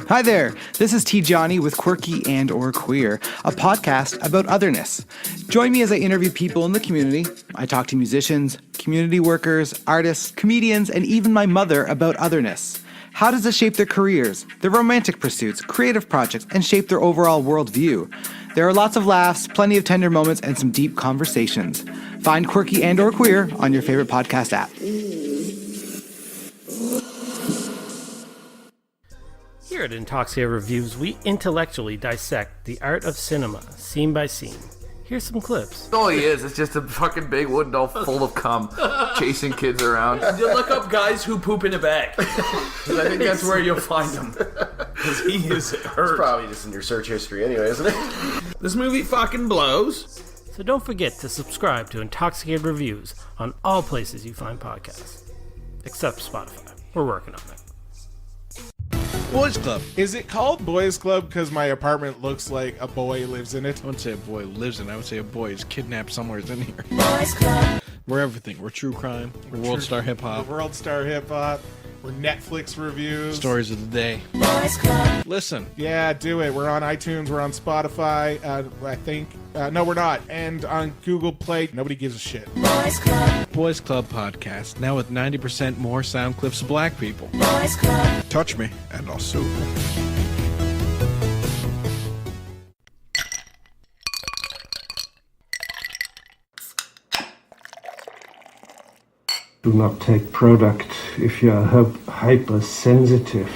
Hi there, this is T. Johnny with Quirky and or Queer, a podcast about otherness. Join me as I interview people in the community. I talk to musicians, community workers, artists, comedians, and even my mother about otherness. How does it shape their careers, their romantic pursuits, creative projects, and shape their overall worldview? There are lots of laughs, plenty of tender moments, and some deep conversations. Find Quirky and or Queer on your favorite podcast app. Here at InTalksicated Reviews, we intellectually dissect the art of cinema, scene by scene. Here's some clips. All he is, it's just a fucking big wooden doll full of cum, chasing kids around. You look up guys who poop in a bag. Because I think that's where you'll find him. Because he is hurt. It's probably just in your search history anyway, isn't it? This movie fucking blows. So don't forget to subscribe to InTalksicated Reviews on all places you find podcasts. Except Spotify. We're working on it. Boys Club. Is it called Boys Club because my apartment looks like a boy lives in it? I wouldn't say a boy lives in it. I would say a boy is kidnapped somewhere in here. Boys Club. We're everything. We're true crime. We're World Star Hip Hop. World Star Hip Hop. We're Netflix reviews. Stories of the day. Boys Club. Listen. Yeah, do it. We're on iTunes. We're on Spotify. I think. No, we're not. And on Google Play. Nobody gives a shit. Boys Club. Boys Club Podcast. Now with 90% more sound clips of black people. Boys Club. Touch me and I'll sue. Do not take product if you are hypersensitive.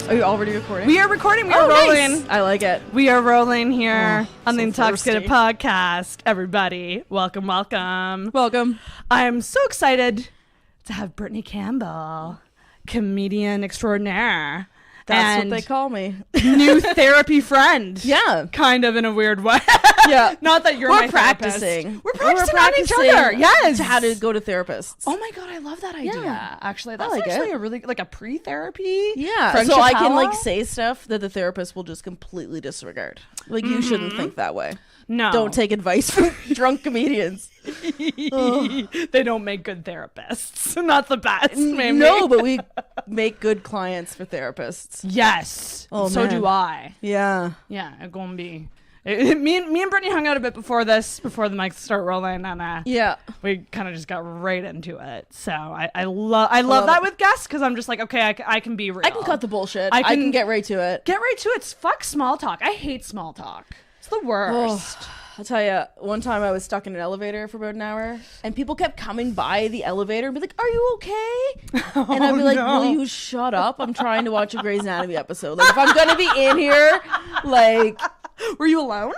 Are you already recording? We are recording. We are rolling. Nice. I like it. We are rolling here on the so Intoxicated thirsty. Podcast. Everybody, welcome, welcome. Welcome. I'm so excited to have Brittany Campbell, comedian extraordinaire. That's and what they call me. New therapy friend. Yeah. Kind of in a weird way. Yeah. Not that you're We're my practicing. therapist. We're practicing on each other. Yes. How to go to therapists. Oh my God, I love that idea. Yeah. Actually, that's like actually it. a really, like a pre-therapy. Yeah. friendship So I can hour. say stuff that the therapist will just completely disregard. Like you shouldn't think that way. No. Don't take advice from drunk comedians. They don't make good therapists. Not the best, maybe. No, but we make good clients for therapists. Yes. Oh, so man. do I. Yeah. Yeah, it's gonna be. Me and Brittany hung out a bit before the mics start rolling, and Yeah. we kind of just got right into it. So I love that with guests because I'm just like, okay, I can be real. I can cut the bullshit. I I can can get right to it. Get right to it. Fuck small talk. I hate small talk. It's the worst. I'll tell you, one time I was stuck in an elevator for about an hour, and people kept coming by the elevator and be like, "Are you okay?" And I'd be like, "Will you shut up? I'm trying to watch a Grey's Anatomy episode. Like, if I'm gonna be in here, like, Were you alone?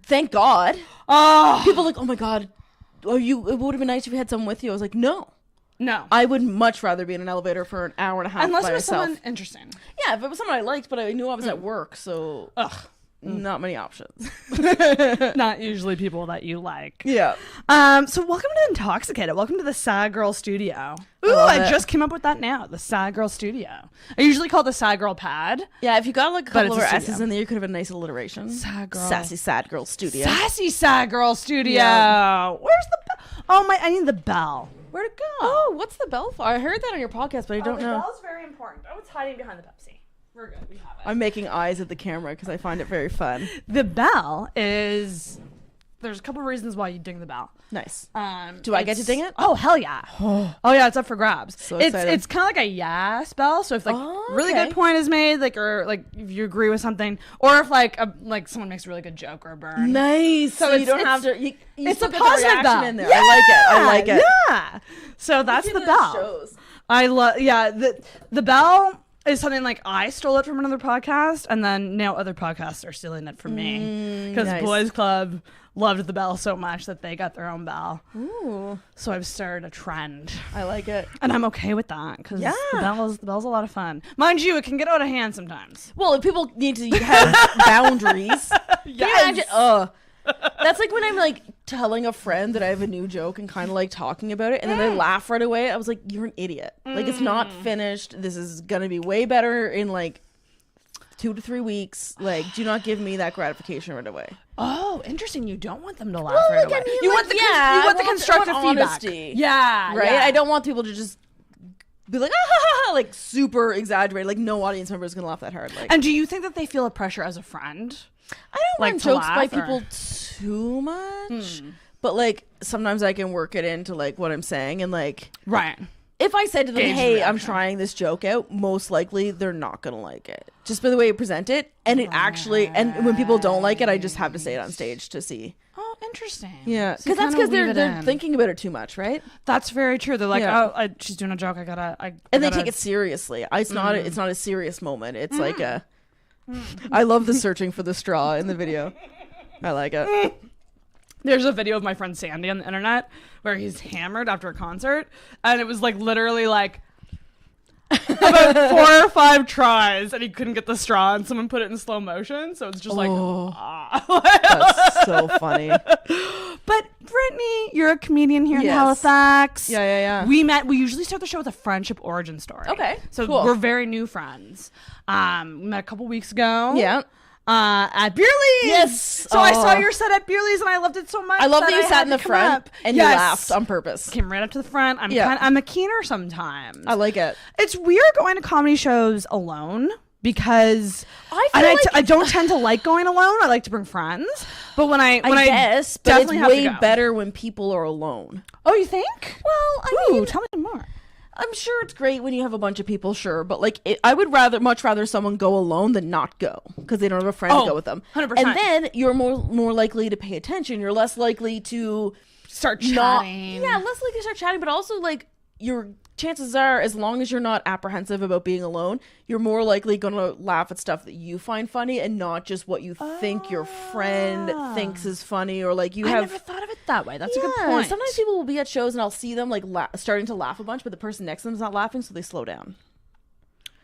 thank God." Oh People are like, "Oh my God, it would have been nice if you had someone with you." I was like, "No, no. I would much rather be in an elever for an hour and a half Unless by it was myself." someone interesting. Yeah, if it was someone I liked, but I knew I was at work, so not many options. Not usually people that you like. Yeah. So welcome to Intoxicated. Welcome to the Sad Girl Studio. Ooh, love I it. just came up with that now. The Sad Girl Studio. I usually call it the Sad Girl Pad. Yeah, if you got like a But couple it's of a S's studio. in there, you could have a nice alliteration. Sad Girl. Sassy Sad Girl Studio. Sassy Sad Girl Studio. Yeah. Where's the bell? Oh my! I need the bell. Where'd it go? Oh, what's the bell for? I heard that on your podcast, but I don't know. The bell's very important. Oh, it's hiding behind the Pepsi. We're good. We have it. I'm making eyes at the camera because I find it very fun. The bell is. There's a couple reasons why you ding the bell. Nice. Do I get to ding it? Oh hell yeah! Oh yeah, it's up for grabs. So it's excited. it's kind of like a yes bell. So if like really okay. good point is made, like or like if you agree with something, or if like someone makes a really good joke or a burn. Nice. So you don't it's- have to. You It's still a get the positive reaction bell. in there. Yeah, I like it. Yeah. So that's You the do bell. shows. I love. Yeah. The bell is something like I stole it from another podcast, and then now other podcasts are stealing it from me because nice. Boys Club loved the bell so much that they got their own bell. Ooh, So I've started a trend, I like it. and I'm okay with that because Yeah. the bell's a lot of fun. Mind you, it can get out of hand sometimes. Well, if people need to have boundaries, can you imagine? That's like when I'm like telling a friend that I have a new joke and kind of like talking about it, and then they laugh right away. I was like, you're an idiot. Like, it's not finished. This is going to be way better in like 2 to 3 weeks. Like, do not give me that gratification right away. Oh, interesting. You don't want them to laugh right away. I mean, you like, want the yeah, you want the I want constructive feedback. honesty. Yeah, Right? yeah. I don't want people to just be like, like super exaggerated. Like, no audience member is going to laugh that hard. Like, And do you think that they feel a pressure as a friend? I don't like want to jokes by laugh, or- people too much. But like, sometimes I can work it into like what I'm saying, and like, Right. if I said to them, Gauge the hey, I'm reaction. trying this joke out, most likely they're not going to like it. Just by the way you present it. And it actually, and when people don't like it, I just have to say it on stage to see. Oh, interesting. Yeah. So you Because that's kinda because weave it they're in. thinking about it too much, right? That's very true. They're like, Yeah. oh, she's doing a joke. I gotta. And they take it seriously. It's not a serious moment. It's like a, I love the searching for the straw in the video. I like it. There's a video of my friend Sandy on the internet where he's hammered after a concert, and it was like literally like about 4 or 5 tries, and he couldn't get the straw, and someone put it in slow motion, so it's just like, That's so funny. But Brittany, you're a comedian here in Yes. Halifax. Yeah. We met. We usually start the show with a friendship origin story. Okay, so cool. we're very new friends. We met a couple weeks ago. Yeah. At Beerley's. Yes. So I saw Oh. your set at Beerley's and I loved it so much. I love that you I sat had in the to come front up. and Yes. you laughed on purpose. Came right up to the front. Yeah. I'm a keener sometimes. I like it. It's weird going to comedy shows alone because I feel like I don't tend to like going alone. I like to bring friends. But when I guess, but it's definitely have to way go. better when people are alone. Oh, you think? Well, I mean, tell me more. I'm sure it's great when you have a bunch of people, sure, but like I would much rather someone go alone than not go because they don't have a friend to go with them. 100%. And then you're more likely to pay attention. You're less likely to Start not, chatting. less likely to start chatting, but also like your chances are, as long as you're not apprehensive about being alone, you're more likely going to laugh at stuff that you find funny and not just what you think your friend thinks is funny, or like I never thought of it that way. That's a good Yeah, point. sometimes people will be at shows and I'll see them like starting to laugh a bunch, but the person next to them is not laughing, so they slow down.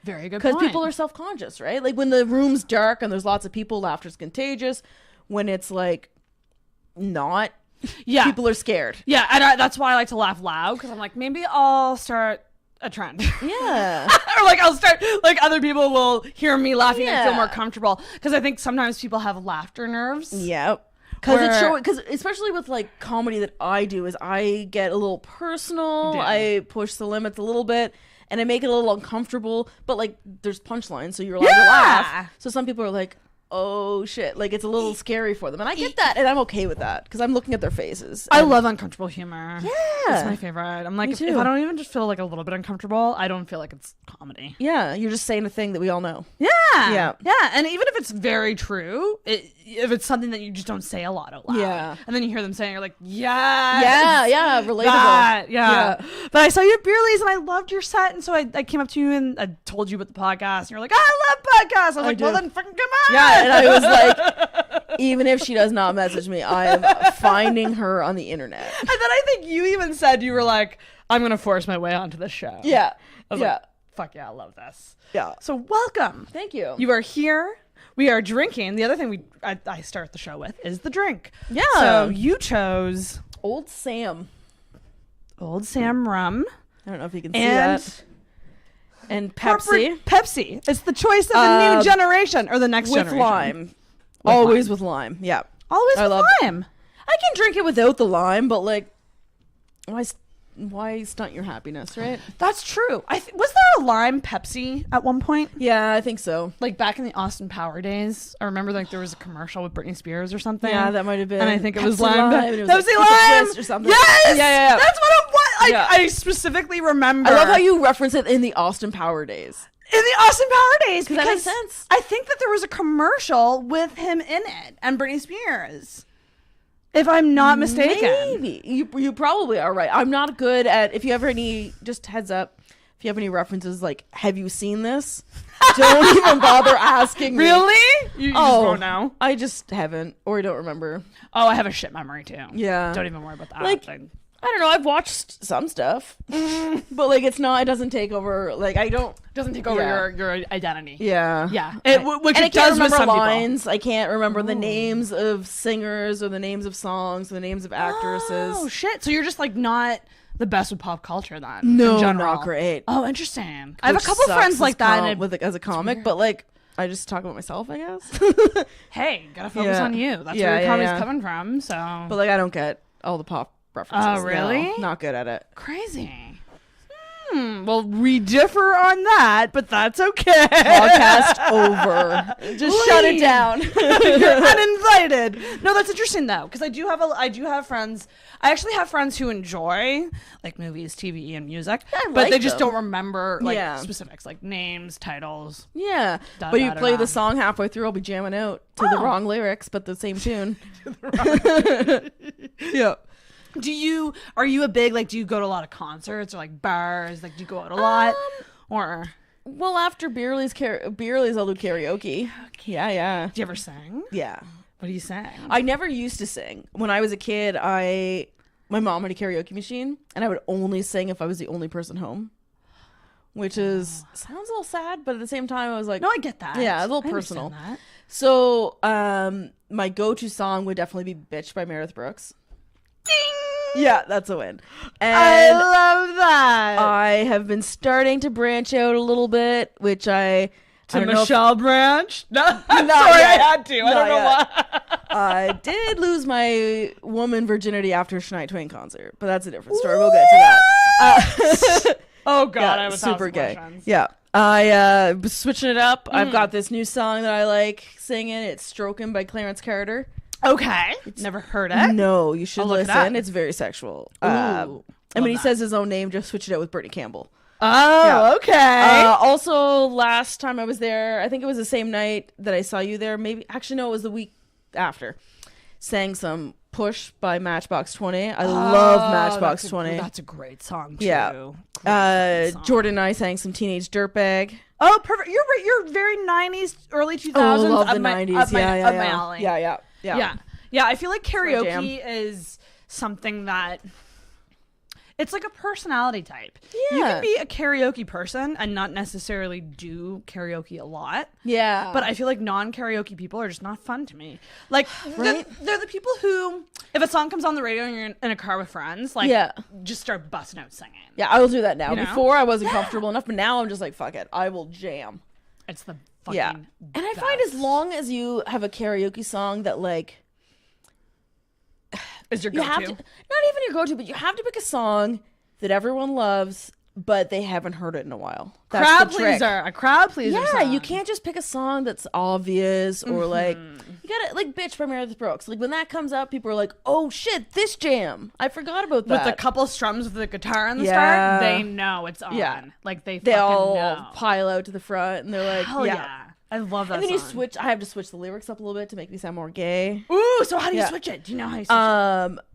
Very good Because point. people are self-conscious, right? Like when the room's dark and there's lots of people, laughter's contagious. When it's like not, people are scared. Yeah, and that's why I like to laugh loud, because I'm like, maybe I'll start a trend. Yeah. Or like I'll start, like other people will hear me laughing and feel Yeah. more comfortable, because I think sometimes people have laughter nerves. Yep. Because it's Where- showing, because especially with like comedy that I do, is I get a little personal. You do. I push the limits a little bit, and I make it a little uncomfortable. But like, there's punchlines, so you're allowed to laugh. So some people are like, "Oh shit!" Like it's a little scary for them, and I get that, and I'm okay with that because I'm looking at their faces. I and- love uncomfortable humor. Yeah. It's my favorite. I'm like, Me if too. I don't even just feel like a little bit uncomfortable, I don't feel like it's comedy. Yeah, you're just saying a thing that we all know. Yeah. Yeah. Yeah. And even if it's very true, if it's something that you just don't say a lot out loud. Yeah. And then you hear them saying, you're like, yeah. Yeah, relatable. That, yeah. But I saw you at Beerley's and I loved your set. And so I came up to you and I told you about the podcast. And you're like, I love podcasts. I was like, well, do. then fucking come on. Yeah, and I was like, even if she does not message me, I am finding her on the internet. And then I think you even said, you were like, I'm going to force my way onto the show. Yeah. I was like, fuck yeah, I love this. Yeah. So welcome. Thank you. You are here. We are drinking. The other thing I start the show with is the drink. Yeah. So you chose Old Sam. Old Sam rum I don't know if you can see and that. And corporate Pepsi Pepsi. It's the choice of the new generation or the next with generation. lime. Always with lime. Yeah. Always I with love- lime. I can drink it without the lime, but like, why stunt your happiness, right? That's true. Was there a lime Pepsi at one point? Yeah, I think so. Like back in the Austin Power days, I remember like there was a commercial with Britney Spears or something. Yeah, that might have been. And I think it was Pepsi lime. and it was That was like the Keep It lime Twist or something. Yes. Yeah. That's what it was. Yeah. I specifically remember. I love how you reference it in the Austin Power days. In the Austin Power days, That makes sense. I think that there was a commercial with him in it and Britney Spears, if I'm not mistaken. Maybe you probably are right. I'm not good at. If you ever just heads up, if you have any references, like, have you seen this? Don't even bother asking me. Really? You just won't know. I just haven't, or I don't remember. Oh, I have a shit memory too. Yeah. Don't even worry about that. Like, I don't know. I've watched some stuff, but like it doesn't take over. Like I don't. Doesn't take over Yeah. your identity. Yeah. Yeah. and Which I it can't does with remember some people. lines. I can't remember the names of singers or the names of songs or the names of actresses. Oh shit! So you're just like not the best with pop culture then? No, in general. not great. Oh, interesting. I have a Which couple sucks friends as like that. And as a comic, but like I just talk about myself, I guess. hey, gotta focus Yeah. on you. That's Yeah, where your yeah, comedy's yeah. coming from. So, But like I don't get all the pop references. Oh, really? No, not good at it. crazy. Well, we differ on that, but that's okay. Podcast over. Just shut it down. You're uninvited. No, that's interesting though, because I do have friends. I actually have friends who enjoy like movies, TV, and music, but like they just them. don't remember like Yeah. specifics, like names, titles. Yeah. Da, But you da, da, play da. the song halfway through, I'll be jamming out to the wrong lyrics, but the same tune. Yeah. Are you a big like? Do you go to a lot of concerts or like bars? Like, do you go out a lot, or Well, after Beerley's, I'll do karaoke. Yeah. do you ever sing? Yeah. What do you sing? I never used to sing. When I was a kid, my mom had a karaoke machine, and I would only sing if I was the only person home. Which sounds a little sad, but at the same time, I was like, No, I get that. Yeah, a little I personal. understand that. So, my go-to song would definitely be "Bitch" by Meredith Brooks. Ding! Yeah, that's a win. I And love that. I have been starting to branch out a little bit, which I don't know if- Michelle Branch? No, Not sorry, yet. I had to. I don't know Not why. I did lose my woman virginity after a Shania Twain concert, but that's a different story. We'll get to that. Oh God, Yeah, I have a super thousand gay. questions. Yeah, I was switching it up. I've got this new song that I like singing. It's "Stroking" by Clarence Carter. Okay, never heard it. No, you should I'll look it up. listen. It's very sexual. Ooh, And when love he that. says his own name, just switch it out with Brittany Campbell. Oh, Yeah. okay. Also, last time I was there, I think it was the same night that I saw you there. Maybe actually, no, it was the week after. Sang some "Push" by Matchbox 20. I love Matchbox 20. That's a great song too. Yeah. Great song. Jordan and I sang some "Teenage Dirtbag." Oh, perfect. You're right. You're very 90s, early 2000s. Oh, love the up my- 90s. up my- Yeah. up my alley. Yeah. Yeah, I feel like my jam. karaoke is something that it's like a personality type. You Yeah. can be a karaoke person and not necessarily do karaoke a lot. Yeah. But I feel like non-karaoke people are just not fun to me. Like, Right? they're the people who, if a song comes on the radio and you're in a car with friends, like, Yeah. just start busting out singing. Yeah, I will do that now. You know? Before I wasn't comfortable enough, but now I'm just like, fuck it. I will jam. It's the fucking Yeah. And I find as long as you have a karaoke song that like is your you have go-to. to, not even your go-to, but you have to pick a song that everyone loves, but they haven't heard it in a while. That's Crowd the trick. pleaser. A crowd pleaser Yeah, song. you can't just pick a song that's obvious or like you gotta like "Bitch" by Meredith Brooks. Like when that comes up, people are like, "Oh shit, this jam! I forgot about that." With a couple strums with the guitar in the Yeah. start, they know it's on. Yeah. Like they they fucking all know. pile out to the front and they're like, Hell yeah. yeah. I love that And then you song. switch. I have to switch the lyrics up a little bit to make me sound more gay. Ooh, so how do you Yeah. switch it? Do you know how you switch it?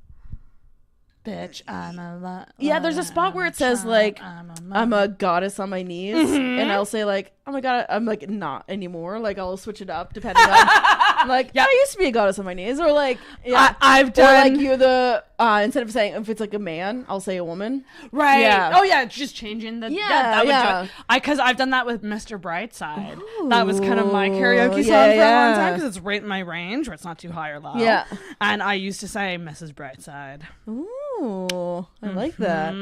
Bitch, I'm a Yeah, there's a spot where it says like I'm a goddess on my knees, and I'll say like, oh my god, I'm like not anymore. Like I'll switch it up depending on like I used to be a goddess on my knees, or like I've or done like you're the instead of saying if it's like a man, I'll say a woman. right. Yeah. Oh yeah, it's just changing the Yeah, that would yeah. do it. Because I've done that with Mr. Brightside. That was kind of my Ooh, karaoke song yeah, for a long yeah. time because it's right in my range where it's not too high or low. Yeah. And I used to say Mrs. Brightside. Ooh, I like that.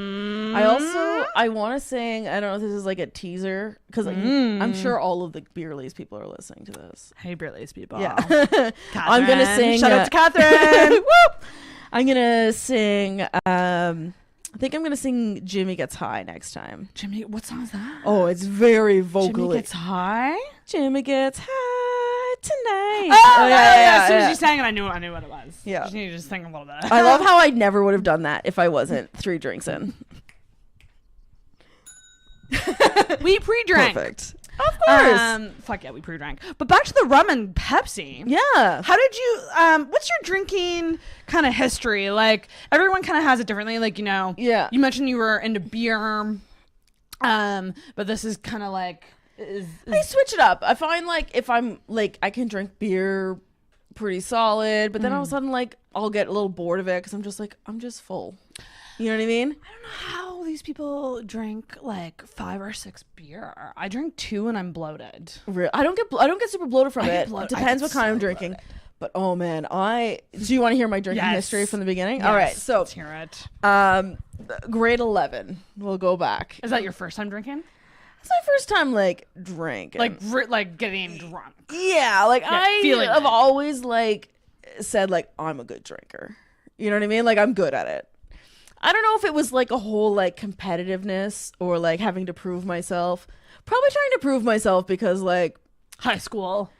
I want to sing. I don't know if this is like a teaser because I'm sure all of the Beerley's people are listening to this. Hey, Brillies people. Yeah. Catherine. I'm gonna sing. Shout out to Catherine. Woo! I'm gonna sing. I think I'm gonna sing "Jimmy Gets High" next time. Jimmy, what song is that? Oh, it's very Jimmy vocally. Gets High. Jimmy gets high tonight. Oh, yeah. As soon as you sang it, I knew what it was. Yeah. Just need to just sing a little bit. I love how I never would have done that if I wasn't 3 drinks in. We pre-drank. Perfect. Of course. Fuck yeah, we pre-drank. But back to the rum and Pepsi. Yeah. How did you? What's your drinking kind of history? Like everyone kind of has it differently. Like Yeah. You mentioned you were into beer. But this is kind of like. I switch it up. I find like if I'm like I can drink beer pretty solid, but then all of a sudden like I'll get a little bored of it because I'm just full. You know what I mean? I don't know how these people drink like 5 or 6 beer. I drink 2 and I'm bloated. I don't get super bloated from I get it. bloated. Depends I what get kind I'm so drinking. bloated. But oh man, do you want to hear my drinking history from the beginning? All right, so let's hear it. grade 11. We'll go back. Is that your first time drinking? It's my first time like drinking. Like getting drunk. Yeah, like I feeling have it. always like said like I'm a good drinker. You know what I mean? Like I'm good at it. I don't know if it was like a whole like competitiveness or like having to prove myself. Probably trying to prove myself because like High school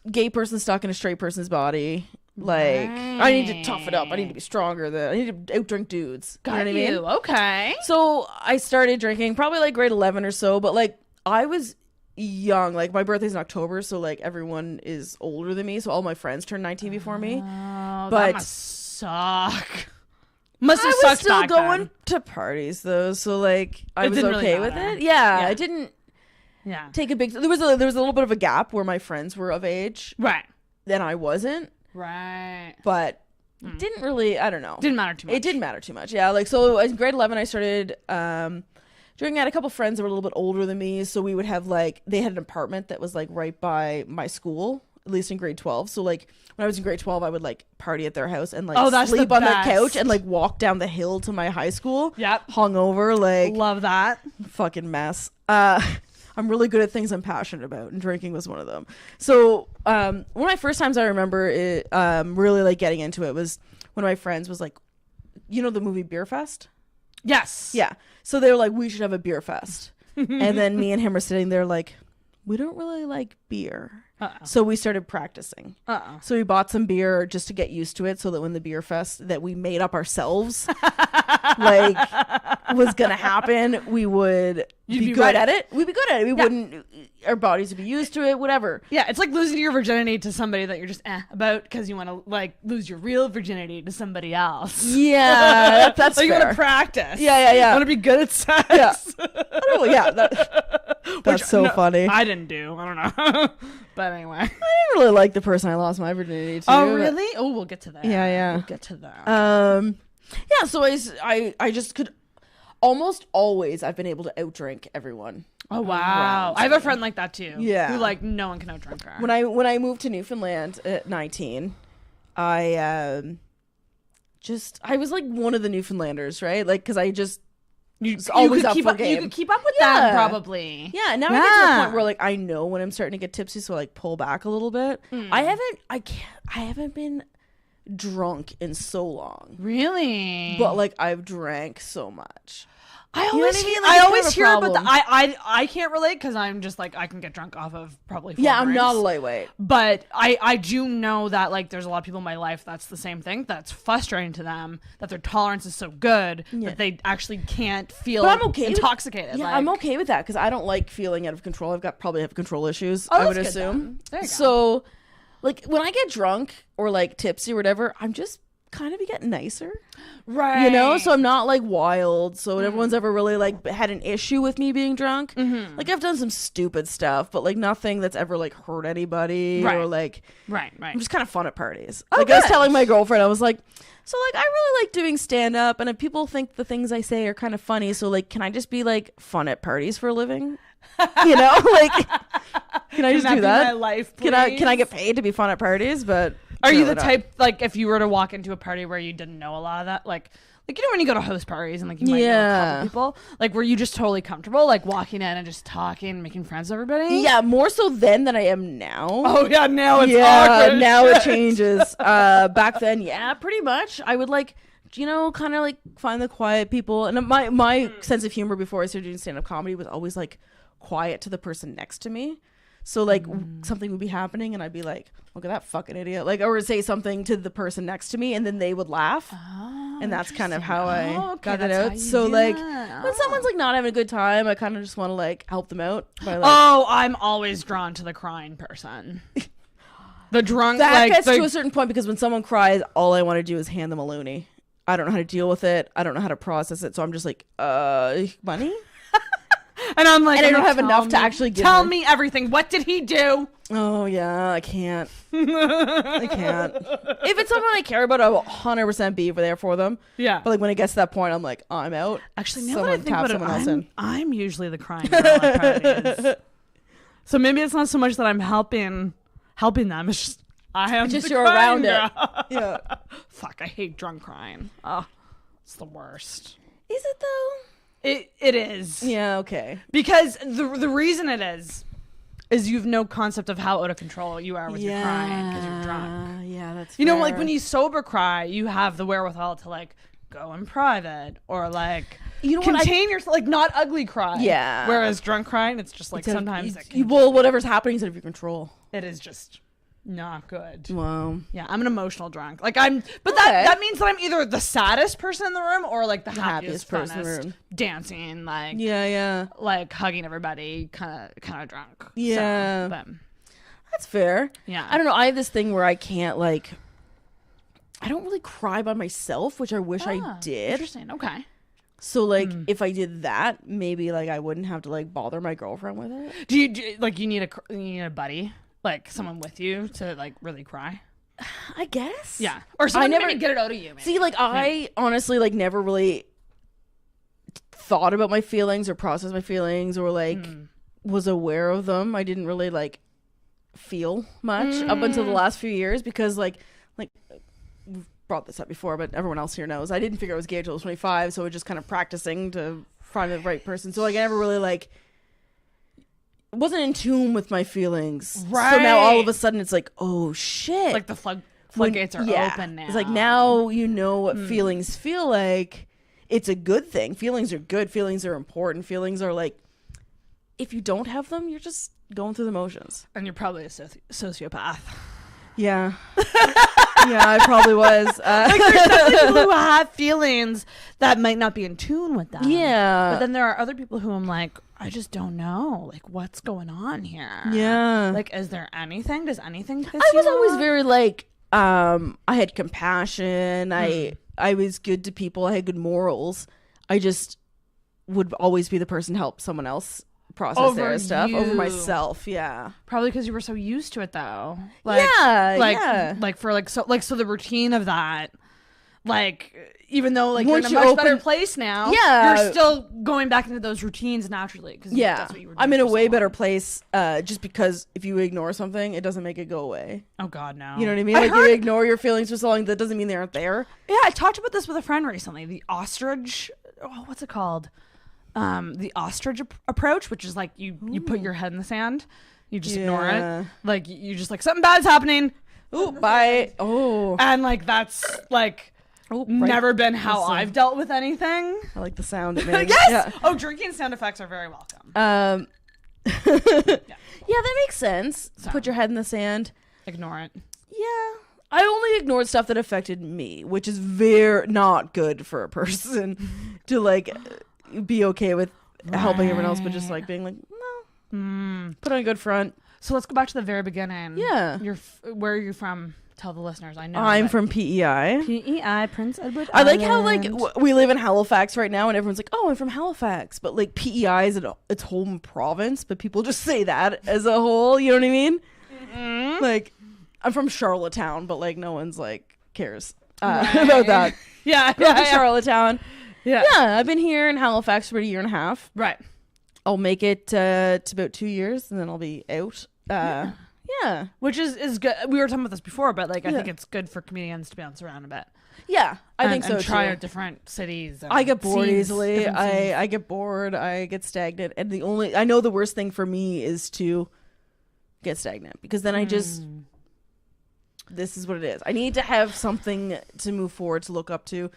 / gay person stuck in a straight person's body. Like I need to tough it up. I need to be stronger. I need to outdrink dudes. You know what I mean? Okay. So I started drinking probably like grade 11 or so, but like I was young. Like my birthday's in October, so like everyone is older than me. So all my friends turned 19 before me. Oh, But that must suck. Must have I was sucked still back going then. to parties though, so like I It was didn't really okay with matter. it. Yeah, Yeah. I didn't Yeah. take a big. There was a little bit of a gap where my friends were of age, Right. then I wasn't. Right. But it didn't really. I don't know. Didn't matter too much. It didn't matter too much. Yeah, like so in grade 11, I started drinking. I had a couple friends that were a little bit older than me, so we would have like they had an apartment that was like right by my school. At least in grade 12. So like when I was in grade 12, I would like party at their house and like that's sleep the on the best. couch and like walk down the hill to my high school. Yep. Hungover, like Love that. fucking mess. I'm really good at things I'm passionate about, and drinking was one of them. So one of my first times I remember it, really like getting into it was one of my friends was like, you know the movie Beer Fest? Yes. Yeah. So they were like, we should have a beer fest. And then me and him are sitting there like, we don't really like beer. So we started practicing. So we bought some beer just to get used to it, so that when the beer fest that we made up ourselves like was gonna happen, we would be good at it. We'd be good at it. We wouldn't. Our bodies would be used to it. Whatever. Yeah, it's like losing your virginity to somebody that you're just about because you want to like lose your real virginity to somebody else. Yeah, that's like you fair. want to practice. Yeah. You want to be good at sex. Yeah. Oh, yeah. That's so funny. I didn't do. I don't know. But anyway. I didn't really like the person I lost my virginity to. Oh, really? Oh, we'll get to that. Yeah. We'll get to that. Yeah, so I just could almost always I've been able to outdrink everyone. Oh, wow. I have a friend like that too. Yeah. Who like no one can outdrink her. When I moved to Newfoundland at 19, I was like one of the Newfoundlanders, right? Like cuz I just always up for game. You could keep up with them probably. Yeah, now I get to the point where like I know when I'm starting to get tipsy, so I like pull back a little bit. I haven't been drunk in so long. Really? But like I've drank so much. I You know always what I mean? hear, Like, I it's always kind of a hear about the problem. I can't relate because I'm just like I can get drunk off of probably 4 Yeah, I'm not a drinks. lightweight. But I do know that like there's a lot of people in my life that's the same thing. That's frustrating to them that their tolerance is so good that they actually can't feel But I'm okay intoxicated. Yeah, like, I'm okay with that because I don't like feeling out of control. probably have control issues. Oh, I would that's good assume. then. There you go. So, like when I get drunk or like tipsy or whatever, I'm just kind of getting nicer, right? you know. So I'm not like wild. So when everyone's ever really like had an issue with me being drunk, like I've done some stupid stuff, but like nothing that's ever like hurt anybody or like right. I'm just kind of fun at parties. Oh, like I was good. telling my girlfriend, I was like, so like I really like doing stand up, and if people think the things I say are kind of funny, so like can I just be like fun at parties for a living? You know, like can I just do be that? my life, can I please? get paid to be fun at parties? But Are you no, the not. type like if you were to walk into a party where you didn't know a lot of that, like you know when you go to host parties and like you might know a couple people, like were you just totally comfortable like walking in and just talking, making friends with everybody? Yeah, more so then than I am now. Oh yeah, now it's awkward. Now it changes. Back then, yeah, pretty much. I would like, you know, kind of like find the quiet people, and my sense of humor before I started doing stand up comedy was always like quiet to the person next to me. So like something would be happening and I'd be like, look at that fucking idiot. Like, or say something to the person next to me and then they would laugh. And that's kind of how I got it out. So like when someone's like not having a good time, I kind of just want to like help them out by like, oh, I'm always drawn to the crying person. The drunk that like gets the, to a certain point because when someone cries, all I want to do is hand them a loony. I don't know how to deal with it. I don't know how to process it. So I'm just like, money? And I'm like, And I don't have tell enough to me- actually give Tell her. me everything. What did he do? Oh yeah, I can't. I can't. If it's someone I care about, I will 100% be there for them. Yeah. But like when it gets to that point, I'm like, I'm out. Actually, now Someone that I think tap about it, someone else in. I'm usually the crying girl at parties. So maybe it's not so much that I'm helping them. It's just I am Just the you're crying around it. girl. Yeah. Fuck, I hate drunk crying. Oh, it's the worst. Is it though? It is. Yeah. Okay. Because the reason it is you've no concept of how out of control you are with your crying because you're drunk. Yeah, that's You know, fair. like when you sober cry, you have the wherewithal to like go in private or like contain yourself, like not ugly cry. Yeah. Whereas drunk crying, it's just like sometimes well, whatever's happening is out of your control. it is just not good. Wow. Yeah, I'm an emotional drunk. Like that means that I'm either the saddest person in the room or like the happiest person in the funnest, room. dancing, like Yeah. like hugging everybody, kind of drunk. Yeah. So, but, That's fair. yeah. I don't know. I have this thing where I can't like. I don't really cry by myself, which I wish I did. Interesting. Okay. So like, if I did that, maybe like I wouldn't have to like bother my girlfriend with it. Do you like you need a buddy, like someone with you to like really cry? I guess. Yeah. Or someone never- maybe get it out of you. Maybe. See, like I honestly like never really thought about my feelings or processed my feelings or like was aware of them. I didn't really like feel much up until the last few years because like we've brought this up before, but everyone else here knows I didn't figure I was gay until I was 25, so I was just kind of practicing to find the right person. So like I never really like wasn't in tune with my feelings. Right. So now all of a sudden it's like, oh shit. like the floodgates are open now. It's like now you know what feelings feel like. It's a good thing. Feelings are good. Feelings are important. Feelings are like, if you don't have them, you're just going through the motions. And you're probably a sociopath. Yeah. Yeah, I probably was. Like there's definitely people who have feelings that might not be in tune with them. Yeah. But then there are other people who I'm like, I just don't know. Like, what's going on here? Yeah. Like, is there anything? Does anything piss I was you always off? very like, I had compassion. I was good to people. I had good morals. I just would always be the person to help someone else process Over their stuff over you. myself. Yeah. Probably because you were so used to it, though. Yeah. Like for so the routine of that, like even though like Once you're in a you much better open- place now, Yeah. you're still going back into those routines naturally. Cause Yeah. that's what you were doing I'm in a for so way long. better place just because if you ignore something, it doesn't make it go away. Oh God, no. You know what I mean? I Like heard- you ignore your feelings for so long, that doesn't mean they aren't there. Yeah, I talked about this with a friend recently. The ostrich, what's it called? The ostrich approach, which is like you put your head in the sand, you just ignore Yeah. it. Like you just like something bad's happening. Ooh, bye. Oh. And like that's like never been how I've dealt with anything. I like the sound it makes. Yes. Yeah. Oh, drinking sound effects are very welcome. Yeah, that makes sense. So. Put your head in the sand. Ignore it. Yeah. I only ignored stuff that affected me, which is very not good for a person to like be okay with helping everyone else, but just like being like, no, put on a good front. So let's go back to the very beginning. Yeah. Where are you from? Tell the listeners. I know. I'm but- from PEI. PEI, Prince Edward I like how like Island. we live in Halifax right now, and everyone's like, "Oh, I'm from Halifax," but like PEI is its home province, but people just say that as a whole. You know what I mean? Mm-hmm. Like, I'm from Charlottetown, but like no one's like cares about that. Yeah, I'm from Charlottetown. yeah. Yeah, I've been here in Halifax for about a year and a half. Right. I'll make it to about 2 years, and then I'll be out. Yeah. Which is good. We were talking about this before, but like I Yeah. think it's good for comedians to bounce around a bit. Yeah, I think so and try too. out different cities. And I get bored scenes, easily. different scenes. I get bored. I get stagnant. And I know the worst thing for me is to get stagnant, because then I just, this is what it is. I need to have something to move forward, to look up to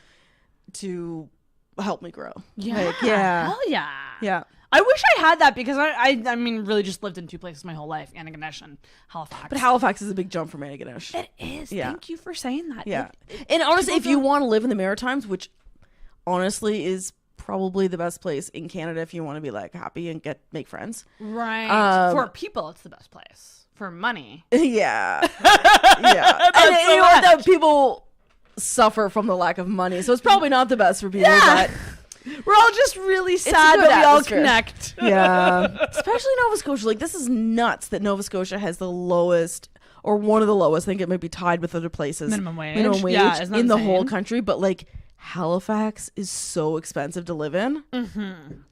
help me grow. Yeah. Like, yeah. Hell yeah. Yeah. I wish I had that because I mean, really just lived in two places my whole life, Antigonish and Halifax. But Halifax is a big jump from Antigonish. It is. Yeah. Thank you for saying that. Yeah. And honestly, if you want to live in the Maritimes, which honestly is probably the best place in Canada if you want to be like happy and make friends. Right. For people, it's the best place. For money. Yeah. Yeah. And you know what, that people suffer from the lack of money, so it's probably not the best for people, but We're all just really a sad, good but we all atmosphere. connect. Yeah. Especially Nova Scotia. Like, this is nuts that Nova Scotia has the lowest, or one of the lowest. I think it might be tied with other places. Minimum wage. Yeah, isn't that in the insane? whole country. But, like, Halifax is so expensive to live in.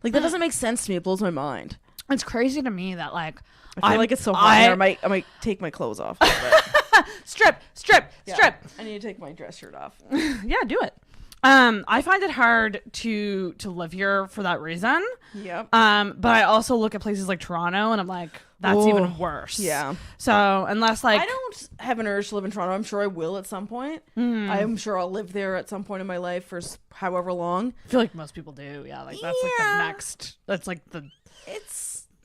Like, that doesn't make sense to me. It blows my mind. It's crazy to me that, like, I feel like it's so hot here. I might take my clothes off. strip. I need to take my dress shirt off. Yeah, do it. I find it hard to live here for that reason. Yep. But I also look at places like Toronto and I'm like, that's even worse. Yeah. So unless like I don't have an urge to live in Toronto. I'm sure I will at some point. I'm sure I'll live there at some point in my life for however long. I feel like most people do. Yeah, like that's like the next. That's like the.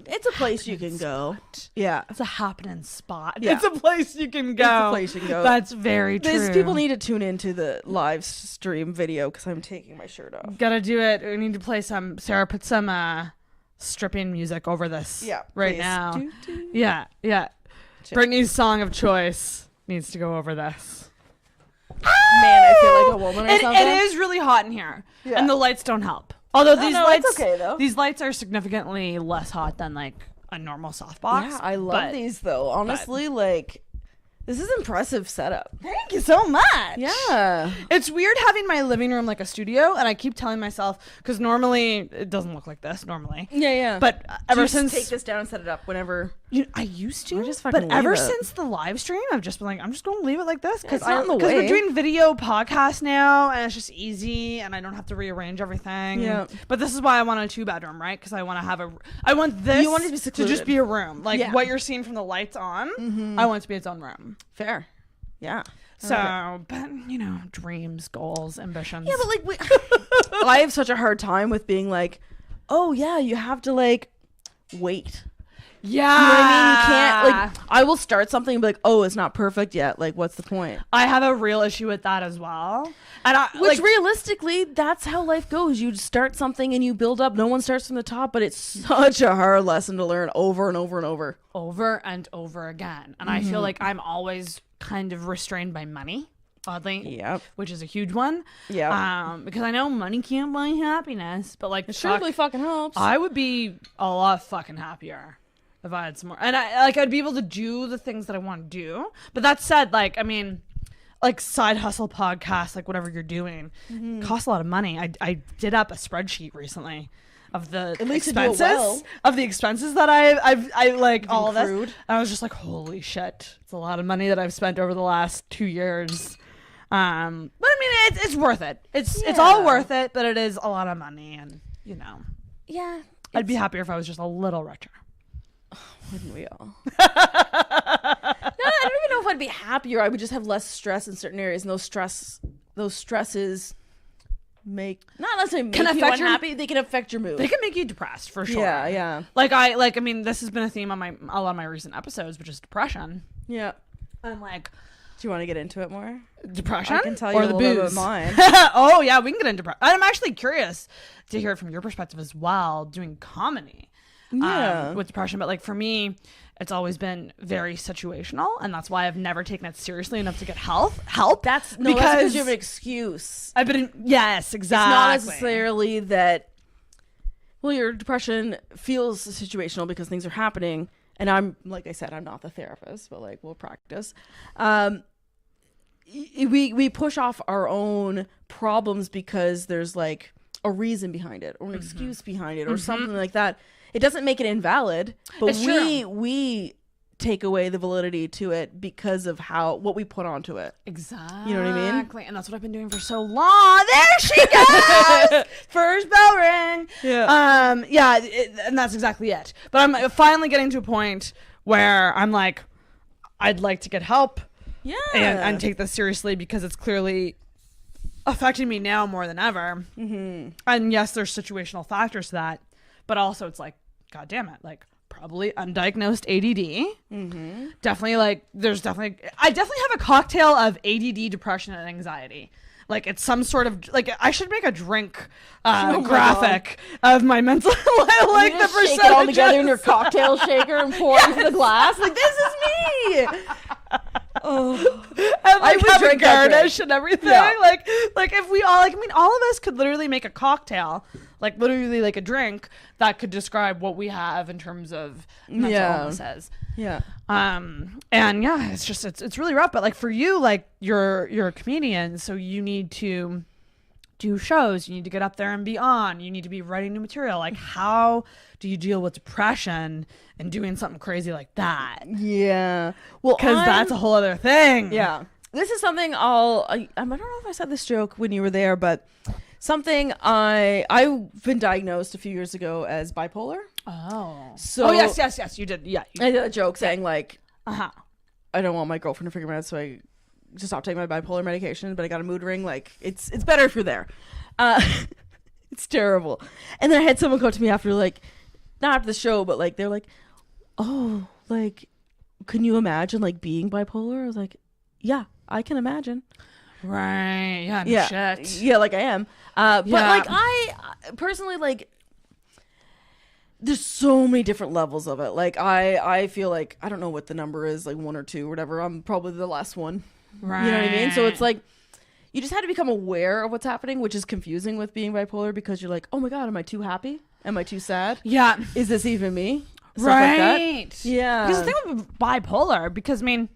It's a place you can go. Yeah. It's a happening spot. Yeah. It's a place you can go. It's a place you can go. That's very true. People need to tune into the live stream video because I'm taking my shirt off. Gotta do it. We need to play some. Sarah, put some stripping music over this. Yeah, right please. now. Yeah. Brittany's song of choice needs to go over this. Man, I feel like a woman or something. It is really hot in here, and the lights don't help. Although these lights, it's okay, though. These lights are significantly less hot than like a normal softbox. Yeah, I love these though. Honestly, like this is impressive setup. Thank you so much. Yeah. It's weird having my living room like a studio, and I keep telling myself because normally it doesn't look like this normally. Yeah. But ever since take this down and set it up whenever. I used to, Or just fucking but ever leave it. since the live stream, I've just been like, I'm just going to leave it like this because it's not in the way. we're doing video podcasts now, and it's just easy, and I don't have to rearrange everything. Yeah. But this is why I want a 2-bedroom, right? Because I want to have I want this. You want it to be secluded. just be a room, like Yeah. what you're seeing from the lights on. I want it to be its own room. Fair. Yeah. So, but you know, dreams, goals, ambitions. Yeah, but like I have such a hard time with being like, oh yeah, you have to like wait. Yeah. You know what I mean? You can't like I will start something and be like, oh, it's not perfect yet. Like, what's the point? I have a real issue with that as well. And Which realistically, that's how life goes. You start something and you build up. No one starts from the top, but it's such a hard lesson to learn over and over and over. Over and over again. And I feel like I'm always kind of restrained by money, oddly. Yep. Which is a huge one. Yeah. Because I know money can't buy happiness, but like It surely fucking helps. I would be a lot fucking happier if I had some more. And I'd be able to do the things that I want to do. But that said, like, I mean, like side hustle podcasts, like whatever you're doing, costs a lot of money. I did up a spreadsheet recently of the expenses of the expenses that I like all of this. And I was just like, holy shit, it's a lot of money that I've spent over the last 2 years. But I mean, it's worth it. It's all worth it, but it is a lot of money, and you know, yeah, I'd be happier if I was just a little richer. Wouldn't we all? No, I don't even know if I'd be happier. I would just have less stress in certain areas, and those stresses not necessarily make you unhappy. They can affect your mood. They can make you depressed for sure. Yeah. I mean, this has been a theme on a lot of my recent episodes, which is depression. Yeah. I'm like, do you want to get into it more? Depression? I can tell you or a the little booze? bit about mine. Oh yeah, we can get into depression. I'm actually curious to hear it from your perspective as well, doing comedy. With depression, but like for me, it's always been very situational, and that's why I've never taken it seriously enough to get help. That's because you have an excuse. Yes, exactly. It's not necessarily that. Well, your depression feels situational because things are happening, and I'm like I said, I'm not the therapist, but like we'll practice. We push off our own problems because there's like a reason behind it, or an excuse behind it, or something like that. It doesn't make it invalid, but we take away the validity to it because of what we put onto it. Exactly. You know what I mean? And that's what I've been doing for so long. There she goes! First bell ring. Yeah. And that's exactly it. But I'm finally getting to a point where I'm like, I'd like to get help. Yeah. And take this seriously because it's clearly affecting me now more than ever. Mm-hmm. And yes, there's situational factors to that, but also it's like, God damn it, like probably undiagnosed ADD. Mm-hmm. Definitely I definitely have a cocktail of ADD, depression, and anxiety. Like it's some sort of like I should make a drink graphic of my mental like the percentages. Shake it all together in your cocktail shaker and pour it into the glass. Like this is me. And I like would have a drink that garnish drink. and everything. Yeah. Like if we all, like, I mean, all of us could literally make a cocktail, like literally like a drink that could describe what we have in terms of mental illnesses. Yeah. And yeah, it's just it's really rough. But like for you, like you're a comedian, so you need to do shows, you need to get up there and be on, you need to be writing new material. Like how do you deal with depression and doing something crazy like that? Yeah. Well, Because that's a whole other thing. Yeah. This is something I don't know if I said this joke when you were there, but something I've been diagnosed a few years ago as bipolar. Oh. So yes, you did. Yeah. I did a joke saying like, Uh-huh. I don't want my girlfriend to figure me out, so I just stopped taking my bipolar medication, but I got a mood ring. Like, it's better if you're there. It's terrible. And then I had someone come to me after, like, not after the show, but like they're like, oh, like, can you imagine like being bipolar? I was like, yeah, I can imagine. Right. Yeah. No Yeah. Shit. Yeah, like I am. But Yeah. like I personally, like, there's so many different levels of it. Like I feel like, I don't know what the number is, like 1 or 2 or whatever. I'm probably the last one. Right. You know what I mean? So it's like, you just had to become aware of what's happening, which is confusing with being bipolar, because you're like, oh my God, am I too happy? Am I too sad? Yeah. Is this even me? Stuff like that. Right. Yeah. Because the thing with bipolar, because I mean,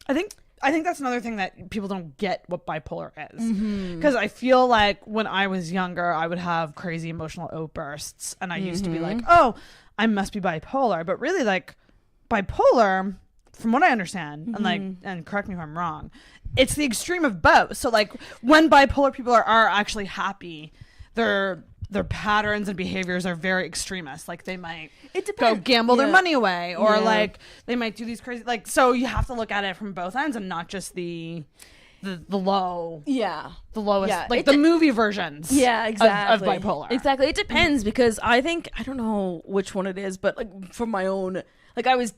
I think that's another thing that people don't get what bipolar is. Because I feel like when I was younger, I would have crazy emotional outbursts, and I used to be like, oh, I must be bipolar. But really, like, bipolar, from what I understand, and like, and correct me if I'm wrong, it's the extreme of both. So like, when bipolar people are actually happy, their patterns and behaviors are very extremist. Like they might go gamble their money away, or like they might do these crazy, like, so you have to look at it from both ends and not just the low, the lowest, like the movie versions exactly. of bipolar. Exactly. It depends, because I don't know which one it is, but like from my own, like I was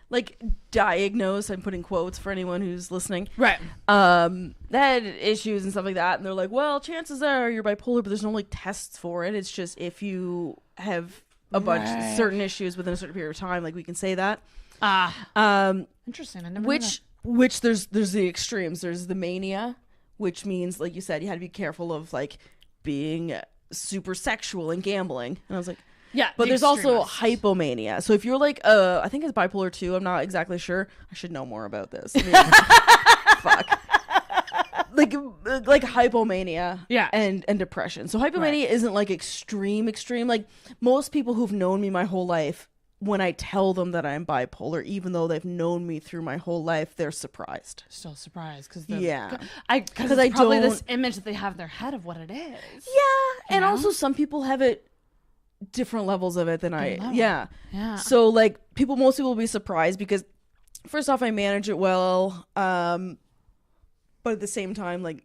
like diagnosed, I'm putting quotes for anyone who's listening, right, that had issues and stuff like that, and they're like, well, chances are you're bipolar, but there's no like tests for it. It's just if you have a bunch of certain issues within a certain period of time, like we can say that. Interesting. I never knew that. Which there's the extremes. There's the mania, which means, like you said, you had to be careful of like being super sexual and gambling. And I was like, yeah, but there's also hypomania. So if you're like, I think it's bipolar 2. I'm not exactly sure. I should know more about this. I mean, fuck. Like hypomania, and depression. So hypomania isn't like extreme. Like most people who've known me my whole life, when I tell them that I'm bipolar, even though they've known me through my whole life, they're surprised. Still surprised because because it's probably this image that they have in their head of what it is. Yeah, and also some people have it different levels of it than I. Yeah. So like most people will be surprised because first off, I manage it well, but at the same time, like,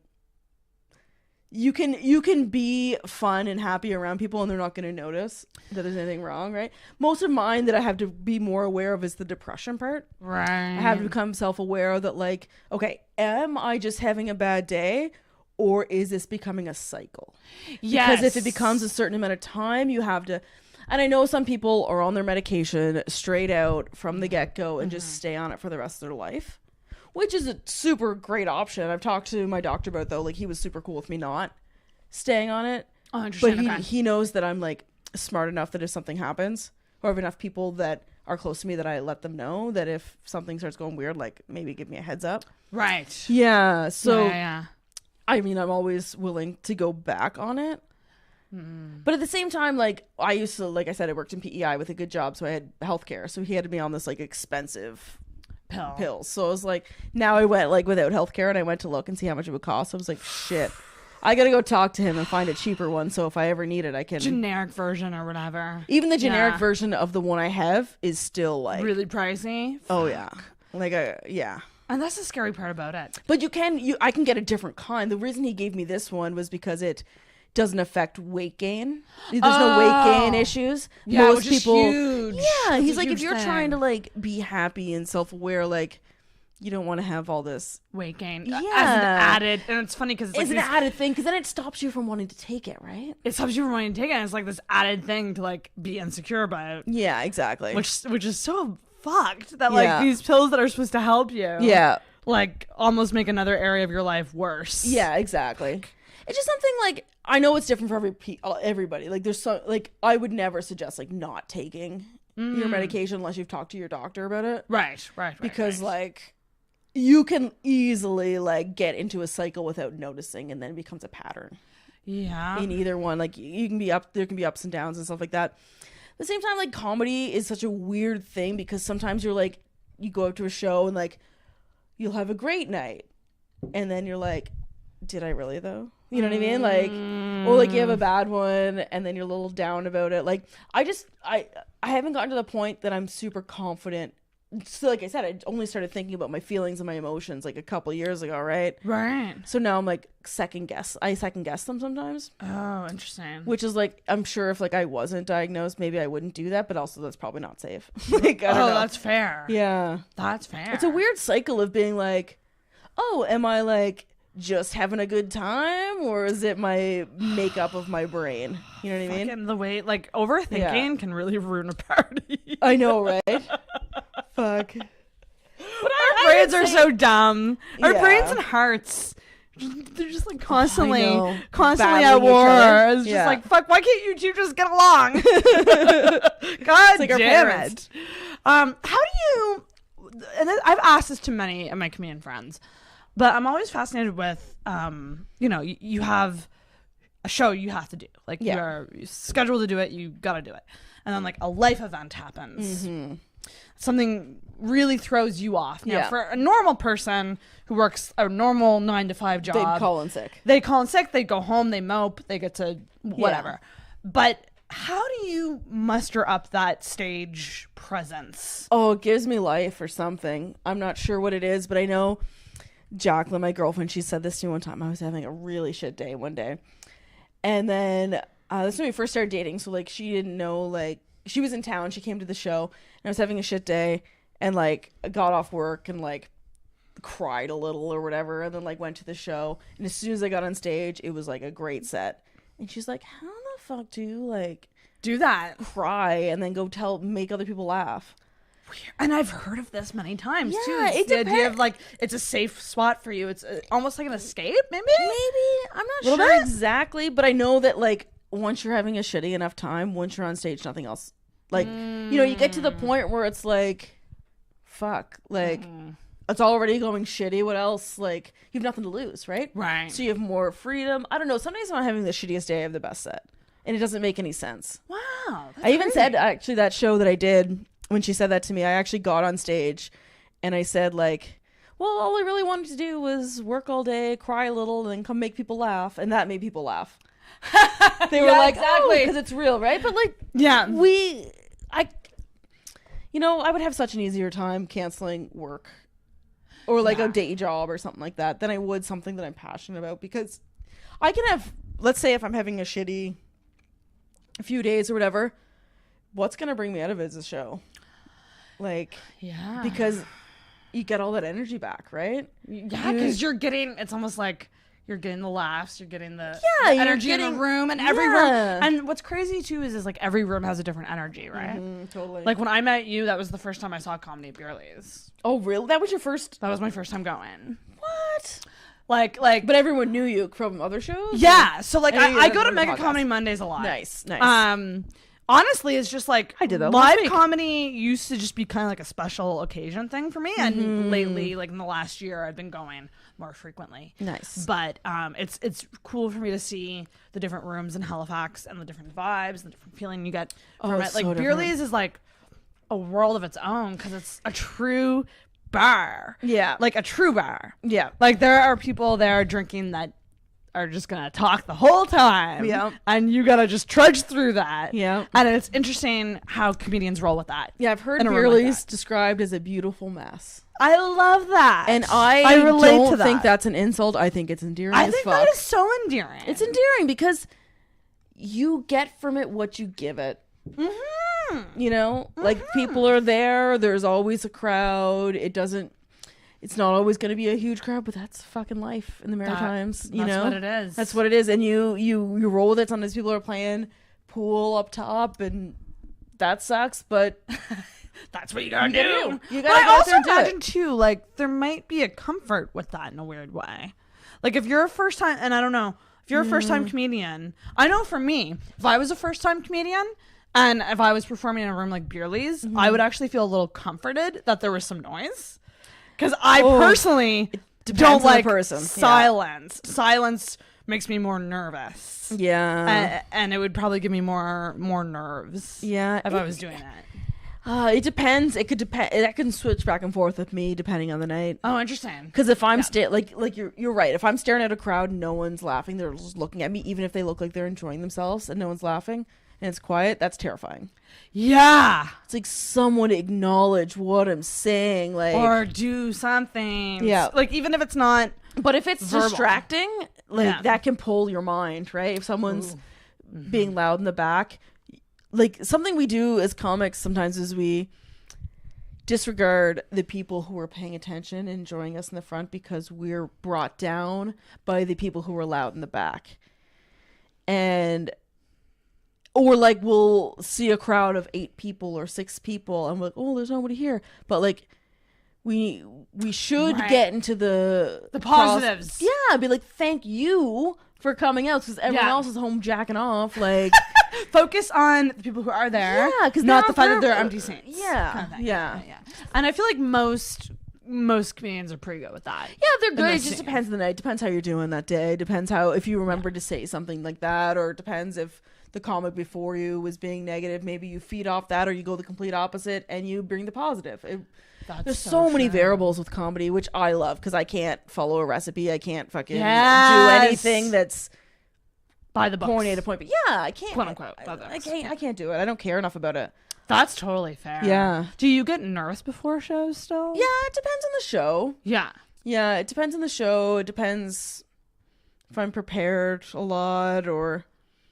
you can be fun and happy around people and they're not going to notice that there's anything wrong, right? Most of mine that I have to be more aware of is the depression part. Right. I have to become self-aware that, like, okay, am I just having a bad day, or is this becoming a cycle? Yes. Because if it becomes a certain amount of time, you have to... And I know some people are on their medication straight out from the get-go and just stay on it for the rest of their life, which is a super great option. I've talked to my doctor about it, though. Like, he was super cool with me not staying on it. Oh, interesting. But he knows that I'm, like, smart enough that if something happens, or have enough people that are close to me that I let them know that if something starts going weird, like, maybe give me a heads up. Right. Yeah. So, yeah. I mean, I'm always willing to go back on it. But at the same time, like, I used to, like I said, I worked in PEI with a good job, so I had healthcare. So he had me on this, like, expensive pills. So I was like, now I went like without healthcare, and I went to look and see how much it would cost. I was like, shit, I gotta go talk to him and find a cheaper one, so if I ever need it, I can... Generic version or whatever. Even the generic version of the one I have is still like... really pricey? Oh, yeah. Like, yeah. And that's the scary part about it. But I can get a different kind. The reason he gave me this one was because it doesn't affect weight gain. There's no weight gain issues. Yeah, most which people... is huge. Yeah, That's he's a like, if huge you're thing. trying to, like, be happy and self-aware, like... You don't want to have all this weight gain as an added, and it's funny because it's an added thing, because then it stops you from wanting to take it, right? It stops you from wanting to take it. And it's like this added thing to like be insecure about. Yeah, exactly. Which is so fucked that like Yeah. these pills that are supposed to help you, Yeah. like almost make another area of your life worse. Yeah, exactly. It's just something like, I know it's different for everybody. Like there's so like I would never suggest like not taking your medication unless you've talked to your doctor about it. Right. Because like you can easily like get into a cycle without noticing, and then it becomes a pattern. Yeah. In either one, like you can be there can be ups and downs and stuff like that. At the same time, like comedy is such a weird thing because sometimes you're like, you go up to a show and like you'll have a great night, and then you're like, did I really though? You know what I mean? Like, or like you have a bad one and then you're a little down about it. Like I haven't gotten to the point that I'm super confident. So like I said, I only started thinking about my feelings and my emotions like a couple years ago, right? Right. So now I'm like second guess them sometimes. Oh, interesting. Which is like, I'm sure if like I wasn't diagnosed, maybe I wouldn't do that, but also that's probably not safe. Like, I don't know. That's fair. Yeah. That's fair. It's a weird cycle of being like, oh, am I like just having a good time, or is it my makeup of my brain? You know what I mean? Fucking the way like overthinking can really ruin a party. I know, right? Fuck. But our brains are so dumb. Our Yeah. brains and hearts, they're just like constantly know. at Battling each war. other. It's Yeah. just like, fuck, why can't you two just get along? God like our damn parents. it. How do you, and I've asked this to many of my comedian friends, but I'm always fascinated with, you have a show you have to do. Like you're scheduled to do it, you gotta do it. And then like a life event happens. Mm-hmm. Something really throws you off. Now, Yeah. for a normal person who works a normal 9-to-5 job, They'd call in sick. They call in sick, they go home, they mope, they get to whatever. But how do you muster up that stage presence? Oh, it gives me life or something. I'm not sure what it is, but I know Jacqueline, my girlfriend, she said this to me one time. I was having a really shit day one day. And then this is when we first started dating. So like she didn't know, like she was in town. She came to the show and I was having a shit day and like I got off work and like cried a little or whatever. And then like went to the show. And as soon as I got on stage, it was like a great set. And she's like, how the fuck do you like do that? Cry and then go make other people laugh. And I've heard of this many times too. Yeah, It's the idea of like it's a safe spot for you. It's almost like an escape, maybe. I'm not sure exactly, but I know that like once you're having a shitty enough time, once you're on stage, nothing else. Like you get to the point where it's like, fuck, like it's already going shitty. What else? Like you have nothing to lose, right? Right. So you have more freedom. I don't know. Some days when I'm having the shittiest day, I have the best set, and it doesn't make any sense. Wow. I even said actually that show that I did. When she said that to me, I actually got on stage and I said like, well, all I really wanted to do was work all day, cry a little, and then come make people laugh. And that made people laugh. They were like, exactly. Because it's real, right? But like, I would have such an easier time canceling work or like a day job or something like that than I would something that I'm passionate about, because I can have, let's say if I'm having a few days or whatever, what's going to bring me out of it is a show. Like, because you get all that energy back, right? Yeah, because it's almost like you're getting the laughs, you're getting the energy in the room, and every room. And what's crazy too is like every room has a different energy, right? Totally. Like when I met you, that was the first time I saw comedy at Beerley's. Oh, really? That was your first? That was my first time going. What? Like, but everyone knew you from other shows? Yeah. So like, I go to Mega Comedy Mondays a lot. Nice. Honestly, it's just like I did that live last week. Comedy used to just be kind of like a special occasion thing for me, and lately, like in the last year, I've been going more frequently. Nice, but it's cool for me to see the different rooms in Halifax and the different vibes, and the different feeling you get from it. Like so Beerley's is like a world of its own because it's a true bar. Yeah, like a true bar. Yeah, like there are people there drinking that are just gonna talk the whole time. Yeah. And you gotta just trudge through that. Yeah. And it's interesting how comedians roll with that. Yeah, I've heard in a room like Beerley's that. described as a beautiful mess. I love that. And I relate don't to that. think that's an insult. I think it's endearing I as think fuck. that is so endearing. It's endearing because you get from it what you give it. You know? Like people are there, there's always a crowd. It's not always going to be a huge crowd, but that's fucking life in the Maritimes. You know, that's what it is. That's what it is, and you roll with it. Sometimes people are playing pool up top, and that sucks. But That's what you gotta do. You But gotta I go out also there and do imagine it. too, like there might be a comfort with that in a weird way. Like if you're a first time, and I don't know, if you're a first time comedian, I know for me, if I was a first time comedian and if I was performing in a room like Beerley's, I would actually feel a little comforted that there was some noise. Because I personally depends don't on the like person. Yeah. silence. Silence makes me more nervous. Yeah. And it would probably give me more nerves. Yeah. If I was doing that. It depends. It could depend. That can switch back and forth with me depending on the night. Oh, interesting. Because if I'm like you're right. If I'm staring at a crowd, no one's laughing. They're just looking at me, even if they look like they're enjoying themselves, and no one's laughing, and it's quiet. That's terrifying. Yeah. It's like someone acknowledge what I'm saying, like Or do something. Yeah. Like even if it's not. But if it's verbal. distracting, like Yeah. that can pull your mind, right? If someone's being loud in the back, like something we do as comics sometimes is we disregard the people who are paying attention and enjoying us in the front because we're brought down by the people who are loud in the back. Or like we'll see a crowd of 8 people or 6 people and we're like, oh, there's nobody here. But like we should get into the positives. Yeah, be like, thank you for coming out because everyone else is home jacking off. Like, focus on the people who are there. Yeah, because not the fact that they're empty seats. Yeah, kind of thing. yeah. And I feel like most comedians are pretty good with that. Yeah, they're good. It this just scene. depends on the night. Depends how you're doing that day. Depends how if you remember to say something like that, or it depends if the comic before you was being negative. Maybe you feed off that, or you go the complete opposite and you bring the positive. There's so many variables with comedy, which I love because I can't follow a recipe. I can't fucking do anything that's by the books. Point A to point B. Yeah, I can't. Quote unquote. I can't do it. I don't care enough about it. That's totally fair. Yeah. Do you get nervous before shows still? Yeah, it depends on the show. Yeah. Yeah, it depends on the show. It depends if I'm prepared a lot or...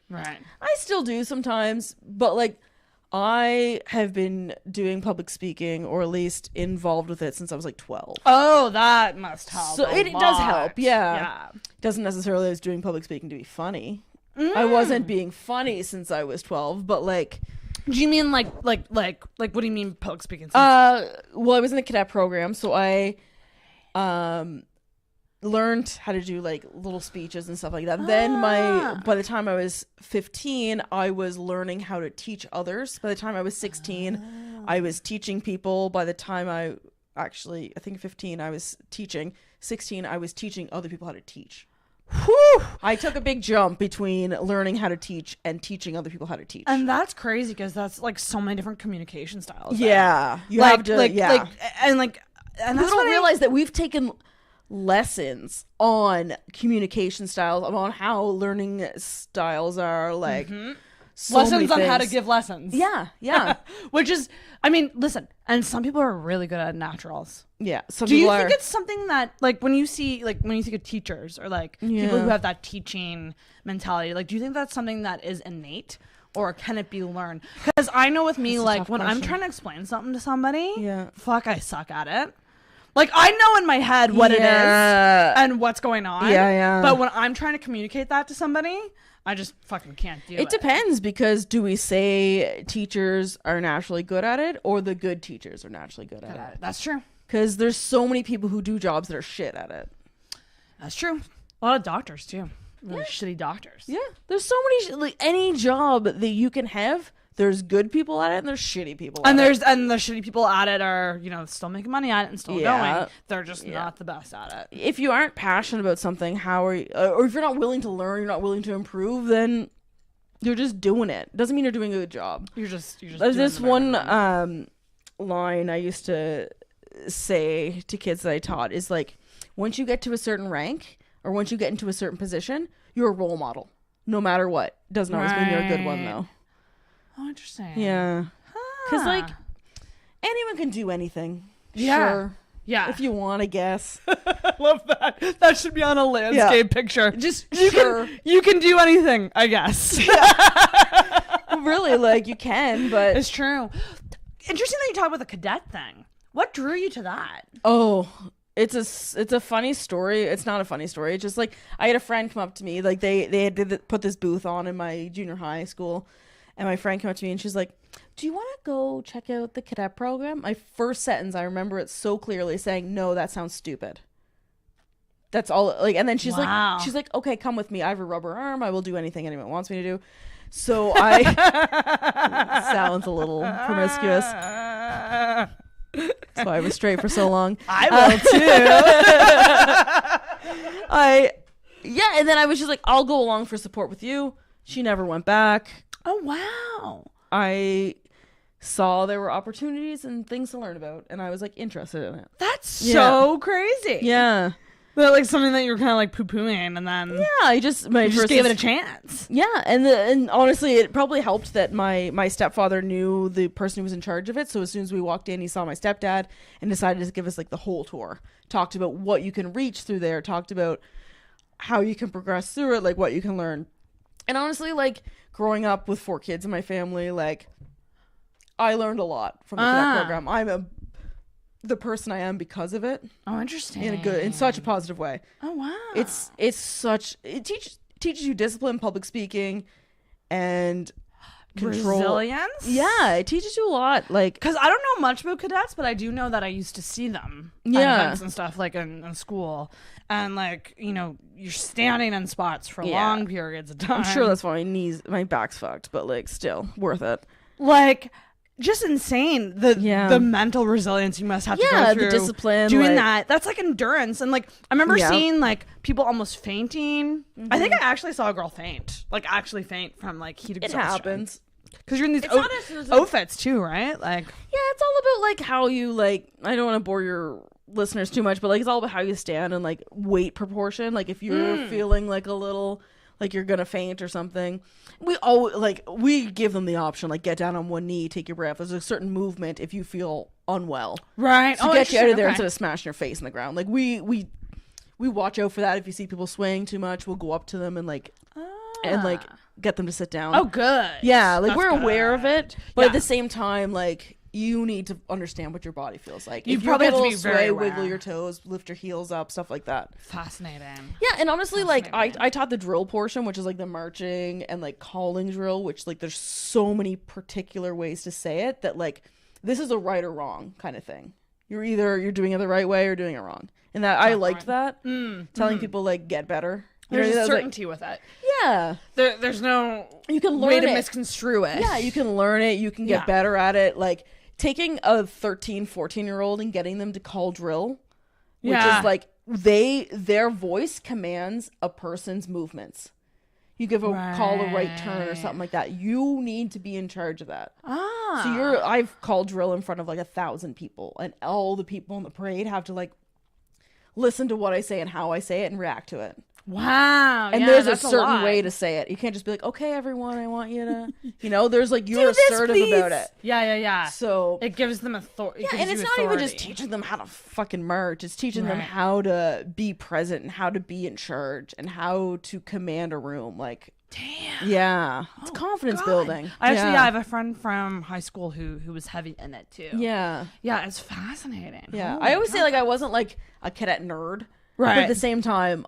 Right. I still do sometimes, but like I have been doing public speaking or at least involved with it since I was like 12. Oh, that must help. So it does help, yeah. Yeah. Doesn't necessarily I was doing public speaking to be funny. I wasn't being funny since I was 12, but like... Do you mean like what do you mean public speaking? Well, I was in the cadet program, so I learned how to do like little speeches and stuff like that. Then by the time I was 15, I was learning how to teach others. By the time I was 16, I was teaching people. By the time I think 15, I was teaching. 16, I was teaching other people how to teach. Whew! I took a big jump between learning how to teach and teaching other people how to teach. And that's crazy because that's like so many different communication styles. Yeah. You have to, and that's don't realize that we've taken lessons on communication styles, on how learning styles are, like so lessons many on how to things. give lessons. Yeah. Which is, I mean, listen, and some people are really good at naturals. Yeah. Some Do you people think are. it's something that, like, when you think of teachers or like people who have that teaching mentality, like, do you think that's something that is innate? Or can it be learned? Because I know with me, That's a like, tough when I'm question. trying to explain something to somebody, Yeah. fuck, I suck at it. Like, I know in my head what it is and what's going on. Yeah. But when I'm trying to communicate that to somebody, I just fucking can't do it. It depends, because do we say teachers are naturally good at it, or the good teachers are naturally good at it? That's true. Because there's so many people who do jobs that are shit at it. That's true. A lot of doctors, too. Really shitty doctors. Yeah. There's so many, like, any job that you can have, there's good people at it and there's shitty people at it. And the shitty people at it are, still making money at it and still going. They're just not the best at it. If you aren't passionate about something, how are you, or if you're not willing to learn, you're not willing to improve, then you're just doing it. Doesn't mean you're doing a good job. You're just There's doing this the bare one minimum. line I used to say to kids that I taught is like, once you get to a certain rank or once you get into a certain position, you're a role model, no matter what. Doesn't always mean you're a good one, though. Oh, interesting. Yeah. Because, like, anyone can do anything. Yeah. Sure. Yeah. If you want, I guess. I love that. That should be on a landscape picture. Just you can do anything, I guess. Really, like, you can, but... It's true. Interesting that you talk about the cadet thing. What drew you to that? Oh, it's a funny story. It's not a funny story. It's just, like, I had a friend come up to me. Like, they had put this booth on in my junior high school. And my friend came up to me and she's like, do you want to go check out the cadet program? My first sentence, I remember it so clearly saying, no, that sounds stupid. That's all. Like, and then she's like, okay, come with me. I have a rubber arm. I will do anything anyone wants me to do. So I sounds a little promiscuous. That's why I was straight for so long. I will too. And then I was just like, I'll go along for support with you. She never went back. Oh, wow. I saw there were opportunities and things to learn about, and I was like interested in it. That's so crazy. Yeah. But like something that you were kind of like poo-pooing, and then I just gave it a chance. Yeah, and honestly, it probably helped that my stepfather knew the person who was in charge of it. So as soon as we walked in, he saw my stepdad and decided to give us like the whole tour. Talked about what you can reach through there. Talked about how you can progress through it, like what you can learn. And honestly, like growing up with 4 kids in my family, like I learned a lot from the cadet program. I'm the person I am because of it. Oh, interesting. In such a positive way. Oh, wow. It teaches you discipline, public speaking, and control. Resilience. Yeah, it teaches you a lot. Like, because I don't know much about cadets, but I do know that I used to see them at events and stuff, like in school, and like you're standing in spots for long periods of time. I'm sure that's why my back's fucked, but like still worth it. Like, just insane the mental resilience you must have to go through. The discipline, doing that's like endurance. And like I remember seeing like people almost fainting. I think I actually saw a girl faint from like heat exhaustion. It happens because you're in these outfits too, right? Like, yeah, it's all about like how you like. I don't want to bore your listeners too much, but like it's all about how you stand and like weight proportion. Like if you're feeling like a little like you're gonna faint or something, we give them the option, like get down on one knee, take your breath. There's a certain movement if you feel unwell, right? To get you out of there instead of smashing your face in the ground. Like we watch out for that. If you see people swaying too much, we'll go up to them and like get them to sit down. Oh, good. Yeah, like we're aware of it, but at the same time, like you need to understand what your body feels like. You if probably you have to get a be little very sway, aware. wiggle your toes, lift your heels up, stuff like that. Fascinating. Yeah, and honestly, like I taught the drill portion, which is like the marching and like calling drill, which like there's so many particular ways to say it that like this is a right or wrong kind of thing. You're doing it the right way or doing it wrong, and that I liked that telling people like get better. There's a certainty with it. Yeah, there's no you can learn way to it. misconstrue it. Yeah, you can learn it. You can get better at it. Like taking a 13, 14-year-old and getting them to call drill, which is like their voice commands a person's movements. You give a call a right turn or something like that. You need to be in charge of that. So I've called drill in front of like 1,000 people, and all the people in the parade have to like listen to what I say and how I say it and react to it. Wow. And there's a certain way to say it. You can't just be like, okay, everyone, I want you to, there's like, you're assertive about it. Yeah. So it gives them authority. Yeah, and it's not even just teaching them how to fucking march. It's teaching them how to be present and how to be in charge and how to command a room. Like, damn. Yeah. It's confidence building. I have a friend from high school who was heavy in it too. Yeah. Yeah, it's fascinating. Yeah. I always say like I wasn't like a cadet nerd. Right. But at the same time,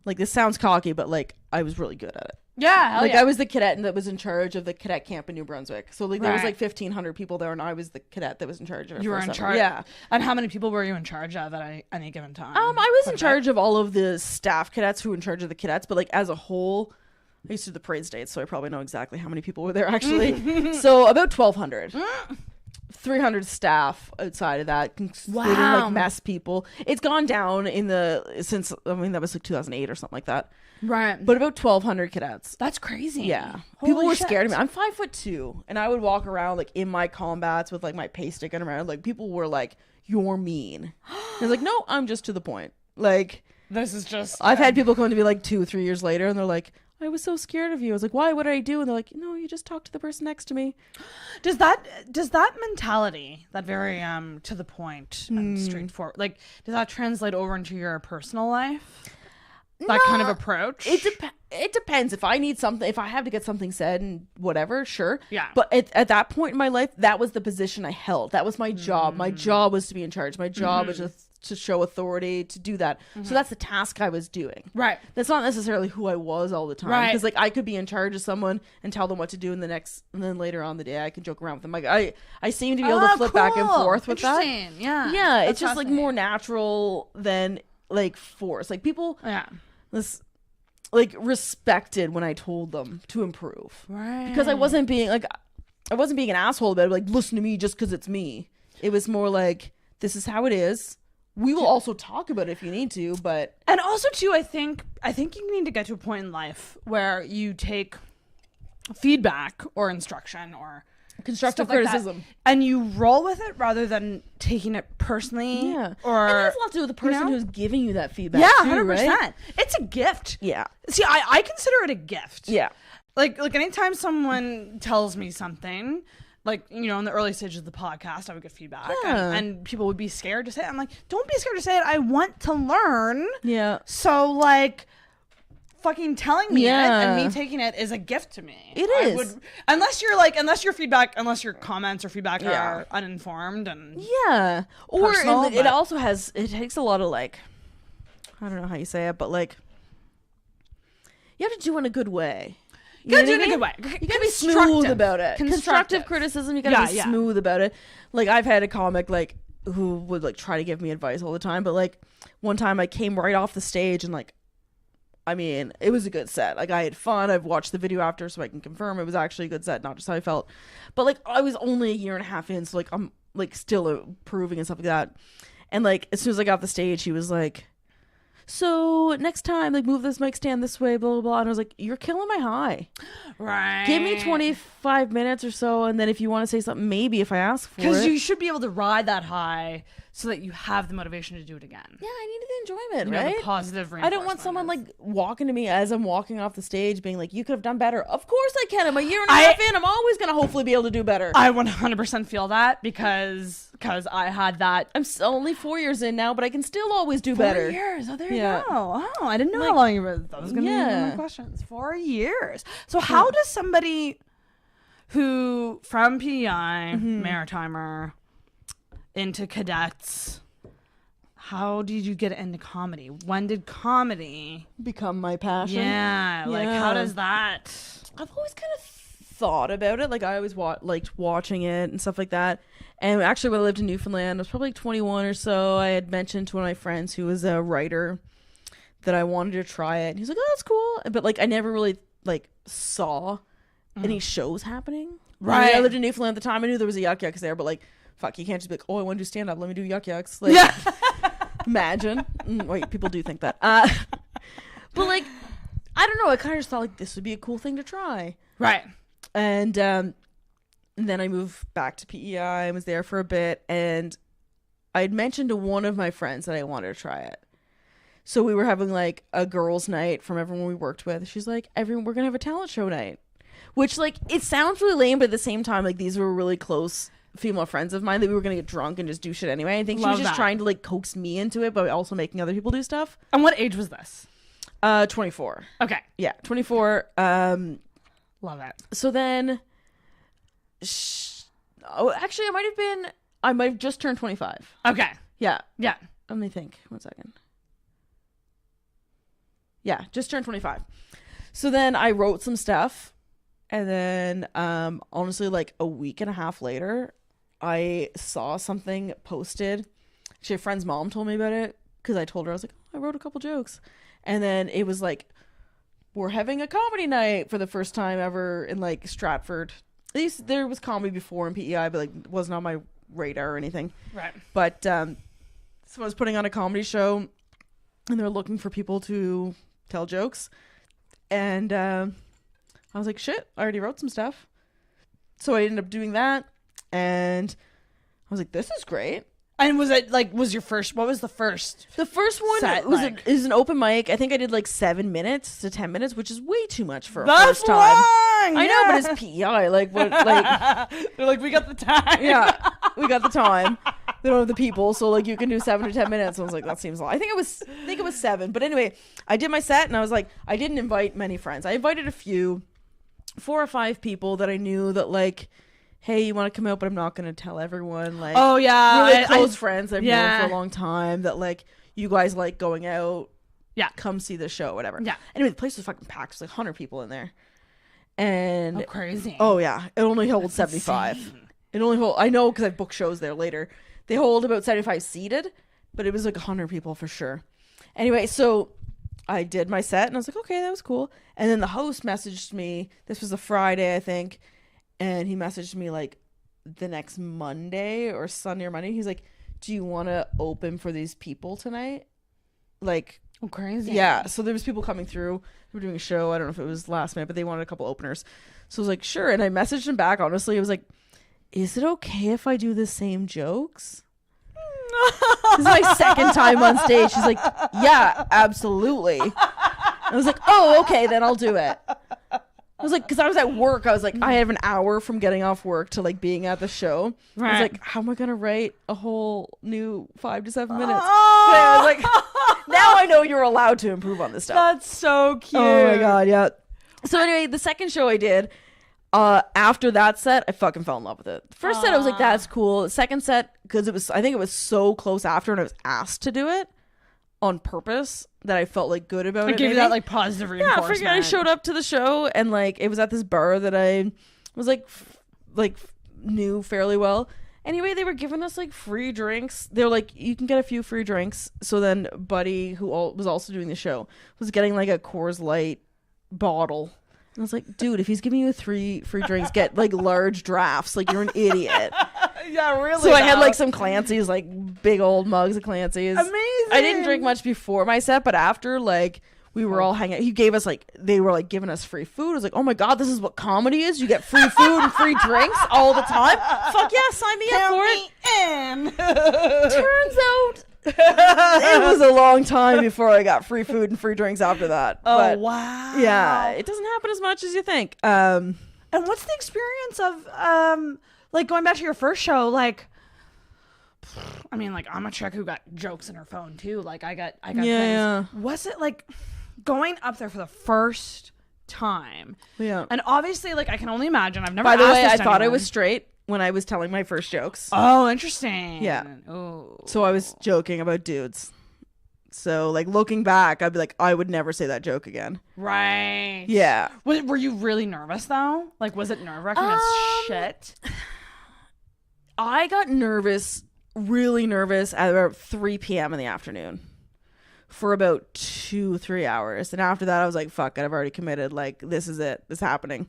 like this sounds cocky, but like I was really good at it. Yeah, I was the cadet that was in charge of the cadet camp in New Brunswick. So like there was like 1,500 people there, and I was the cadet that was in charge of it. You were in charge. Yeah. And how many people were you in charge of at any given time? I was in charge of all of the staff cadets who were in charge of the cadets, but like as a whole, I used to do the parade states, so I probably know exactly how many people were there actually. So about 1,200. 300 staff outside of that, including like mess people. It's gone down since that was like 2008 or something like that. Right. But about 1,200 cadets. That's crazy. Yeah. People were scared of me. I'm 5'2", and I would walk around like in my combats with like my pay sticking around. Like people were like, "You're mean." I was like, "No, I'm just to the point." Like this is just. I've had people come to me like 2-3 years later, and they're like, I was so scared of you. I was like, why? What did I do? And they're like, no, you just talked to the person next to me. Does that mentality, that very to the point and straightforward, like does that translate over into your personal life? That kind of approach? It depends. If I need something, if I have to get something said and whatever, sure. Yeah. But at that point in my life, that was the position I held. That was my job. My job was to be in charge. My job was just to show authority, to do that. So that's the task I was doing. Right. That's not necessarily who I was all the time. Right. Because like I could be in charge of someone and tell them what to do and then later on the day I can joke around with them. Like I seem to be able to flip back and forth with that. Interesting. Yeah. Yeah. That's It's just like more natural than like force. Like people respected when I told them to improve. Right. Because I wasn't being an asshole about it, like, listen to me just because it's me. It was more like, this is how it is. We will also talk about it if you need to, but... And also, too, I think you need to get to a point in life where you take feedback or instruction or constructive stuff like criticism. that, and you roll with it rather than taking it personally. Yeah. Or, and it has a lot to do with the person who's giving you that feedback, yeah, too, 100%. right? It's a gift. Yeah. See, I consider it a gift. Yeah. Like anytime someone tells me something, like, you know, in the early stages of the podcast, I would get feedback and people would be scared to say it. I'm like, don't be scared to say it. I want to learn. Yeah. So, like, fucking telling me it and me taking it is a gift to me. It is. Unless your comments or feedback are uninformed and or personal, it also takes a lot of, like, I don't know how you say it, but like you have to do it in a good way. You gotta do it in a good way. You gotta be smooth about it. Constructive criticism, you gotta be smooth about it. Like, I've had a comic like who would like try to give me advice all the time, but like one time I came right off the stage and like, I mean, it was a good set. Like, I had fun. I've watched the video after, so I can confirm it was actually a good set, not just how I felt. But like, I was only a year and a half in, so like I'm like still improving and stuff like that. And like, as soon as I got off the stage, he was like, so next time, like, move this mic stand this way, blah, blah, blah. And I was like, you're killing my high. Right. Give me 25 minutes or so, and then if you want to say something, maybe if I ask for it. Because you should be able to ride that high so that you have the motivation to do it again. Yeah, I needed the enjoyment, You know, right? the positive I don't want someone, like, walking to me as I'm walking off the stage being like, you could have done better. Of course I can. I'm a year and a half in. I'm always going to hopefully be able to do better. I 100% feel that because I had that. I'm only 4 years in now, but I can still always do better. 4 years. Oh, there you go. Oh, I didn't know how long you were. That was going to be one of my questions. 4 years. So how does somebody who, from PEI, Maritimer, into cadets, how did you get into comedy? When did comedy become my passion? Yeah, like how does that? I've always kind of thought about it. Like, I always liked watching it and stuff like that. And actually, when I lived in Newfoundland, I was probably like 21 or so. I had mentioned to one of my friends who was a writer that I wanted to try it. And he's like, "Oh, that's cool," but like I never really like saw any shows happening. Right. I lived in Newfoundland at the time. I knew there was a Yuck Yucks there, but like, fuck, you can't just be like, "Oh, I want to do stand up. Let me do Yuck Yucks." Like, imagine. Wait, people do think that. But like, I don't know. I kind of just thought like this would be a cool thing to try. Right. And then I moved back to PEI and was there for a bit. And I had mentioned to one of my friends that I wanted to try it. So we were having like a girls' night from everyone we worked with. She's like, we're going to have a talent show night. Which, like, it sounds really lame, but at the same time, like, these were really close female friends of mine that we were going to get drunk and just do shit anyway. I think she was just trying to, like, coax me into it, but also making other people do stuff. And what age was this? 24. Okay. Yeah, 24. Love it. So then, actually, I might have just turned 25. Okay. Yeah. Yeah. Let me think. 1 second. Yeah, just turned 25. So then I wrote some stuff. And then, honestly, like a week and a half later, I saw something posted. Actually, a friend's mom told me about it because I told her, I was like, oh, I wrote a couple jokes. And then it was like, we're having a comedy night for the first time ever in like Stratford. At least there was comedy before in PEI, but like it wasn't on my radar or anything. Right. But someone was putting on a comedy show and they were looking for people to tell jokes. And I was like, shit, I already wrote some stuff. So I ended up doing that. And I was like, this is great. And was it like, what was the first? The first one set, is an open mic. I think I did like 7 minutes to 10 minutes, which is way too much for a first time. I know, but it's PEI. Like, what? Like, they're like, we got the time. Yeah, we got the time. They don't have the people, so like you can do 7 to 10 minutes. I was like, that seems long. I think it was 7. But anyway, I did my set, and I was like, I didn't invite many friends. I invited a few, 4 or 5 people that I knew that like hey, you want to come out, but I'm not going to tell everyone. Like, Oh yeah, really close friends I've known yeah. for a long time that like you guys like going out. Yeah. Come see the show, whatever. Yeah. Anyway, the place was fucking packed. There's like 100 people in there. And crazy. oh yeah, it only holds 75. insane. It only hold. I know because I've booked shows there later. They hold about 75 seated, but it was like 100 people for sure. Anyway, so I did my set and I was like, okay, that was cool. And then the host messaged me. This was a Friday, I think, and he messaged me like the next Monday or Sunday or Monday. He's like, do you want to open for these people tonight? Like, Oh, crazy. yeah. So there was people coming through. We were doing a show. I don't know if it was last minute, but they wanted a couple openers. So I was like, sure. And I messaged him back. Honestly, I was like, is it okay if I do the same jokes? This is my second time on stage. She's like, yeah, absolutely. I was like, oh, okay, then I'll do it. I was like, because I was at work. I was like, I have an hour from getting off work to like being at the show. I was like, how am I gonna write a whole new 5 to 7 minutes? But I was like, now I know you're allowed to improve on this stuff. That's so cute. Oh my god, yeah. So anyway, the second show I did, after that set, I fucking fell in love with it. The first set, I was like, that's cool. The second set, because I think it was so close after, and I was asked to do it on purpose that I felt like good about I it. gave you maybe. that like positive reinforcement. Yeah, I figured I showed up to the show and like it was at this bar that I was like knew fairly well. Anyway, they were giving us like free drinks. They're like, you can get a few free drinks. So then Buddy, who was also doing the show, was getting like a Coors Light bottle. And I was like, dude, if he's giving you 3 free drinks, get like large drafts. Like, you're an idiot. Yeah, really. So I had like some Clancy's, like big old mugs of Clancy's. Amazing. I didn't drink much before my set, but after, like, we were all hanging out. He gave us like, they were like giving us free food. I was like, oh my god, this is what comedy is. You get free food and free drinks all the time. Fuck yeah, sign me up for it. Turns out it was a long time before I got free food and free drinks after that. Oh, But, wow. yeah, it doesn't happen as much as you think. And what's the experience of like going back to your first show? Like, I mean, like, I'm a chick who got jokes in her phone too. Like, I got Yeah. things. Was it like going up there for the first time? Yeah. And obviously, like, I can only imagine. I've never. By the asked way, this I to thought I anyone. was straight when I was telling my first jokes. Oh, interesting. Yeah. Oh. So I was joking about dudes. So, like, looking back, I'd be like, I would never say that joke again. Right. Yeah. Were you really nervous though? Like, was it nerve-wracking as shit? I got nervous, really nervous, at about 3 p.m. in the afternoon for about 2-3 hours. And after that, I was like, fuck it, I've already committed. Like, this is it. It's happening.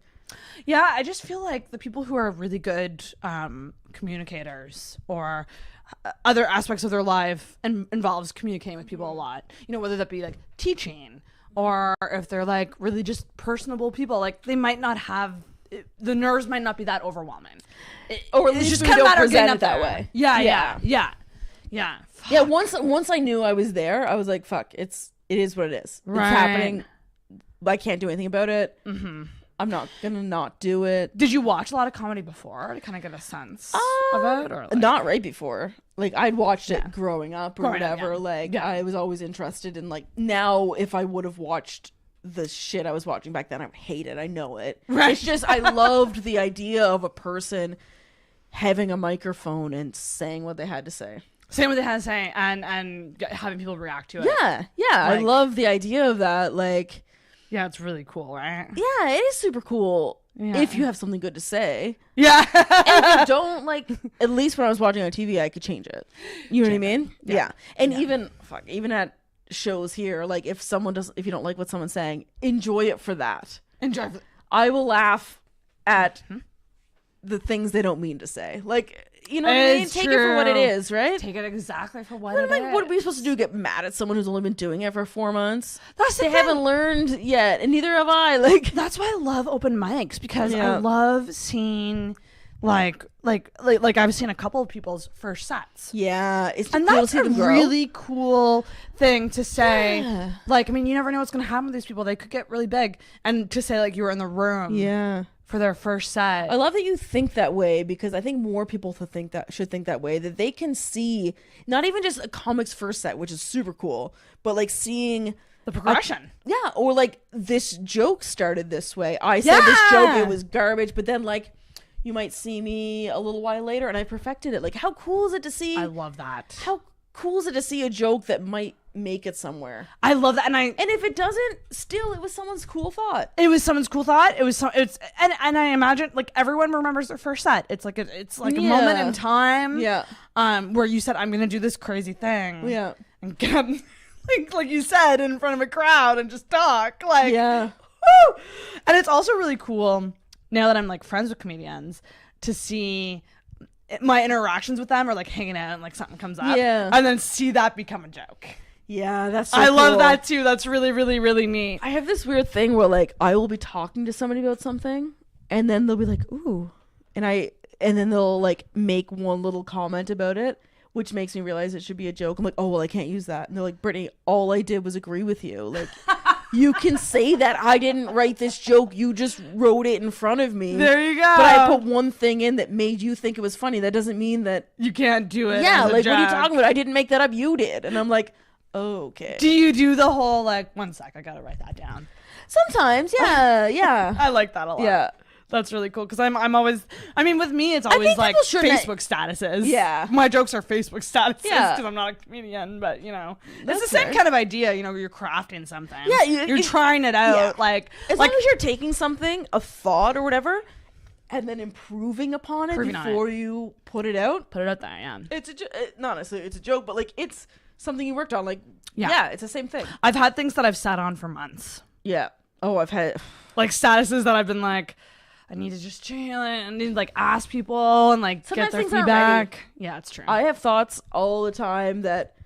Yeah, I just feel like the people who are really good communicators or other aspects of their life involves communicating with people a lot. You know, whether that be like teaching or if they're like really just personable people, like they might not have the nerves might not be that overwhelming. Or at It's least just we kind of don't matter of present getting it up that there. way. Yeah. Yeah, once I knew I was there, I was like, fuck, it is what it is. Right. It's happening. I can't do anything about it. Mm-hmm. I'm not gonna not do it. Did you watch a lot of comedy before to kind of get a sense of it? Or like, Not right before. Like, I'd watched it growing up or Growing up, whatever. yeah. Like, Yeah. I was always interested in, like, now if I would have watched the shit I was watching back then, I would hate it. I know it. Right. It's just, I loved the idea of a person having a microphone and saying what they had to say. saying what they had to say and having people react to it. Yeah. I Like- love the idea of that. Like, Yeah, it's really cool, right? yeah, it is super cool Yeah. if you have something good to say. Yeah. And if you don't, like, at least when I was watching on TV, I could change it. You know what I mean? Yeah. And even at shows here, like, if you don't like what someone's saying, enjoy it for that. Enjoy. I will laugh at the things they don't mean to say. Like, you know what I mean? It's Take it for what it true. is, right? Take it exactly for what What, it is. what are we supposed to do? Get mad at someone who's only been doing it for 4 months? That's the They thing. haven't learned yet, and neither have I. Like, That's why I love open mics, because Yeah. I love seeing like I've seen a couple of people's first sets. yeah, it's And cool to that's see a them grow. really cool thing to say. Yeah. Like, I mean, you never know what's going to happen with these people. They could get really big. And to say, like, you were in the room Yeah. for their first set. I love that you think that way, because I think more people should think that way, that they can see not even just a comic's first set, which is super cool, but like seeing the progression. yeah, or like, this joke started this way. I said this joke, it was garbage, but then, like, you might see me a little while later, and I perfected it. Like, how cool is it to see? I love that. How cool is it to see a joke that might make it somewhere? I love that, and if it doesn't, still, it was someone's cool thought. It was someone's cool thought. And I imagine like everyone remembers their first set. It's like a moment in time. Yeah. Where you said, I'm gonna do this crazy thing. Yeah. And get like you said, in front of a crowd and just talk. Like, yeah. Woo! And it's also really cool now that I'm like friends with comedians to see my interactions with them, or like hanging out and like something comes up, and then see that become a joke. Yeah, that's so I love cool. that too. That's really, really, really neat. I have this weird thing where like I will be talking to somebody about something, and then they'll be like, "Ooh," and then they'll like make one little comment about it, which makes me realize it should be a joke. I'm like, "Oh well, I can't use that." And they're like, "Brittany, all I did was agree with you. Like, you can say that I didn't write this joke. You just wrote it in front of me. There you go. But I put one thing in that made you think it was funny. That doesn't mean that you can't do it. Yeah, as a like what are you joke. talking about? I didn't make that up. You did." And I'm like, oh, okay. Do you do the whole like 1 sec? I gotta write that down. Sometimes, yeah, yeah. I like that a lot. Yeah. That's really cool because I'm always, I mean, with me, it's always like Facebook statuses. Yeah. My jokes are Facebook statuses Yeah. because I'm not a comedian, but you know, That's it's the same fair. kind of idea. You know, you're crafting something. Yeah, you're trying it out. yeah. Like, As long as you're taking something, a thought or whatever, and then improving upon it Improving on before you put it out. Put it out there, yeah. It's not necessarily it's a joke, but like it's something you worked on. Like, Yeah. yeah, it's the same thing. I've had things that I've sat on for months. Yeah. Oh, I've had like statuses that I've been like, I need to just chill and I need to like ask people and like Sometimes get their things aren't feedback. ready. Yeah, it's true. I have thoughts all the time that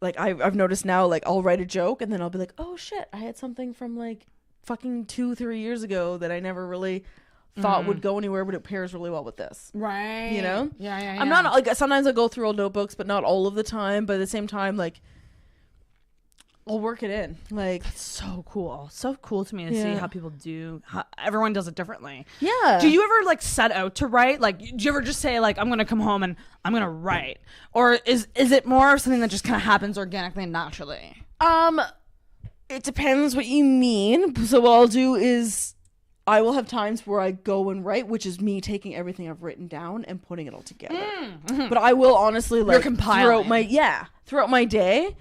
like I've noticed now, like I'll write a joke and then I'll be like, oh shit, I had something from like fucking 2-3 years ago that I never really thought would go anywhere, but it pairs really well with this. Right. You know? Yeah. I'm not like, sometimes I go through old notebooks, but not all of the time. But at the same time, like I'll work it in. Like, It's so cool. So cool to me to see Yeah. how people do, how everyone does it differently. yeah. Do you ever like set out to write? Like, do you ever just say like, I'm going to come home and I'm going to write? Or is it more of something that just kind of happens organically and naturally? It depends what you mean. So what I'll do is I will have times where I go and write, which is me taking everything I've written down and putting it all together. But I will honestly like compiling. throughout my day,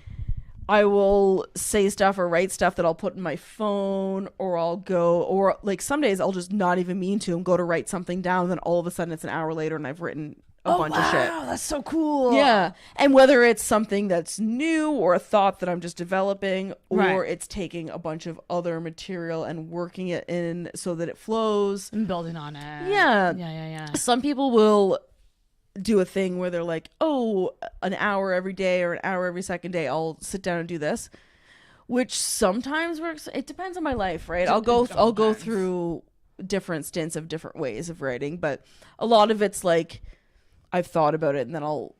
I will say stuff or write stuff that I'll put in my phone, or I'll go, or like some days I'll just not even mean to and go to write something down, and then all of a sudden it's an hour later and I've written a bunch of shit. Wow, that's so cool. Yeah. And whether it's something that's new or a thought that I'm just developing, or Right. it's taking a bunch of other material and working it in so that it flows. And building on it. Yeah. Yeah. Some people will do a thing where they're like, oh, an hour every day or an hour every second day, I'll sit down and do this, which sometimes works. It depends on my life, right? I'll go through different stints of different ways of writing, but a lot of it's like I've thought about it and then I'll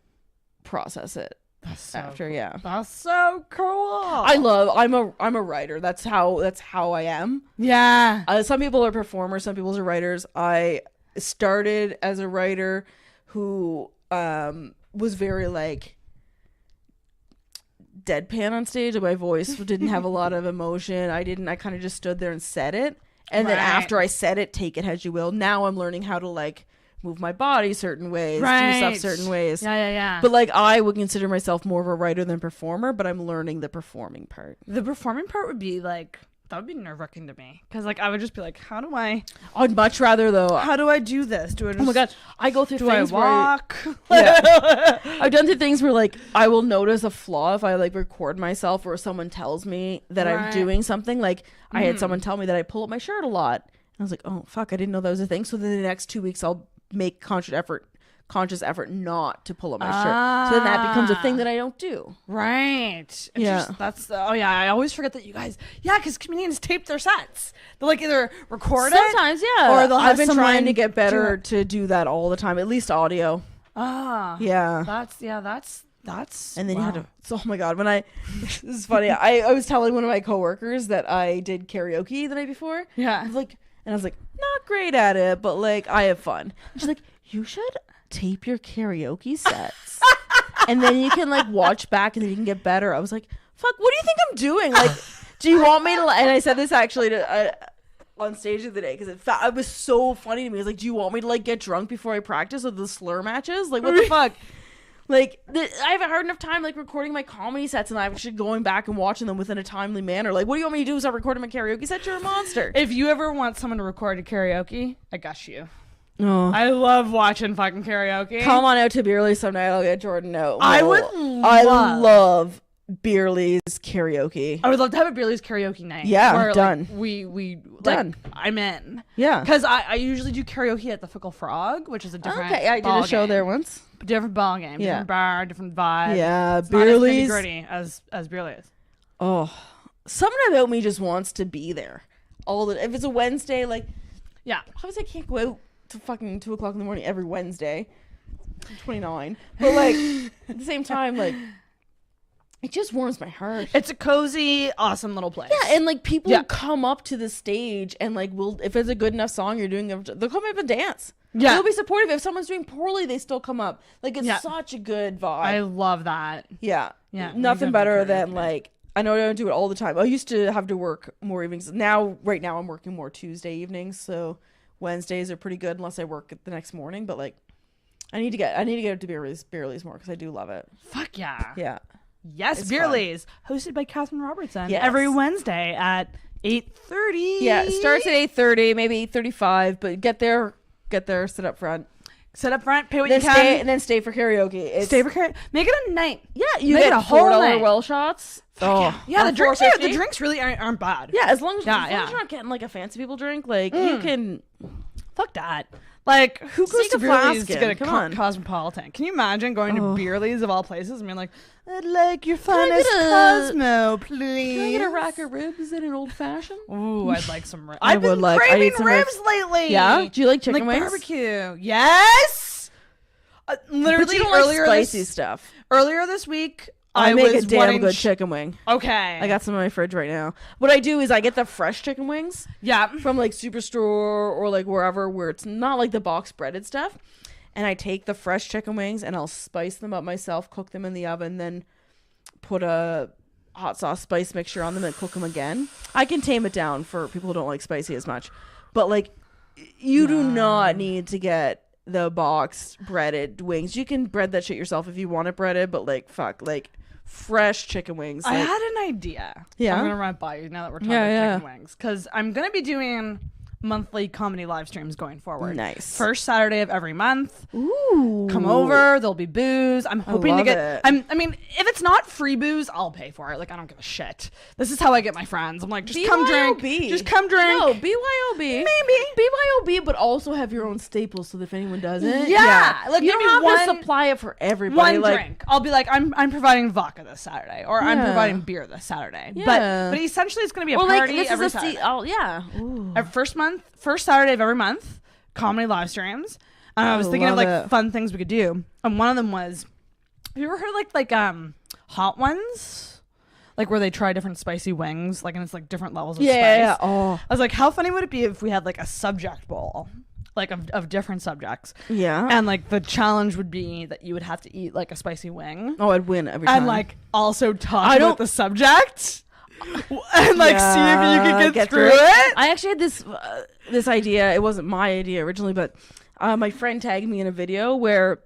process it after. Cool. Yeah. That's so cool. I'm a writer. That's how I am. Yeah. Some people are performers, some people are writers. I started as a writer who was very like deadpan on stage, and my voice didn't have a lot of emotion. I kind of just stood there and said it, and then Right. after I said it, take it as you will. Now I'm learning how to like move my body certain ways, do Right. stuff certain ways. Yeah. But like I would consider myself more of a writer than performer, but I'm learning the performing part. The performing part would be like, that would be nerve-wracking to me, because like I would just be like, how do I I'd much rather though. do this? Do I just, Oh my god, I go through do I things where I- walk? Yeah. I've done the things where like I will notice a flaw if I like record myself or someone tells me that I'm Right. doing something. Like I had someone tell me that I pull up my shirt a lot. And I was like, oh fuck, I didn't know that was a thing. So then the next 2 weeks I'll make conscious effort not to pull up my shirt. So then that becomes a thing that I don't do. Right. Yeah. That's I always forget that you guys, because comedians tape their sets. They'll like either record Sometimes, it, yeah. or they'll have I've been someone trying to get better do it. to do that all the time, at least audio. Yeah. That's And then wow. you had to. So, oh my god, when this is funny. I was telling one of my coworkers that I did karaoke the night before. Yeah. I was like, not great at it, but like I have fun. And she's like, you should tape your karaoke sets, and then you can like watch back, and then you can get better. I was like, fuck, what do you think I'm doing? Like, do you want me to? And I said this actually to on stage the other day because it was so funny to me. It was like, do you want me to like get drunk before I practice with the slur matches? Like, what the fuck? Like, I haven't had enough time like recording my comedy sets, and I'm actually going back and watching them within a timely manner. Like, what do you want me to do? Start recording my karaoke set? You're a monster. If you ever want someone to record a karaoke, I got you. Oh. I love watching fucking karaoke. Come on out to Beerley's someday. I'll get Jordan out. I love Beerley's karaoke. I would love to have a Beerley's karaoke night. Yeah, where, done. Like, we Done. Like, I'm in. Yeah. Because I usually do karaoke at the Fickle Frog, which is a different I did a show there once. Different ball game, different bar, different vibe. Yeah, it's not as Beerley's nitty-gritty as Beerley's. Oh, something about me just wants to be there. If it's a Wednesday, like, yeah, obviously I can't go out to fucking 2:00 in the morning every Wednesday. I'm 29, but like at the same time, like it just warms my heart. It's a cozy, awesome little place. Yeah, and like people come up to the stage and like if it's a good enough song you're doing, they'll come up and dance. Yeah, they'll be supportive. If someone's doing poorly, they still come up. Like, it's such a good vibe. I love that. Yeah. Yeah. Nothing better than, like, I know I don't do it all the time. I used to have to work more evenings. Right now, I'm working more Tuesday evenings, so Wednesdays are pretty good unless I work the next morning. But, like, I need to get up to Beerley's more because I do love it. Fuck yeah. Yeah. Yes, Beerley's, hosted by Catherine Robertson. Yes. Every Wednesday at 8:30. Yeah, it starts at 8:30, maybe 8:35, but get there, sit up front. Sit up front, pay what you can. And then stay for karaoke. Stay for karaoke. Make it a night. Yeah, you Make get it a whole night. $4 well shots. Oh. Yeah, the drinks really aren't bad. Yeah, as long as you're not getting like a fancy people drink, like you can. Fuck that. Like, who goes to Beerley's to get a Come on. Cosmopolitan? Can you imagine going to Beerley's of all places and being like, I'd like your finest Cosmo, please. Can I get a rack of ribs and an old fashioned? Ooh, I'd like some ribs. I I've been would like. craving I need some ribs lately. Yeah? Do you like chicken like wings? barbecue. Yes. Literally, But you don't earlier like spicy stuff. Earlier this week, I make was a damn wanting good chicken wing. Okay. I got some in my fridge right now. What I do is I get the fresh chicken wings. Yeah. From like Superstore or like wherever where it's not like the box breaded stuff. And I take the fresh chicken wings and I'll spice them up myself, cook them in the oven, then put a hot sauce spice mixture on them and cook them again. I can tame it down for people who don't like spicy as much. But like you do not need to get the box breaded wings. You can bread that shit yourself if you want it breaded, but like fresh chicken wings. I like, had an idea. Yeah? I'm going to run it by you now that we're talking about chicken wings. Because I'm going to be doing monthly comedy live streams going forward. Nice. First Saturday of every month. Ooh. Come over. There'll be booze. I'm hoping to love get. it. I mean, if it's not free booze, I'll pay for it. Like, I don't give a shit. This is how I get my friends. I'm like, just come drink. Just come drink. No, BYOB. Maybe BYOB, but also have your own staples so that if anyone doesn't. Yeah. Like, you maybe don't have one- to supply it for everybody. one like, drink. I'll be like, I'm providing vodka this Saturday, or I'm providing beer this Saturday. Yeah. But essentially, it's going to be a Or like party this every is a Saturday. Ooh. First Saturday of every month, comedy live streams. I was thinking of love like it. fun things we could do, and one of them was, have you ever heard like hot ones, like where they try different spicy wings, like and it's like different levels of spice. Yeah. Oh. I was like, how funny would it be if we had like a subject bowl, like of different subjects. Yeah. And like the challenge would be that you would have to eat like a spicy wing. Oh, I'd win every time. And like also talk about the subject. And like see if you could get through it. I actually had this idea. It wasn't my idea originally, but my friend tagged me in a video where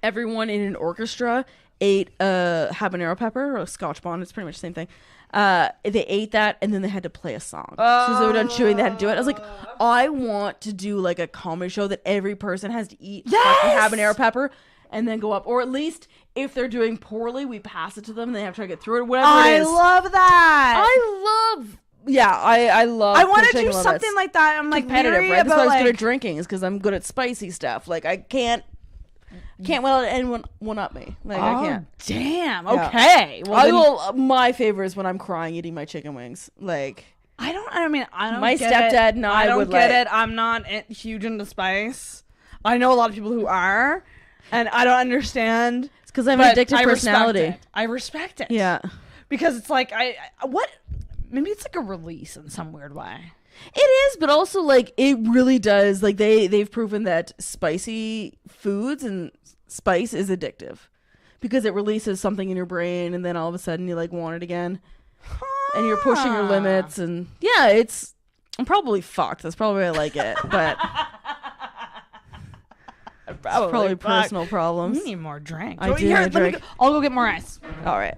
everyone in an orchestra ate a habanero pepper or a Scotch bonnet. It's pretty much the same thing. They ate that and then they had to play a song. So as they were done chewing, they had to do it. I was like, I want to do like a comedy show that every person has to eat fucking habanero pepper and then go up, or at least if they're doing poorly, we pass it to them and they have to try to get through it. Whatever it is. I love that. I love. I love. I want to pushing do limits. something like that. I'm like Competitive, leery right? That's why I about was good like at drinking, is because I'm good at spicy stuff. Like I can't let anyone one up me. Like I can't. Damn. Yeah. Okay. Well, I then- will. My favorite is when I'm crying eating my chicken wings. Like I don't My get stepdad it. and I don't would, get like- it. I'm not huge into spice. I know a lot of people who are, and I don't understand. it's because I have an but addictive I personality. Respect it. I respect it. Yeah. Because it's like maybe it's like a release in some weird way. It is, but also like it really does. Like they've proven that spicy foods and spice is addictive because it releases something in your brain, and then all of a sudden you like want it again, and you're pushing your limits. And yeah, it's I'm probably fucked. That's probably why I like it, but it's probably personal problems. You need more drink. I do need a drink. I'll go get more ice. All right.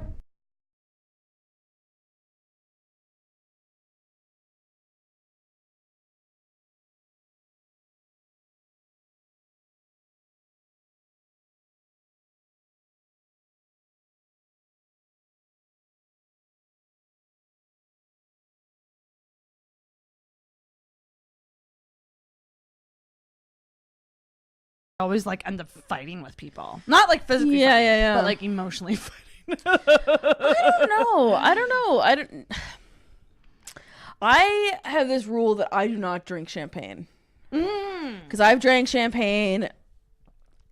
Always like end up fighting with people, not like physically Yeah. but like emotionally fighting. I don't know. I have this rule that I do not drink champagne because I've drank champagne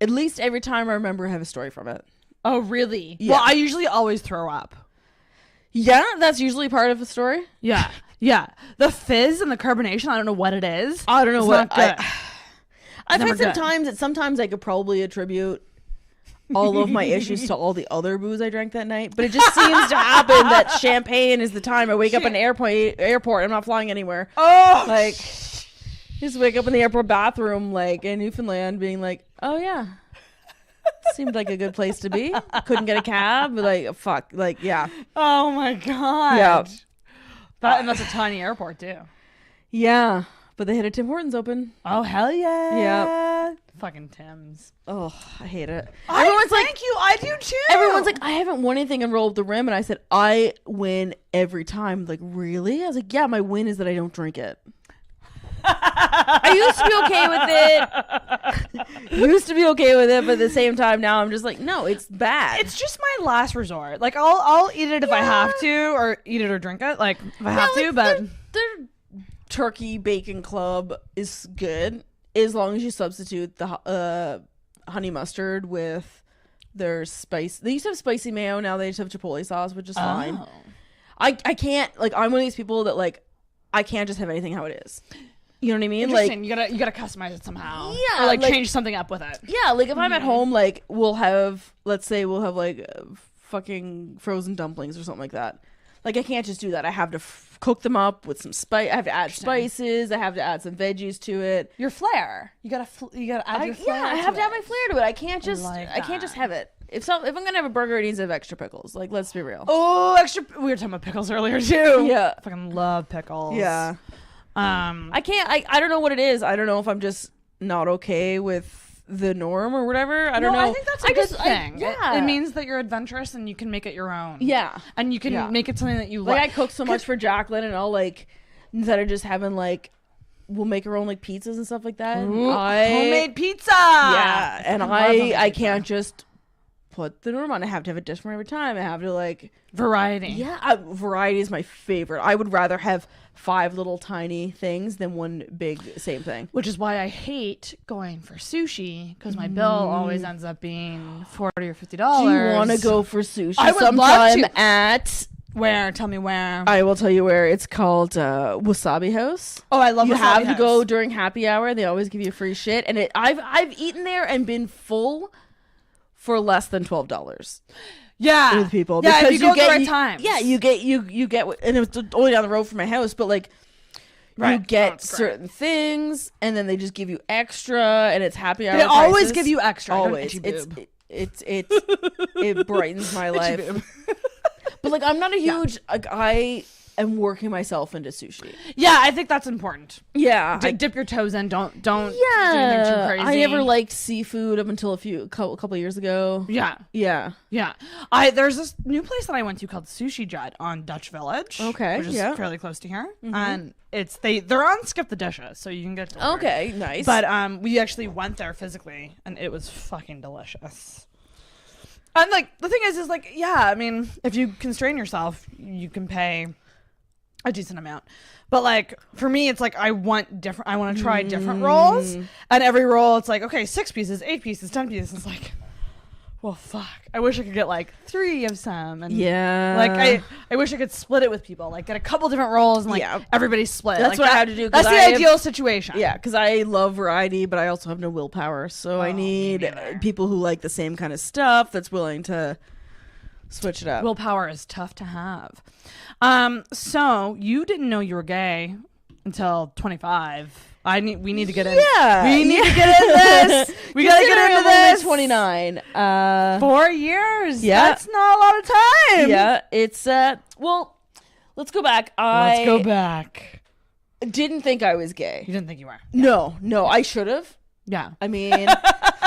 at least every time I remember I have a story from it. Oh really? Yeah. Well, I usually always throw up. Yeah, that's usually part of the story. Yeah. The fizz and the carbonation, I don't know what it is. I don't know what I've never had sometimes I could probably attribute all of my issues to all the other booze I drank that night, but it just seems to happen that champagne is the time I wake up in the airport. I'm not flying anywhere. Oh, like just wake up in the airport bathroom, like in Newfoundland, being like, oh yeah, seemed like a good place to be. Couldn't get a cab, but like fuck, like yeah. Oh my god. Yeah. And that's a tiny airport too. Yeah. But they had a Tim Hortons open. Oh, hell yeah. Yeah. Fucking Tim's. Oh, I hate it. Thank you. I do too. Everyone's like, I haven't won anything and rolled the rim. And I said, I win every time. Like, really? I was like, yeah, my win is that I don't drink it. I used to be okay with it. But at the same time, now I'm just like, no, it's bad. It's just my last resort. Like, I'll eat it if I have to, or eat it or drink it. Like, if I have to, but... They're turkey bacon club is good as long as you substitute the honey mustard with their spice. They used to have spicy mayo, now they just have chipotle sauce, which is fine. I can't, like, I'm one of these people that like I can't just have anything how it is. You know what I mean? Like, you gotta customize it somehow. Yeah, or like change something up with it. Yeah, like if I'm at home, like we'll have like fucking frozen dumplings or something like that. Like I can't just do that. I have to cook them up with some spice. I have to add spices. I have to add some veggies to it. Your flair. You gotta add your flair. Yeah, I have to add my flair to it. I can't just have it. If I'm gonna have a burger, it needs to have extra pickles. Like, let's be real. Oh, extra. We were talking about pickles earlier too. Yeah, I fucking love pickles. Yeah. I can't. I don't know what it is. I don't know if I'm just not okay with the norm or whatever. I don't know. I think that's a good thing. Yeah, it means that you're adventurous and you can make it your own. Yeah, and you can make it something that you like. I cook so much for Jacqueline, and I'll like instead of just having like. We'll make our own like pizzas and stuff like that. Homemade pizza. Yeah, and I can't just put the norm on. I have to have a dish for every time. I have to like variety. Yeah, variety is my favorite. I would rather have 5 little tiny things than one big same thing. Which is why I hate going for sushi because my bill always ends up being $40 or $50. Do you want to go for sushi? I would love to. At. Where? Tell me where. I will tell you where. It's called Wasabi House. Oh, I love Wasabi House. You have to go during happy hour. They always give you free shit. And I've eaten there and been full for less than $12. Yeah. With people. Yeah, because if you go at the right times. Yeah, you get, and it was only down the road from my house, but like, you get certain things, and then they just give you extra, and it's happy hour. They always give you extra. Always. It brightens my life. But like, I'm not a huge like I am working myself into sushi. Yeah, I think that's important. Yeah, dip your toes in. Don't do anything too crazy. I never liked seafood up until a couple of years ago. Yeah. There's this new place that I went to called Sushi Jet on Dutch Village. Okay, which is fairly close to here, and they're on Skip the Dishes, so you can get to Okay, nice. But we actually went there physically, and it was fucking delicious. And like the thing is like, yeah, I mean, if you constrain yourself, you can pay a decent amount. But like for me, it's like I want to try different rolls, and every roll it's like, okay, 6 pieces, 8 pieces, 10 pieces. It's like, well, fuck. I wish I could get like 3 of some, and like I wish I could split it with people, like get a couple different rolls and like everybody split. That's like, what I had to do. That's the ideal situation. Yeah, because I love variety, but I also have no willpower, so I need people who like the same kind of stuff that's willing to switch it up. Willpower is tough to have. So you didn't know you were gay until 25. We need to get in. Yeah. We need to get into this. We gotta get into this. 29. 4 years. Yeah. That's not a lot of time. Yeah. It's well, let's go back. Let's go back. Didn't think I was gay. You didn't think you were? No, I should have. Yeah. I mean,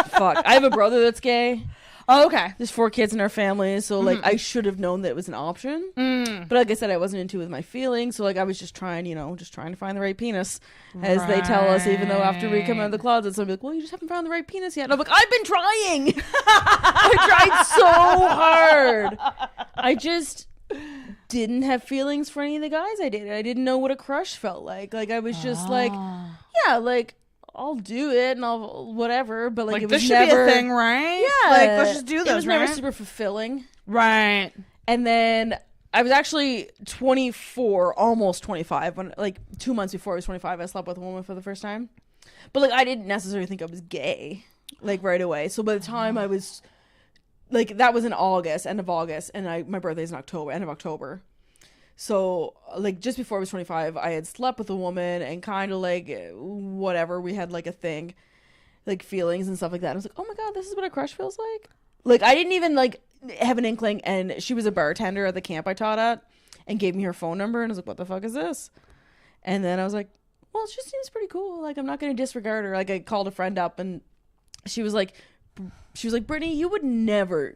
fuck. I have a brother that's gay. Oh, okay. There's 4 kids in our family, so like I should have known that it was an option. But like I said, I wasn't into it with my feelings, so like I was just trying to find the right penis, as they tell us. Even though after we come out of the closet, somebody like, well, you just haven't found the right penis yet. And I'm like, I've been trying. I tried so hard. I just didn't have feelings for any of the guys I dated. I didn't know what a crush felt like. Like I was just like, yeah, like I'll do it and I'll whatever. But like it was this should never be a thing, right? Yeah, Like let's just do this. It was right? never super fulfilling. Right. And then I was actually 24, almost 25, when like 2 months before I was 25, I slept with a woman for the first time. But like I didn't necessarily think I was gay, like right away. So by the time I was like, that was in August, end of August, and my birthday's in October, end of October. So like just before I was 25, I had slept with a woman and kind of like whatever, we had like a thing, like feelings and stuff like that. I was like, oh my god, this is what a crush feels like. Like I didn't even like have an inkling, and she was a bartender at the camp I taught at and gave me her phone number, and I was like, what the fuck is this? And then I was like, well, she seems pretty cool, like I'm not going to disregard her. Like I called a friend up and she was like, Brittany, you would never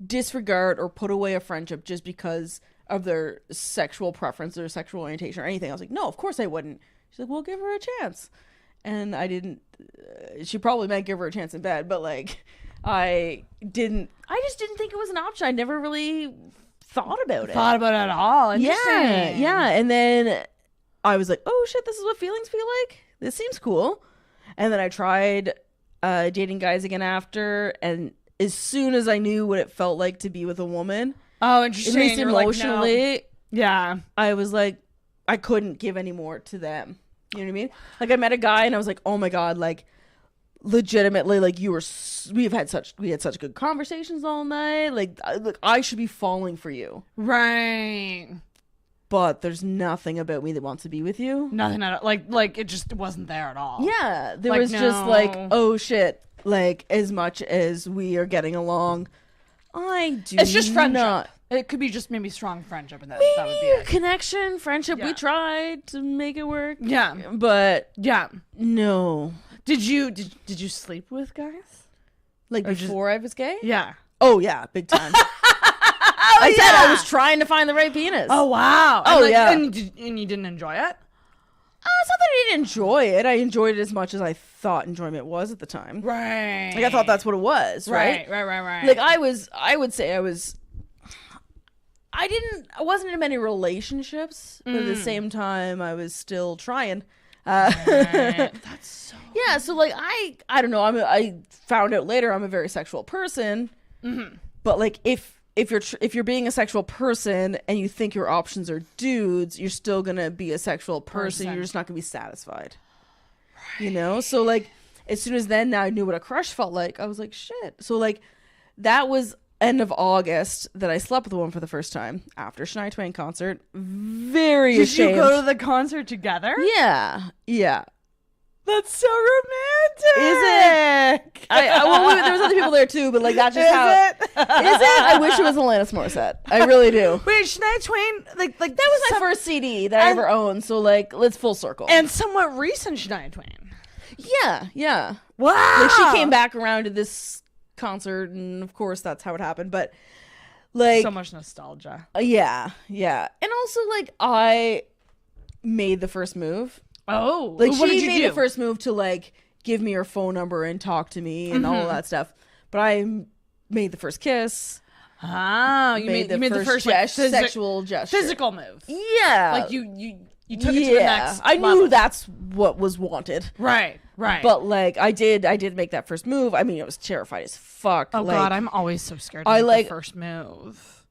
disregard or put away a friendship just because of their sexual preference or sexual orientation or anything. I was like, no, of course I wouldn't. She's like, well, give her a chance. And I didn't, she probably meant give her a chance in bed, but like I just didn't think it was an option. I never really thought about it at all. Yeah. And then I was like, oh shit, this is what feelings feel like. This seems cool. And then I tried dating guys again after, and as soon as I knew what it felt like to be with a woman, oh, interesting, at least emotionally, like, no. Yeah, I was like, I couldn't give any more to them. You know what I mean? Like I met a guy and I was like, oh my god, like legitimately, like we had such good conversations all night. Like I should be falling for you, right? But there's nothing about me that wants to be with you. Nothing at all. Like it just wasn't there at all. Yeah, there was just like, oh shit. Like as much as we are getting along, it's just friendship. It could be just maybe strong friendship, and that would be it. Connection, friendship. Yeah. We tried to make it work. Yeah, but yeah, no. Did you sleep with guys? Like before I was gay? Yeah. Oh yeah, big time. I said I was trying to find the right penis. Oh wow. Oh yeah. And you didn't enjoy it? It's not that I didn't enjoy it. I enjoyed it as much as I thought enjoyment was at the time. Right. Like I thought that's what it was. Right. Right. Like I would say I wasn't in many relationships, but at the same time I was still trying. That's so yeah. So like I don't know. I found out later I'm a very sexual person, but like if you're being a sexual person and you think your options are dudes, you're still gonna be a sexual person. You're just not gonna be satisfied. Right. You know. So like as soon as then I knew what a crush felt like. I was like shit. So like that was end of August that I slept with a woman for the first time after Shania Twain concert. Very ashamed. Did you go to the concert together? Yeah. That's so romantic. Is it? There was other people there too, but like that's just Is it? I wish it was Alanis Morissette. I really do. Wait, Shania Twain, like that was my first CD that I ever owned. So like, let's full circle. And somewhat recent Shania Twain. Yeah. Wow. Like she came back around to this concert, and of course that's how it happened. But like, so much nostalgia. Yeah. And also like I made the first move. Oh, like what she did you made do? the first move to like give me her phone number and talk to me and all of that stuff. But I made the first kiss. Oh, you made the first like, sexual gesture, physical move. Yeah, like you took it to the next. I level. knew that's what was wanted. Right. But like I did make that first move. I mean, I was terrified as fuck. Oh like, god, I'm always so scared to make the first move.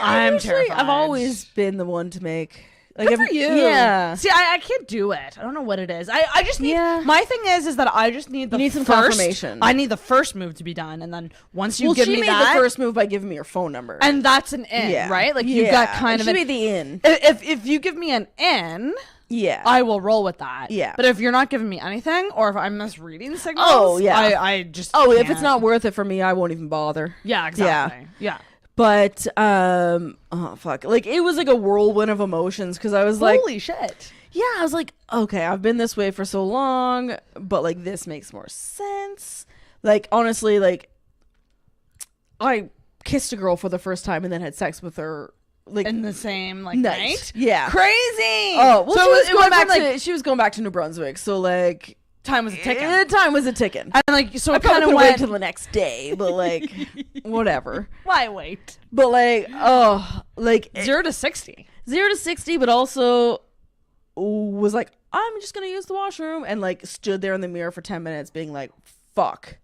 I'm terrified. I've always been the one to make. Like Good for you. Yeah. See, I can't do it. I don't know what it is. I just need. Yeah. My thing is that I just need the need some first, confirmation. I need the first move to be done, and then once you give me she made that, the first move by giving me her phone number, and that's an in, right? Like you got kind of she made the in. If you give me an in, Yeah. I will roll with that. Yeah. But if you're not giving me anything, or if I'm misreading signals, I just if can't. it's not worth it for me, I won't even bother. Yeah, exactly. Yeah. But oh fuck, like it was like a whirlwind of emotions because I was like, holy shit. Yeah, I was like, okay, I've been this way for so long, but like this makes more sense. Like honestly, like I kissed a girl for the first time and then had sex with her like in the same like night. night. Yeah, crazy. Oh, well, so she was going back to New Brunswick, so like time was a ticking. Time was a ticking. And like so I it kind of wait went till the next day, but like whatever. Why wait? But like 0 to 60. 0 to 60, but also was like, I'm just gonna use the washroom, and like stood there in the mirror for 10 minutes being like, fuck,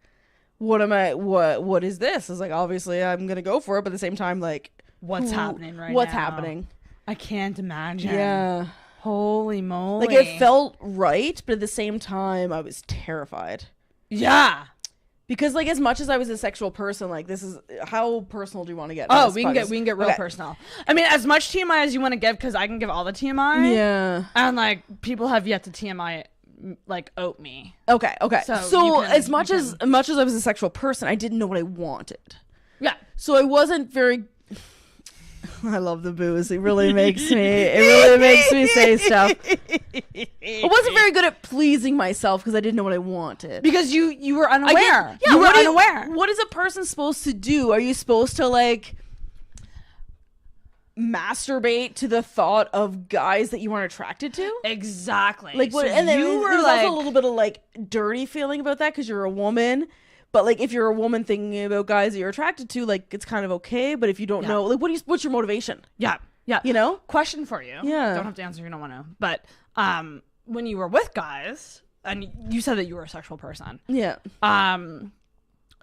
what is this? I was like, obviously I'm gonna go for it, but at the same time, like, what's happening right now? What's happening? I can't imagine. Yeah. Holy moly. Like it felt right, but at the same time I was terrified. Yeah. Because like as much as I was a sexual person, like this is how personal do you want to get? Oh, we can get real personal. I mean, as much TMI as you want to give, because I can give all the TMI. Yeah. And like people have yet to TMI like oat me. Okay. So as much as I was a sexual person, I didn't know what I wanted. Yeah. So I wasn't very. I love the booze. It really makes me say stuff. I wasn't very good at pleasing myself because I didn't know what I wanted. Because you were unaware. You were unaware. What is a person supposed to do? Are you supposed to like masturbate to the thought of guys that you aren't attracted to? Exactly. Like what? So and then you were there's like also a little bit of like dirty feeling about that because you're a woman. But like, if you're a woman thinking about guys that you're attracted to, like it's kind of okay. But if you don't know, like, what's your motivation? Yeah. You know. Question for you. Yeah. Don't have to answer if you don't want to. But when you were with guys, and you said that you were a sexual person. Yeah.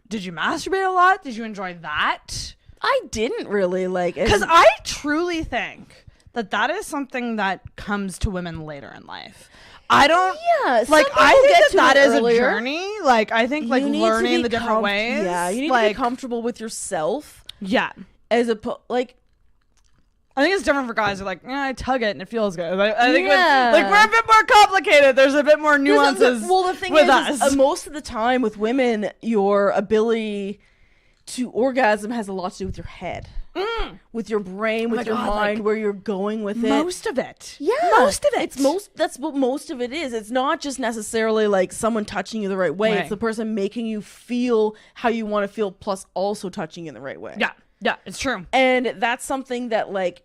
Did you masturbate a lot? Did you enjoy that? I didn't really like it because I truly think that is something that comes to women later in life. I don't. Yeah, like I think that is earlier. a journey. Like I think like learning the different ways. Yeah, you need to be comfortable with yourself. Yeah, as I think it's different for guys. They're like, I tug it and it feels good. I think like we're a bit more complicated. There's a bit more nuances. The thing with is, us. Most of the time with women, your ability to orgasm has a lot to do with your head. With your brain, with your mind, where you're going with it. Most of it. Yeah. Most of it. That's what most of it is. It's not just necessarily like someone touching you the right way. Right. It's the person making you feel how you want to feel, plus also touching you in the right way. Yeah. Yeah, it's true. And that's something that like,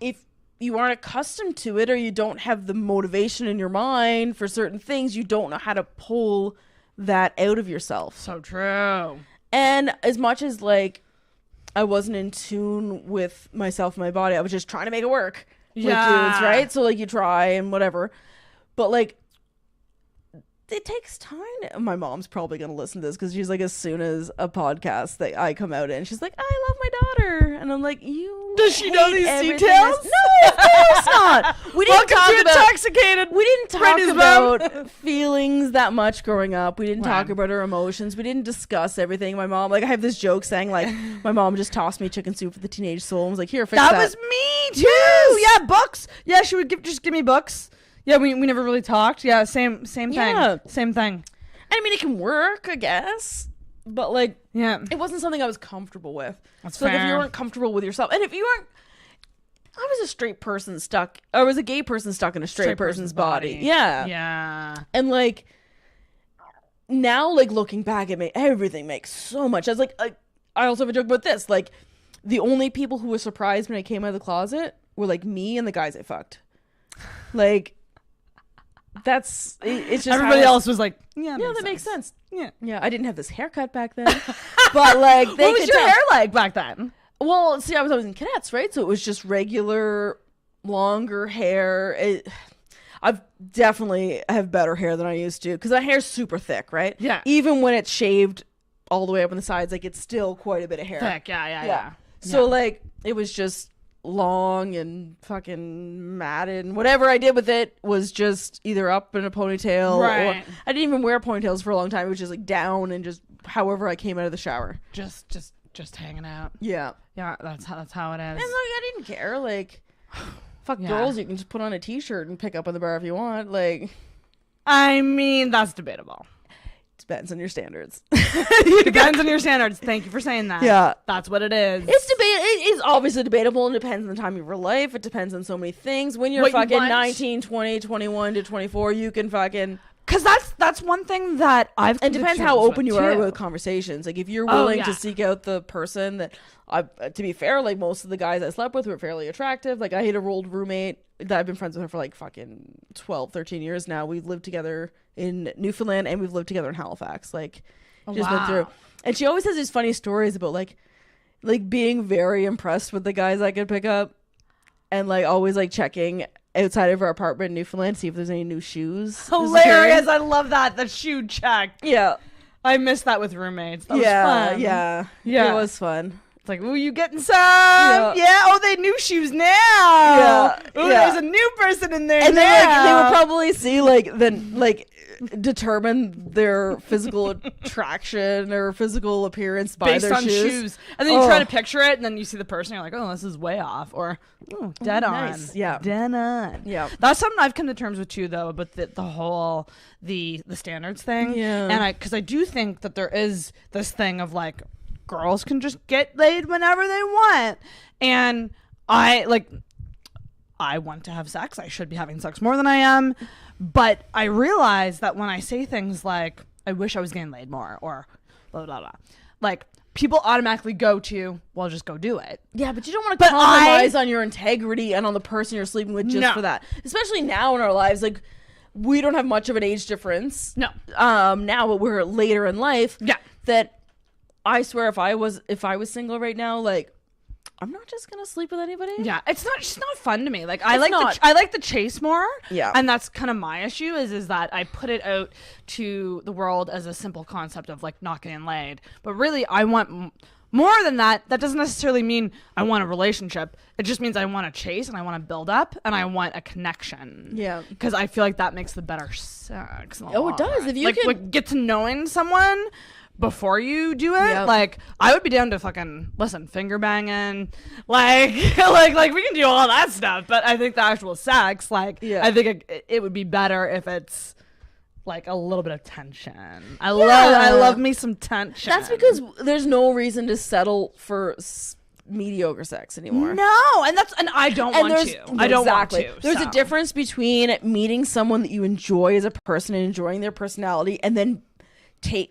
if you aren't accustomed to it or you don't have the motivation in your mind for certain things, you don't know how to pull that out of yourself. So true. And as much as like, I wasn't in tune with myself and my body. I was just trying to make it work with dudes, right? So like you try and whatever. But like it takes time. My mom's probably going to listen to this because she's like, as soon as a podcast that I come out in, she's like, I love my daughter. And I'm like, does she know these details? No, of course not. We didn't talk about feelings that much growing up. We didn't talk about our emotions. We didn't discuss everything. My mom, like, I have this joke saying like, my mom just tossed me chicken soup for the teenage soul and was like, here, fix that. That was me too. Yes. Yeah, books. Yeah, she would just give me books. Yeah, we never really talked. Yeah, same thing. Yeah. Same thing. I mean, it can work, I guess. But like, yeah, it wasn't something I was comfortable with. That's so fair. Like, if you weren't comfortable with yourself, and if you weren't, I was a straight person stuck. I was a gay person stuck in a straight person's body. Yeah, yeah. And like now, like looking back at me, everything makes so much. I was like, I also have a joke about this. Like, the only people who were surprised when I came out of the closet were like me and the guys I fucked. Like, it's just everybody else was like, yeah, that makes sense. Yeah. I didn't have this haircut back then, but like, what was your hair like back then? Well, see, I was in cadets, right? So it was just regular, longer hair. I've definitely have better hair than I used to because my hair's super thick, right? Yeah. Even when it's shaved all the way up on the sides, like it's still quite a bit of hair. Thick, yeah. So like, it was just long and fucking matted, and whatever I did with it was just either up in a ponytail, or I didn't even wear ponytails for a long time. It was just like down and just however I came out of the shower, just hanging out. Yeah, that's how it is. And like, I didn't care. Like, Fuck Yeah. girls, you can just put on a t-shirt and pick up in the bar if you want. Like, I mean, that's debatable. depends on your standards. Depends on your standards. Thank you for saying that. Yeah. That's what it is. It is obviously debatable and depends on the time of your life. It depends on so many things. When you're What you fucking want. 19, 20, 21 to 24, you can fucking... Because that's one thing that I've... It depends how open you are too. with conversations. Like, if you're willing yeah. to seek out the person that... to be fair, like, most of the guys I slept with were fairly attractive. Like, I had a old roommate that I've been friends with her for, like, fucking 12, 13 years now. We've lived together in Newfoundland and we've lived together in Halifax. Like, just went through. And she always has these funny stories about, like being very impressed with the guys I could pick up. And, like, always, like, checking outside of our apartment in Newfoundland, see if there's any new shoes. Hilarious. I love that. The shoe check. Yeah. I missed that with roommates. That was fun. Yeah. Yeah. It was fun. It's like, ooh, you getting some? Yeah. Oh, they new shoes now. Yeah. Ooh, Yeah. there's a new person in there And now. then, like, they would probably see, like, determine their physical attraction or physical appearance by based their on shoes. And then you try to picture it, and then you see the person, you're like, oh, this is way off. Or, oh, dead on. Nice. Yeah. Dead on. Yeah. That's something I've come to terms with, too, though, about the whole, the standards thing. Yeah. And because I do think that there is this thing of, like, girls can just get laid whenever they want. And I want to have sex. I should be having sex more than I am. But I realize that when I say things like, I wish I was getting laid more, or blah, blah, blah, like, people automatically go to, well, just go do it. Yeah, but you don't want to compromise on your integrity and on the person you're sleeping with just for that. Especially now in our lives, like, we don't have much of an age difference. No. Now, but we're later in life. Yeah. That I swear, if I was single right now, like, I'm not just gonna sleep with anybody. Yeah, it's just not fun to me. Like, I like the chase more. Yeah. And that's kind of my issue is that I put it out to the world as a simple concept of, like, not getting laid. But really, I want more than that. That doesn't necessarily mean I want a relationship. It just means I want to chase and I want to build up and I want a connection. Yeah. Because I feel like that makes the better sex. Oh, it does. If you like get to knowing someone before you do it. Yep. Like, I would be down to fucking finger banging, like like we can do all that stuff, but I think the actual sex, like, I think it would be better if it's like a little bit of tension. I love me some tension. That's because there's no reason to settle for mediocre sex anymore. No, and I don't want to. I don't want to. There's a difference between meeting someone that you enjoy as a person and enjoying their personality, and then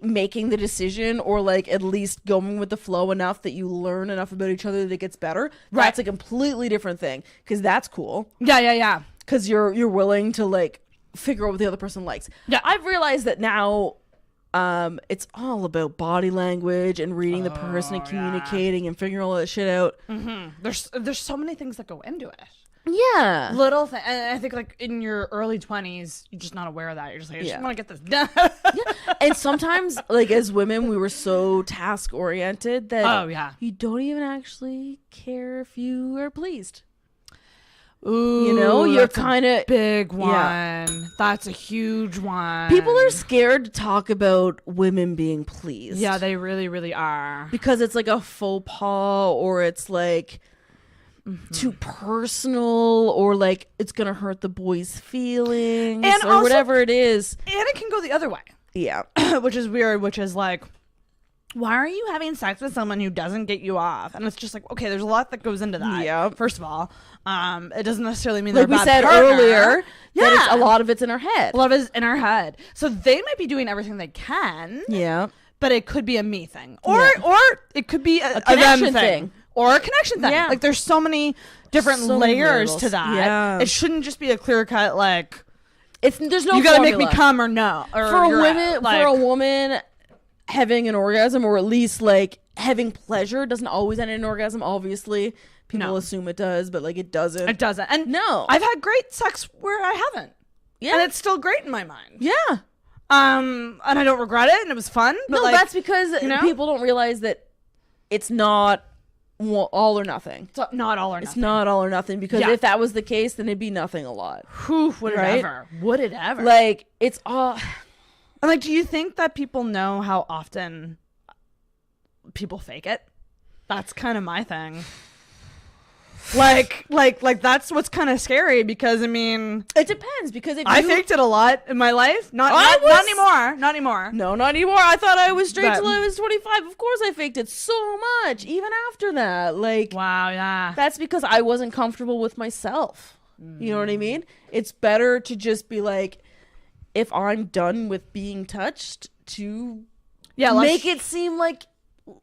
making the decision, or like at least going with the flow enough that you learn enough about each other that it gets better. Right. That's a completely different thing, because that's cool. Yeah. Because you're willing to, like, figure out what the other person likes. Yeah. I've realized that now it's all about body language and reading the person and communicating and figuring all that shit out. Mm-hmm. There's so many things that go into it. Yeah. Little thing. And I think, like, in your early 20s, you're just not aware of that. You're just like, I just want to get this done. Yeah. And sometimes, like, as women, we were so task oriented that you don't even actually care if you are pleased. Ooh, you know, you're kind of big one. Yeah. That's a huge one. People are scared to talk about women being pleased. Yeah, they really, really are. Because it's like a faux pas, or it's like too personal, or like it's gonna hurt the boy's feelings, and or also, whatever it is. And it can go the other way. Yeah. Which is weird, which is like, why are you having sex with someone who doesn't get you off? And it's just like, okay, there's a lot that goes into that. Yeah. First of all, it doesn't necessarily mean like they're a we bad said partner. earlier. Yeah. That a lot of it's in our head. A lot of it's in our head. So they might be doing everything they can. Yeah. But it could be a me thing, or it could be a connection them thing. Or a connection thing. Yeah. Like, there's so many different layers to that. Yeah. It shouldn't just be a clear cut, like, there's no you gotta formula. make me come or no. Or for a woman having an orgasm, or at least like having pleasure, doesn't always end in an orgasm. Obviously, people assume it does, but like it doesn't. It doesn't. And no, I've had great sex where I haven't. Yeah, and it's still great in my mind. Yeah. And I don't regret it, and it was fun. But no, like, that's because people don't realize that it's not all or nothing. It's not all or nothing. It's not all or nothing, because if that was the case, then it'd be nothing a lot. Would it ever? Would it ever? Like, it's all. And like, do you think that people know how often people fake it? That's kind of my thing. Like that's what's kind of scary because I mean, It depends because if I you, faked it a lot in my life. Not anymore. Not anymore. No, not anymore. I thought I was straight But- till I was 25. Of course I faked it so much, even after that. Like, Wow, yeah. that's because I wasn't comfortable with myself. You know what I mean? It's better to just be like, if I'm done with being touched, to make it seem like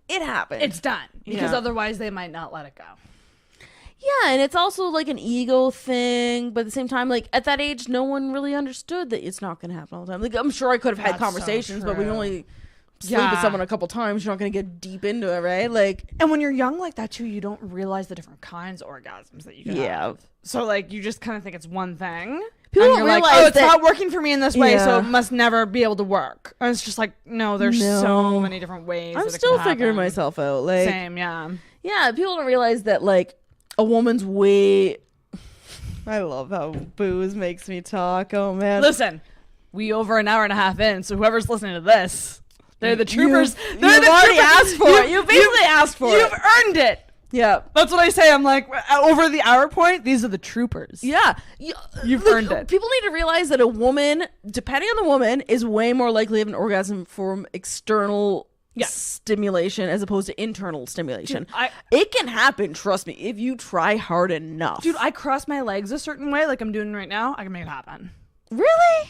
it happened. It's done because Yeah. otherwise they might not let it go. Yeah, and it's also like an ego thing, but at the same time, like at that age, no one really understood that it's not going to happen all the time. Like I'm sure I could have had That's so conversations, but we true. only sleep with Yeah. someone a couple times. You're not going to get deep into it, right? Like, And when you're young like that too, you don't realize the different kinds of orgasms that you can have. So like you just kind of think it's one thing. People and don't you're like, realize oh, it's that- not working for me in this way, so Yeah. it must never be able to work. And it's just like, no, there's No. so many different ways. I'm that it still can figuring happen. myself out. Like, Same, yeah. yeah, people don't realize that like a woman's way. I love how booze makes me talk. Oh man, Listen, we over an hour and a half in, so whoever's listening to this, they're the troopers. You've They're the already troopers. asked for it. You basically asked for You've it. earned it. Yeah. That's what I say. I'm like, over the hour point, these are the troopers. Yeah. You've Look, earned it. People need to realize that a woman, depending on the woman, is way more likely to have an orgasm from external stimulation as opposed to internal stimulation. Dude, it can happen, trust me, if you try hard enough. Dude, I cross my legs a certain way, like I'm doing right now. I can make it happen. Really?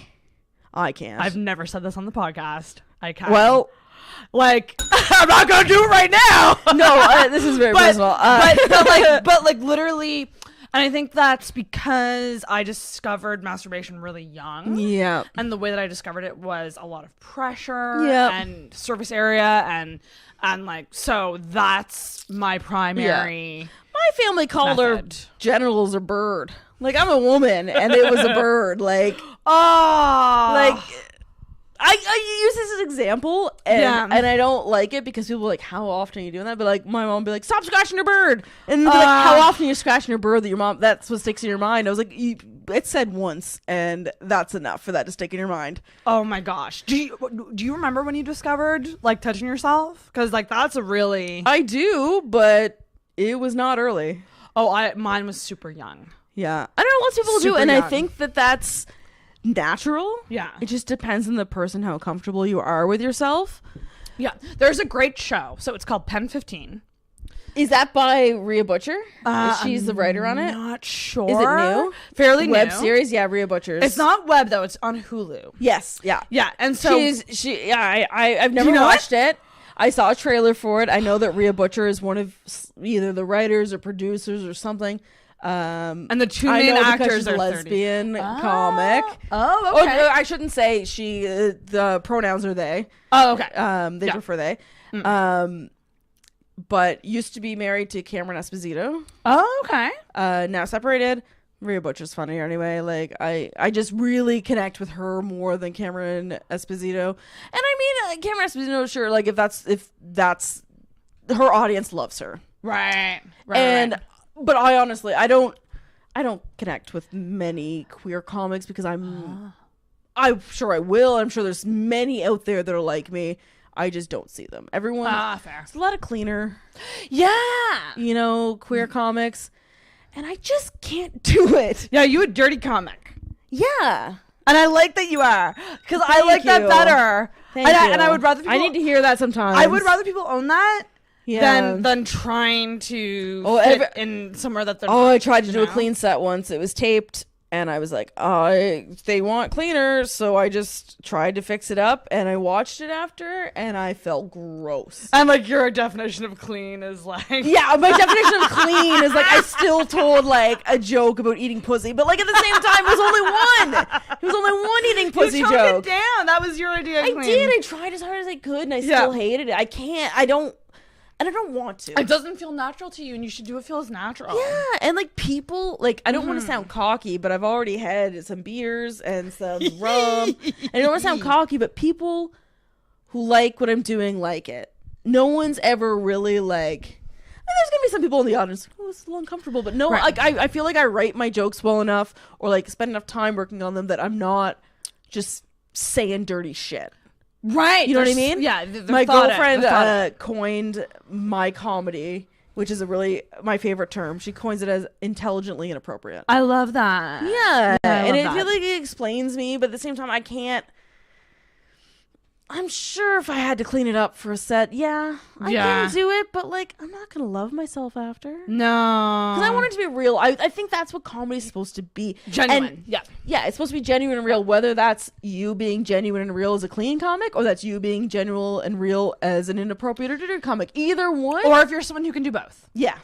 I can't. I've never said this on the podcast. I can. Well, like, I'm not gonna do it right now. no, this is very personal. but like literally, and I think that's because I discovered masturbation really young. Yeah. And the way that I discovered it was a lot of pressure Yep. and surface area and like, so that's my primary. My family called our Method. genitals a bird. Like, I'm a woman, and it was a bird. Like, Oh, like I use this as an example, and and I don't like it because people are like, how often are you doing that? But like, my mom would be like, stop scratching your bird, and they'd be like, how often are you scratching your bird that your mom, that's what sticks in your mind? I was like, it said once, and that's enough for that to stick in your mind. oh my gosh. Do you remember when you discovered like touching yourself? Because like that's a really I do, but it was not early. mine was super young. Yeah, I don't know, lots of people do, Super and I young. think that that's natural. Yeah. It just depends on the person, how comfortable you are with yourself. Yeah, there's a great show. So it's called Pen 15. Is that by Rhea Butcher? She's the writer on it. Not sure. Is it new? Fairly Web new. series? Yeah, Rhea Butcher's. It's not web though. It's on Hulu. Yes. Yeah. Yeah, and so I've never know watched it. I saw a trailer for it. I know that Rhea Butcher is one of either the writers or producers or something. and the two I main know because actors she's are a 30. lesbian comic. Oh, okay. Oh, I shouldn't say she. The pronouns are they. Oh, okay. They prefer they. But used to be married to Cameron Esposito. Oh, okay. Now separated. Rhea Butcher's funnier anyway. Like I just really connect with her more than Cameron Esposito. And I mean, Cameron Esposito, sure. Like if that's her audience loves her. Right. And but I honestly I don't connect with many queer comics because I'm sure I will. I'm sure there's many out there that are like me. I just don't see them. Everyone. Fair. It's a lot of cleaner. Yeah. Queer comics. And I just can't do it. Yeah, you a dirty comic. Yeah. And I like that you are. Because I like that you. better. Thank and you. and I would rather people, I need to hear that sometimes. I would rather people own that Yeah. than trying to Oh, fit in somewhere that they're Oh, not, I tried to you do a know? clean set once. It was taped, and I was like, they want cleaner, so I just tried to fix it up, and I watched it after, and I felt gross. And like your definition of clean is like Yeah, my definition of clean is like I still told like a joke about eating pussy, but like at the same time, it was only one. It was only one eating pussy you toned joke. it down. That was your idea. Of I clean. did. I tried as hard as I could, and I still hated it. I can't. I don't want to. It doesn't feel natural to you, and you should do it feels natural. Yeah, and like people, like I don't want to sound cocky, but I've already had some beers and some rum. I don't want to sound cocky, but people who like what I'm doing like it. No one's ever really like. And there's gonna be some people in the audience. Oh, it's a little uncomfortable, but no, Right. like I feel like I write my jokes well enough, or like spend enough time working on them that I'm not just saying dirty shit. Right. You know what I There's- mean? Yeah. My girlfriend coined my comedy which is my favorite term. She coins it as intelligently inappropriate. I love that. Yeah, and I feel like it explains me, but at the same time, I can't. I'm sure if I had to clean it up for a set, I can do it, but like, I'm not gonna love myself after. No, because I want it to be real. I think that's what comedy's supposed to be. Genuine. And, yeah, it's supposed to be genuine and real. Whether that's you being genuine and real as a clean comic, or that's you being genuine and real as an inappropriate or dirty comic. Either one, or if you're someone who can do both. Yeah.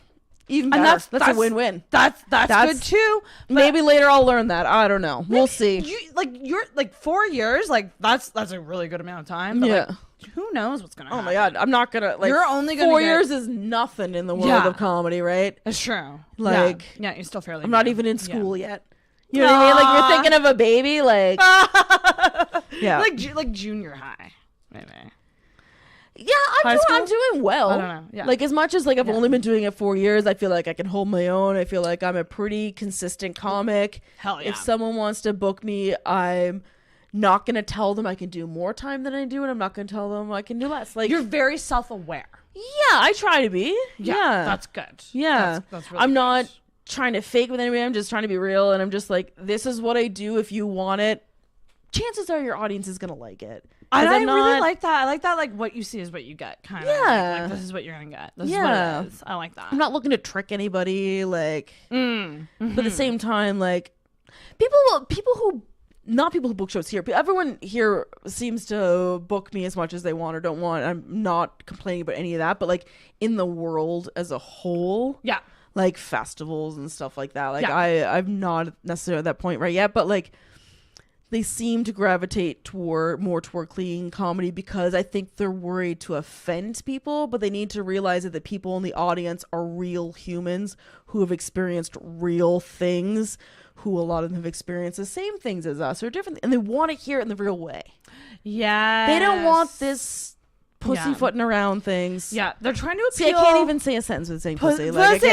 Even better. And that's a win-win. That's good too. Maybe later I'll learn that. I don't know. We'll see. You're like 4 years. Like that's a really good amount of time. But like, who knows what's gonna happen? Oh my god, I'm not gonna like. You're only gonna 4 years is nothing in the world of comedy, right? It's true. Like yeah, you're still fairly. I'm not even in school yet. You know what I mean? Like you're thinking of a baby, like like junior high, maybe. Yeah, I'm doing well. I don't know. Yeah. Like as much as like I've only been doing it 4 years, I feel like I can hold my own. I feel like I'm a pretty consistent comic. Hell yeah. If someone wants to book me, I'm not gonna tell them I can do more time than I do, and I'm not gonna tell them I can do less. Like you're very self-aware. Yeah, I try to be. Yeah, that's good. Yeah, that's really I'm good. not trying to fake with anybody. I'm just trying to be real, and I'm just like, this is what I do. If you want it, chances are your audience is gonna like it. And I really like that. I like that. Like what you see is what you get. Kind of. Yeah. Like this is what you're gonna get. This is what it is. I like that. I'm not looking to trick anybody. Like, but at the same time, like people who book shows here. Everyone here seems to book me as much as they want or don't want. I'm not complaining about any of that. But like in the world as a whole, like festivals and stuff like that. Like I'm not necessarily at that point right yet. But like. They seem to gravitate more toward clean comedy because I think they're worried to offend people, but they need to realize that the people in the audience are real humans who have experienced real things, who a lot of them have experienced the same things as us or different, and they want to hear it in the real way. Yeah, they don't want this pussyfooting around things. Yeah, they're trying to appeal. See, I can't even say a sentence with saying pussy. Pussy.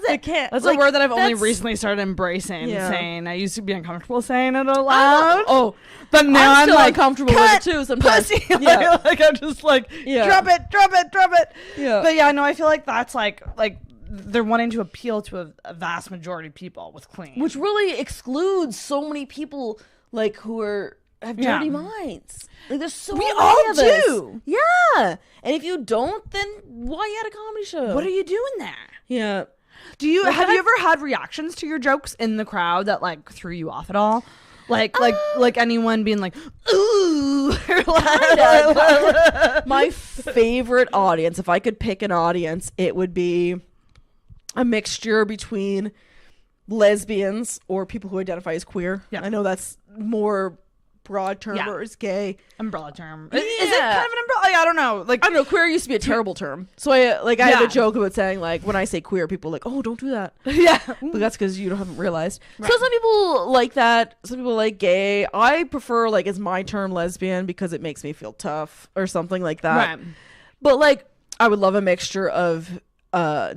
I can't. That's a word that I've only recently started embracing. Saying. I used to be uncomfortable saying it out loud. But now I'm still like uncomfortable with it too sometimes. Pussy. Like I'm just like drop it. Yeah. But yeah, no, I feel like that's like they're wanting to appeal to a vast majority of people with clean, which really excludes so many people like who have dirty minds. Like there's so many of us. Do. Yeah. And if you don't, then why at a comedy show? What are you doing there? Yeah. Have you ever had reactions to your jokes in the crowd that like threw you off at all? Like anyone being like, ooh. My favorite audience, if I could pick an audience, it would be a mixture between lesbians or people who identify as queer. Yeah. I know that's more broad term or is gay. Umbrella term. Is it kind of an umbrella? Like, I don't know. Like I don't know. Queer used to be a terrible term. So I have a joke about saying like when I say queer, people are like, oh, don't do that. Yeah. But that's because you haven't realized. Right. So some people like that. Some people like gay. I prefer like as my term lesbian because it makes me feel tough or something like that. Right. But like I would love a mixture of I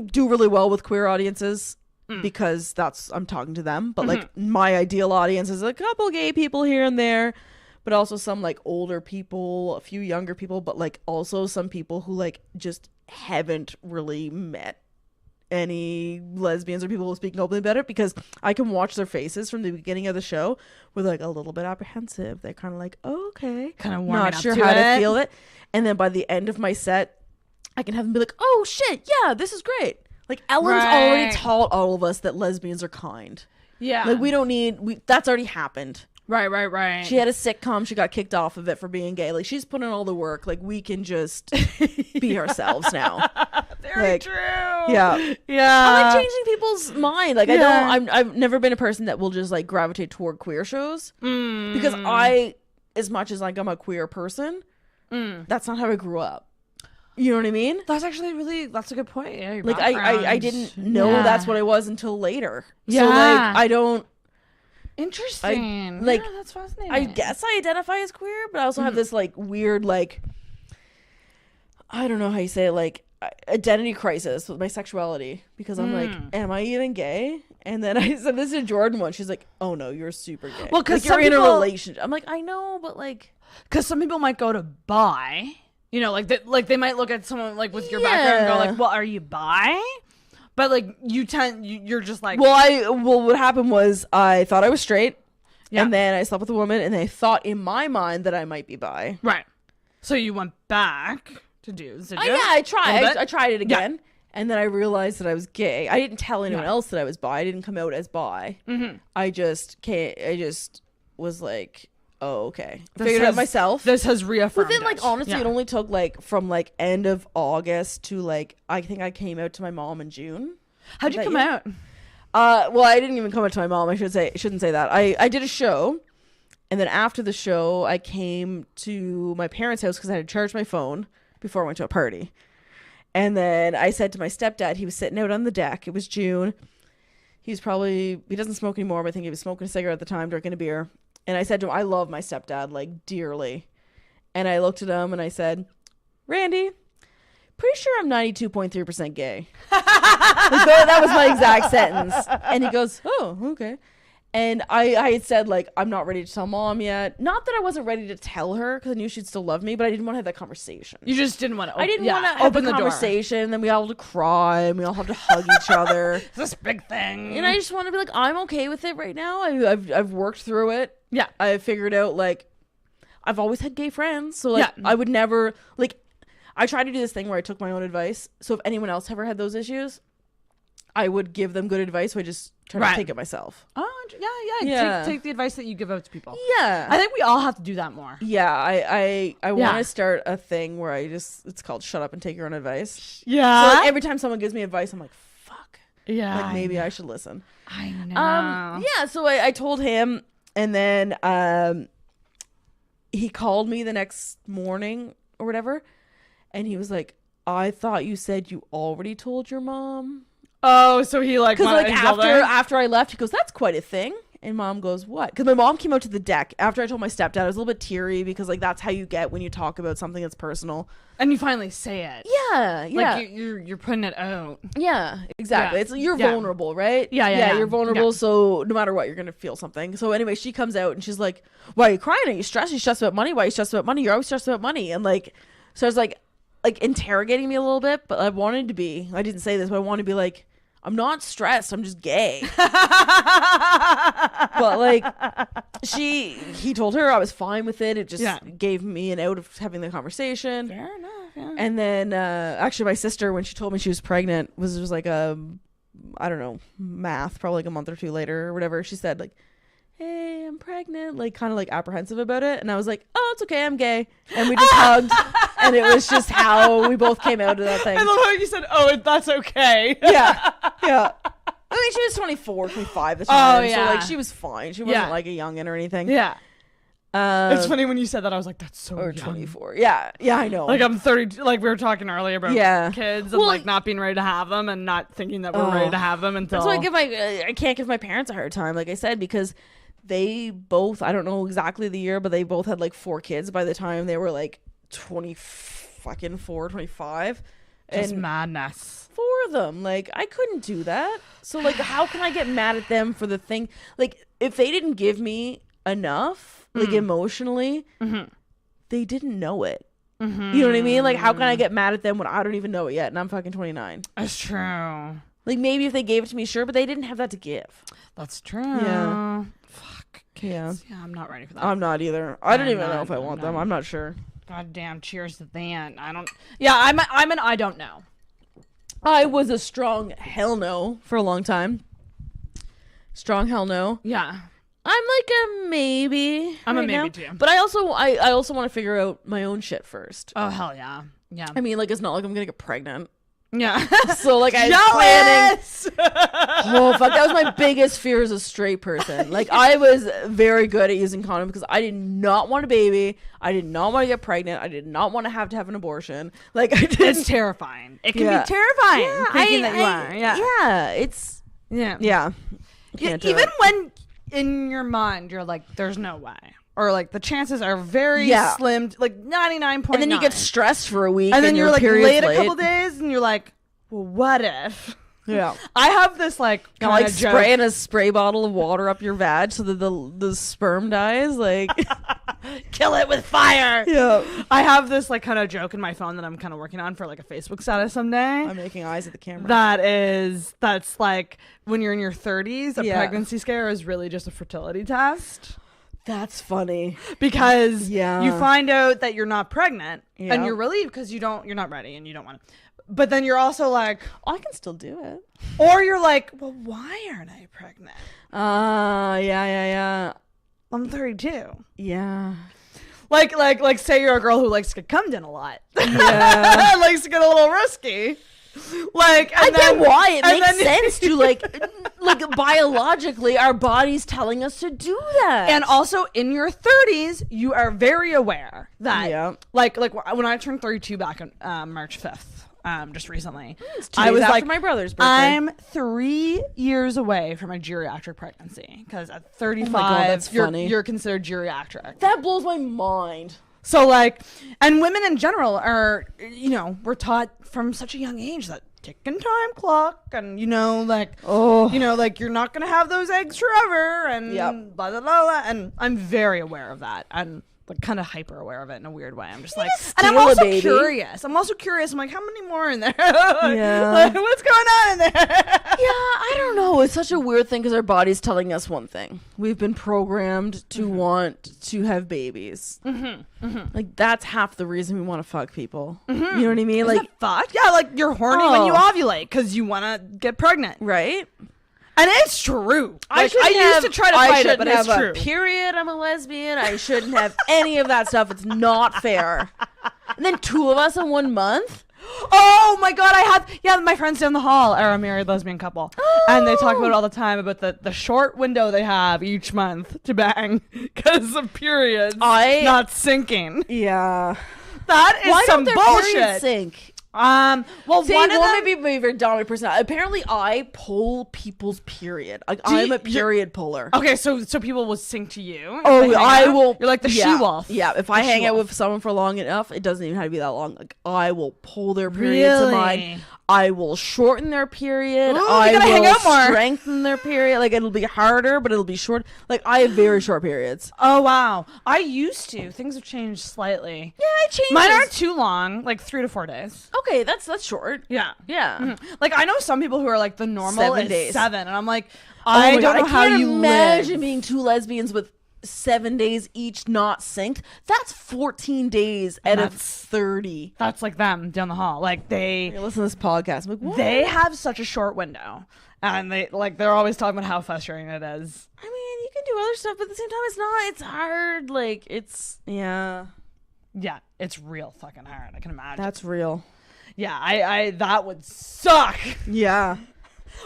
do really well with queer audiences. Because I'm talking to them, but like my ideal audience is a couple gay people here and there, but also some like older people, a few younger people, but like also some people who like just haven't really met any lesbians or people who speak openly about it, because I can watch their faces from the beginning of the show with like a little bit apprehensive. They're kind of like, oh, okay, kind of warming not sure how to feel it, and then by the end of my set, I can have them be like, oh shit, yeah, this is great. Like Ellen's already taught all of us that lesbians are kind. Yeah. Like we don't need that's already happened. Right. She had a sitcom, she got kicked off of it for being gay. Like she's put in all the work. Like we can just be ourselves now. Very true. Yeah. Yeah. I like changing people's mind. Like I've never been a person that will just like gravitate toward queer shows. Because as much as like I'm a queer person, that's not how I grew up. You know what I mean? That's actually that's a good point. Yeah, like I didn't know that's what I was until later. Yeah. So like I don't. Interesting. Like yeah, that's fascinating. I guess I identify as queer, but I also have this like weird like I don't know how you say it, like identity crisis with my sexuality, because I'm like, am I even gay? And then I said this to Jordan once. She's like, oh no, you're super gay. Well, because like, you're in a relationship. I'm like, I know, but like, because some people might go to bi. You know, like they might look at someone like with your background and go like, well, are you bi? But like you're just like, well, what happened was I thought I was straight, and then I slept with a woman, and I thought in my mind that I might be bi. Right. So you went back to dudes, did you? Yeah, I tried. I tried it again, and then I realized that I was gay. I didn't tell anyone else that I was bi. I didn't come out as bi. Mm-hmm. I just was like, oh, okay. I figured it out myself. This has reaffirmed. But then, like, honestly, it only took like from like end of August to like I think I came out to my mom in June. How'd you come out? Well, I didn't even come out to my mom. I shouldn't say that. I did a show, and then after the show, I came to my parents' house because I had to charge my phone before I went to a party. And then I said to my stepdad, he was sitting out on the deck. It was June. He doesn't smoke anymore, but I think he was smoking a cigarette at the time, drinking a beer. And I said to him, I love my stepdad, like, dearly. And I looked at him and I said, Randy, pretty sure I'm 92.3% gay. That was my exact sentence. And he goes, oh, okay. And I had said, like, I'm not ready to tell mom yet. Not that I wasn't ready to tell her because I knew she'd still love me, but I didn't want to have that conversation. You just didn't want to I didn't want to have the conversation. And then we all have to cry and we all have to hug each other. It's this big thing. And I just want to be like, I'm okay with it right now. I've worked through it. Yeah. I figured out, like, I've always had gay friends. So, like, I would never, like, I tried to do this thing where I took my own advice. So if anyone else ever had those issues, I would give them good advice. So I just try to take it myself. Oh, yeah. Take the advice that you give out to people. Yeah. I think we all have to do that more. Yeah. I want to start a thing where it's called shut up and take your own advice. Yeah. So like, every time someone gives me advice, I'm like, fuck. Yeah. Like maybe I should listen. I know. Yeah. So I told him, and then he called me the next morning or whatever. And he was like, I thought you said you already told your mom. Oh, so he like, because like after I left, he goes, that's quite a thing. And mom goes, what? Because my mom came out to the deck after I told my stepdad. I was a little bit teary because like that's how you get when you talk about something that's personal. And you finally say it. Yeah. Like you're putting it out. Yeah, exactly. It's you're vulnerable, right? Yeah. You're vulnerable, so no matter what, you're gonna feel something. So anyway, she comes out and she's like, why are you crying? Are you stressed? You stressed about money? Why are you stressed about money? You're always stressed about money. And like, so I was like interrogating me a little bit, but I wanted to be. I didn't say this, but I wanted to be like, I'm not stressed. I'm just gay. But like, he told her I was fine with it. It just gave me an out of having the conversation. Fair enough. Yeah. And then actually, my sister, when she told me she was pregnant, was like I don't know, math, probably like a month or two later or whatever. She said like, hey, I'm pregnant, like kind of like apprehensive about it. And I was like, oh, it's okay, I'm gay. And we just hugged. And it was just how we both came out of that thing. I love how you said, oh, that's okay. Yeah. I mean, she was 24, 25 at the time. Oh, yeah. So, like, she was fine. She wasn't, like, a youngin' or anything. Yeah. It's funny when you said that. I was like, that's so or young. 24. Yeah, I know. Like, I'm 30. Like, we were talking earlier about kids and, like, not being ready to have them and not thinking that we're ready to have them until... That's why I can't give my parents a hard time, like I said, because they both, I don't know exactly the year, but they both had, like, 4 kids by the time they were, like, 24, 25. Just and madness. 4 of them. Like, I couldn't do that. So, like, how can I get mad at them for the thing? Like, if they didn't give me enough, like, emotionally, they didn't know it. You know what I mean? Like, how can I get mad at them when I don't even know it yet and I'm fucking 29? That's true. Like, maybe if they gave it to me, sure, but they didn't have that to give. That's true. Yeah. Fuck. Kids. Yeah, I'm not ready for that. I'm not either. I don't even know if I want them. I'm not sure. Goddamn, cheers to that. I don't... Yeah, I'm an I don't know. I was a strong hell no for a long time. Strong hell no. Yeah. I'm like a maybe. I'm right a maybe now. too. But I also want to figure out my own shit first. Oh, hell yeah. Yeah. I mean, like, it's not like I'm going to get pregnant. Yeah. So, like, I was planning. Oh, fuck. That was my biggest fear as a straight person. Like, I was very good at using condoms because I did not want a baby. I did not want to get pregnant. I did not want to have an abortion. Like, I didn't. It's terrifying. It can be terrifying thinking that you are. Yeah. Yeah. It's. Yeah. Yeah. Even when in your mind you're like, there's no way. Or like the chances are very slim, like 99.9. And then you get stressed for a week, and then you're like late a couple days, and you're like, well, what if? Yeah, I have this like spraying a spray bottle of water up your vag so that the sperm dies. Like, kill it with fire. Yeah. I have this like kind of joke in my phone that I'm kind of working on for like a Facebook status someday. I'm making eyes at the camera. That's like when you're in your 30s, a pregnancy scare is really just a fertility test. That's funny. Because you you find out that you're not pregnant Yeah. and you're relieved because you're not ready and you don't want to. But then you're also like, I can still do it. or you're like, well, why aren't I pregnant? Yeah. I'm 32. Yeah. Like say you're a girl who likes to get cummed in a lot. Yeah. Likes to get a little risky. Like, I get why it and makes then- sense to like biologically our body's telling us to do that. And also in your 30s, you are very aware that Yeah. like when I turned 32 back on March 5th, just recently, It's 2 I days was after like, my brother's birthday. I'm 3 years away from a geriatric pregnancy because at 35, that's funny. you're considered geriatric. That blows my mind. So like, and women in general are, we're taught from such a young age that ticking time clock and, like you're not going to have those eggs forever and blah, blah, blah, blah. And I'm very aware of that. And like kind of hyper aware of it in a weird way. I'm just like, and I'm steal a also baby. curious. I'm like, how many more in there? Yeah. Like, what's going on in there? I don't know. It's such a weird thing because our body's telling us one thing. We've been programmed to want to have babies. Like that's half the reason we want to fuck people. You know what I mean? Like, fuck? Yeah, like you're horny when you ovulate because you want to get pregnant. Right? And it's true. Like, shouldn't I used have- to try to I fight it, shouldn't but it's have true. a period. I'm a lesbian. I shouldn't have any of that stuff. It's not fair. And then 2 of us in 1 month. Oh my god, my friends down the hall are a married lesbian couple. And they talk about it all the time about the short window they have each month to bang because of periods not syncing. Yeah. That is Why some don't their periods bullshit. sync? Well, See, one of them, may be my very dominant personality. Apparently, I pull people's period. Like, I'm a period puller. Okay, so people will sync to you. Oh, if they hang I out? will. You're like the she-wolf. Yeah, if I hang out with someone for long enough, it doesn't even have to be that long. Like, I will pull their period to mine. I will shorten their period. Ooh, I you gotta will hang out more. strengthen their period. Like, it'll be harder, but it'll be short. Like, I have very short periods. Oh, wow. I used to. Things have changed slightly. Yeah, it changes. Mine aren't too long, like 3 to 4 days. Okay, that's short. Yeah. Yeah. Like, I know some people who are like the normal 7 is days. 7, and I'm like, Oh I my don't God, know how can't you imagine live. being 2 lesbians with 7 days each not synced. That's 14 days out of 30. That's like them down the hall. Like You listen to this podcast. I'm like, what? they have such a short window, and they're always talking about how frustrating it is. I mean, you can do other stuff, but at the same time, it's not. It's hard. Like, yeah. Yeah, it's real fucking hard. I can imagine. That's real. Yeah, I that would suck. Yeah.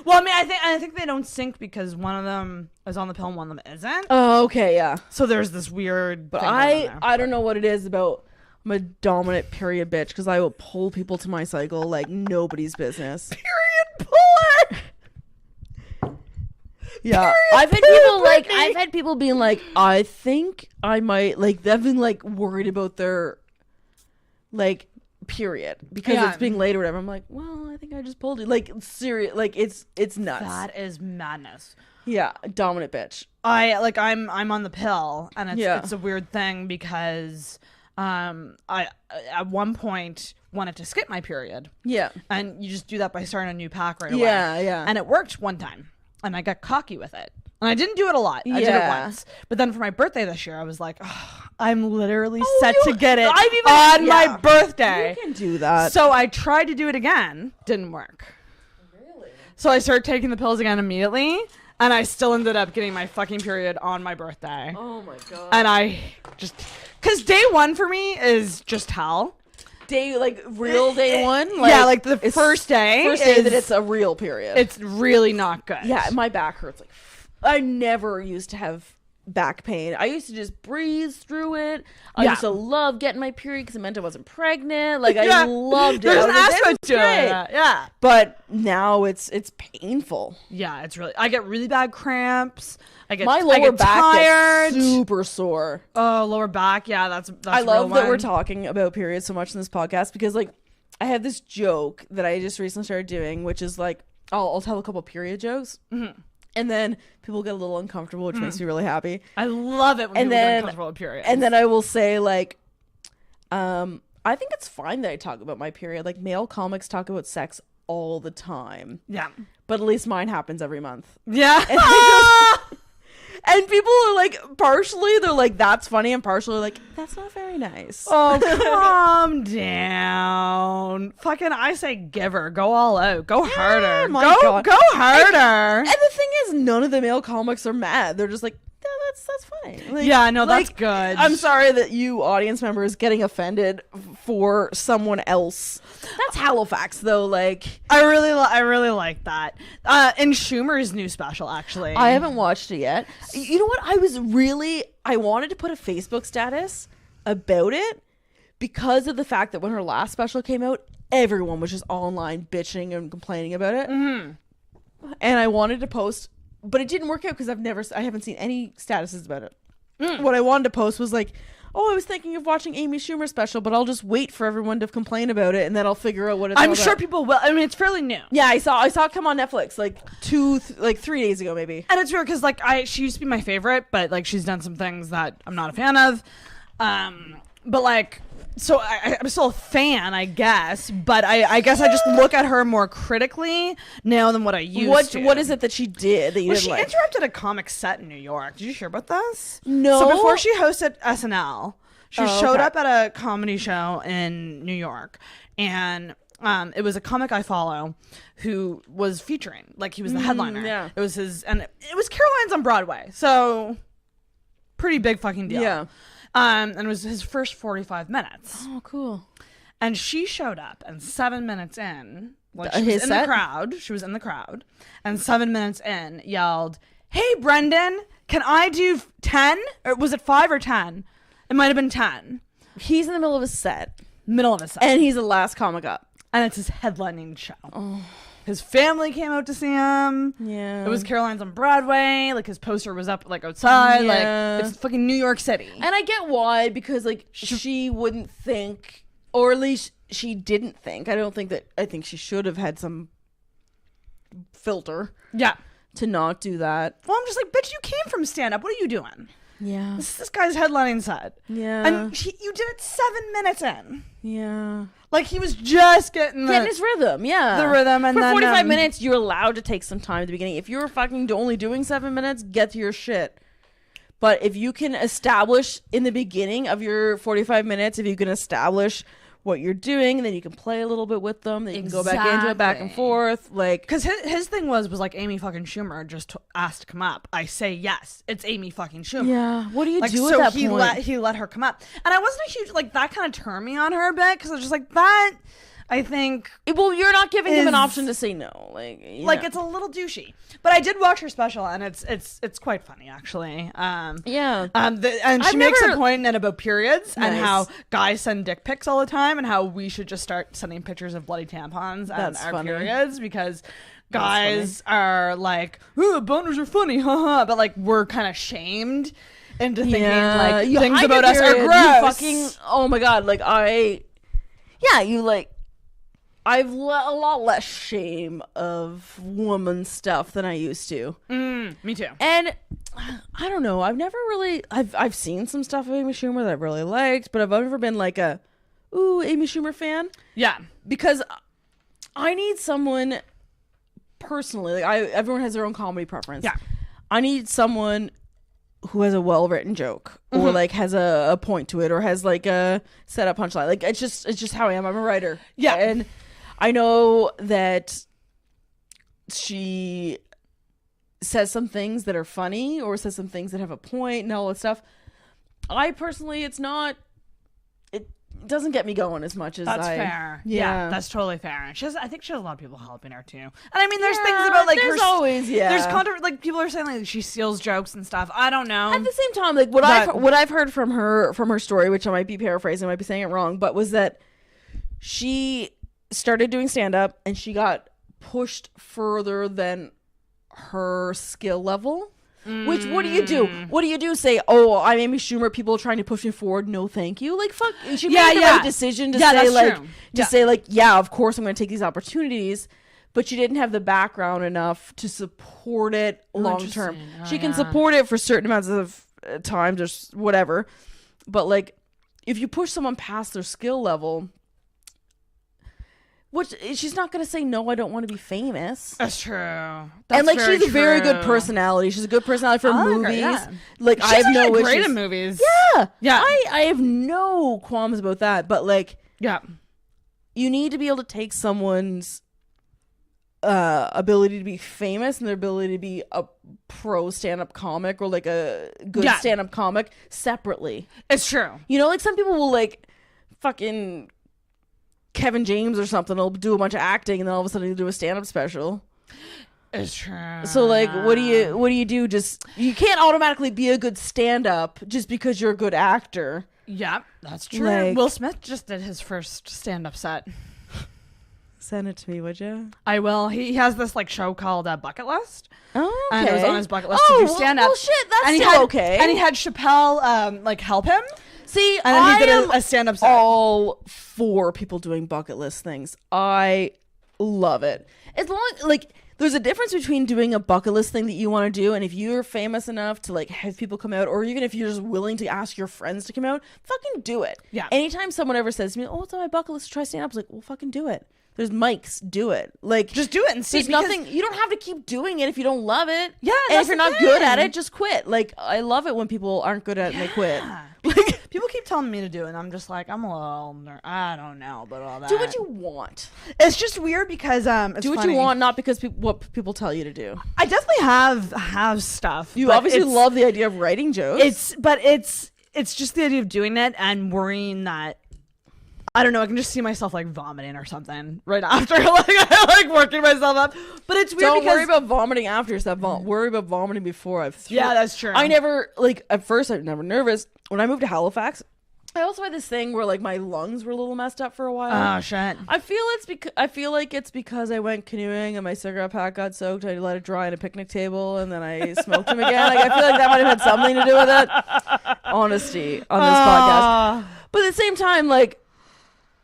Well, I mean, I think they don't sync because one of them is on the pill and one of them isn't. Oh, okay, yeah. So there's this weird. But thing going on there. I don't know what it is about. I'm a dominant period bitch because I will pull people to my cycle like nobody's business. Period puller. Yeah, I've had people being like, I think I might like they've been like worried about their like period because it's being late or whatever. I'm like, well, I think I just pulled it. Like serious, like it's nuts. That is madness. Yeah, dominant bitch. I'm on the pill, and Yeah. it's a weird thing because I at one point wanted to skip my period. Yeah, and you just do that by starting a new pack right away. Yeah. And it worked one time, and I got cocky with it. And I didn't do it a lot. I did it Yeah. once. But then for my birthday this year, I was like, oh, I'm literally set to get it on my birthday. You can do that. So I tried to do it again. Didn't work. Really? So I started taking the pills again immediately. And I still ended up getting my fucking period on my birthday. Oh my god. And I just... Because day one for me is just hell. Real day one? Yeah, like the first day. First day that it's a real period. It's really not good. Yeah, my back hurts. Like, I never used to have back pain. I used to just breeze through it. I used to love getting my period because it meant I wasn't pregnant. Like, I loved it. There's I an was like, aspect this is to it. great. Yeah. But now it's painful. Yeah, it's really... I get really bad cramps. I get My lower back tired. gets super sore. Oh, lower back. Yeah, that's I a love real that we're one. talking about periods so much in this podcast because, like, I have this joke that I just recently started doing, which is like, I'll tell a couple period jokes. Mm-hmm. And then people get a little uncomfortable, which makes me really happy. I love it when people get uncomfortable with periods. And then I will say, like, I think it's fine that I talk about my period. Like, male comics talk about sex all the time. Yeah. But at least mine happens every month. Yeah. And people are like, partially, they're like, that's funny. And partially, like, that's not very nice. Oh, calm down. Fucking, I say give her. Go all out. Go harder. God. Go harder. And the thing is, none of the male comics are mad. They're just like, yeah, that's funny. Like, yeah, no, that's like, good. I'm sorry that you audience members getting offended for someone else. That's Halifax, though. Like, I really like that. In Schumer's new special, actually. I haven't watched it yet. You know what? I wanted to put a Facebook status about it because of the fact that when her last special came out, everyone was just online bitching and complaining about it. Mm-hmm. And I wanted to post, but it didn't work out because I haven't seen any statuses about it. What I wanted to post was like, oh, I was thinking of watching Amy Schumer's special, but I'll just wait for everyone to complain about it, and then I'll figure out what it's all I'm about. sure people will. I mean, it's fairly new. Yeah, I saw it come on Netflix like 3 days ago, maybe. And it's weird because like she used to be my favorite, but like she's done some things that I'm not a fan of. But like, so I'm still a fan, I guess. But I guess I just look at her more critically now than what I used to. What is it that she did that you didn't she like? interrupted a comic set in New York. Did you hear about this? No. So before she hosted SNL, she showed okay. up at a comedy show in New York, and it was a comic I follow who was featuring, like he was the headliner. Yeah. It was his, and it was Caroline's on Broadway, so pretty big fucking deal. Yeah. And it was his first 45 minutes. Oh, cool. And she showed up, and 7 minutes in, like His she was in set? the crowd. She was in the crowd, and 7 minutes in, yelled, "Hey, Brendan, can I do 10? Or was it 5 or 10? It might have been 10." He's in the middle of a set. Middle of a set, And he's the last comic up. and it's his headlining show. Oh. His family came out to see him. Yeah. It was Caroline's on Broadway. Like his poster was up like outside. Yeah. Like it's fucking New York City. And I get why, because like she wouldn't think, or at least she didn't think. I think she should have had some filter Yeah. to not do that. Well, I'm just like, bitch, you came from stand-up. What are you doing? Yeah. This guy's headlining set. Yeah. And you did it 7 minutes in. Yeah. Like he was just getting his rhythm, yeah. the rhythm, and for then 45 minutes, you're allowed to take some time at the beginning. If you're fucking only doing 7 minutes, get to your shit. But if you can establish in the beginning of your 45 minutes, if you can establish what you're doing, then you can play a little bit with them. Then you can go back into it, back and forth. Like, because his thing was like Amy fucking Schumer just asked to come up. I say yes, it's Amy fucking Schumer. yeah, what do you Like, do so at that point? he let her come up, and I wasn't a huge like that kind of turned me on her a bit because I was just like that. I think Well, you're not giving him an is- option to say no. Like it's a little douchey, but I did watch her special, and it's quite funny actually. yeah. And she I've makes never- a point in about periods and Nice. how guys send dick pics all the time, and how we should just start sending pictures of bloody tampons and That's our funny. periods because guys are like, "Ooh, boners are funny, haha," but like we're kind of shamed into thinking like you things hide about your us are period, gross. you fucking, oh my god, like I've a lot less shame of woman stuff than I used to. Me too. And I don't know, I've seen some stuff of Amy Schumer that I've really liked, but I've never been like a Amy Schumer fan, Yeah. because I need someone personally, like everyone has their own comedy preference. Yeah. I need someone who has a well-written joke, or like has a point to it, or has like a set-up punchline. Like it's just how I am. I'm a writer. Yeah. And I know that she says some things that are funny, or says some things that have a point and all that stuff. I personally, it doesn't get me going as much as That's fair. Yeah. That's totally fair. And I think she has a lot of people helping her too. And I mean, there's things about like there's her. always There's like people are saying like she steals jokes and stuff. I don't know. At the same time, like what I've heard from her story, which I might be paraphrasing, I might be saying it wrong, but was that she started doing stand-up and she got pushed further than her skill level. Which, what do you do? What do you do? Say, oh, I'm Amy Schumer, people are trying to push me forward, no thank you. Like, fuck, she made the right decision to say, that's like, true. say, like, yeah, of course I'm going to take these opportunities. but she didn't have the background enough to support it long term. Interesting. Oh, She can yeah. support it for certain amounts of times or whatever, but like if you push someone past their skill level, which she's not going to say no, I don't want to be famous. That's true. That's and like very she's a very good true. personality. She's a good personality for I like her, movies. yeah. Like She's I have no actually great issues. in movies. Yeah, Yeah. I have no qualms about that. But like, Yeah. you need to be able to take someone's ability to be famous and their ability to be a pro stand-up comic or like a good Yeah. stand-up comic separately. It's true. You know, like some people will like fucking Kevin James or something will do a bunch of acting and then all of a sudden he'll do a stand-up special. It's true. So like what do you do? Just you can't automatically be a good stand-up just because you're a good actor. Yeah, that's true. Like- Will Smith just did his first stand-up set. Send it to me, would you? I will. He has this like show called Bucket List. Oh, okay. And it was on his bucket list Oh, to do stand-up. well, shit, that's and he still had, okay. And he had Chappelle like help him. See, And then I he did am a stand-up set. all for people doing bucket list things. I love it. As long like there's a difference between doing a bucket list thing that you want to do, and if you're famous enough to like have people come out, or even if you're just willing to ask your friends to come out, fucking do it. Yeah. Anytime someone ever says to me, "Oh, it's on my bucket list to try stand up," I was like, "Well, fucking do it." There's mics, do it. Like Just do it and see. there's because- nothing. You don't have to keep doing it if you don't love it. Yeah, and that's if you're the not good at thing. it, just quit. Like I love it when people aren't good at it and they quit. Like people keep telling me to do it, and I'm just like, I'm a little, I don't know, but all that. Do what you want. It's just weird because it's Do what funny. you want, not because what people tell you to do. I definitely have stuff. You but obviously it's- love the idea of writing jokes. It's just the idea of doing it and worrying that. I don't know. I can just see myself like vomiting or something right after, like working myself up. But it's weird Don't because worry about vomiting after yourself. Worry about vomiting before I've. Yeah, that's true. I never like at first. I'm never nervous. When I moved to Halifax, I also had this thing where like my lungs were a little messed up for a while. Oh shit. I feel like it's because I went canoeing and my cigarette pack got soaked. I let it dry on a picnic table and then I smoked them again. Like I feel like that might have had something to do with it. Honesty on this podcast. But at the same time, like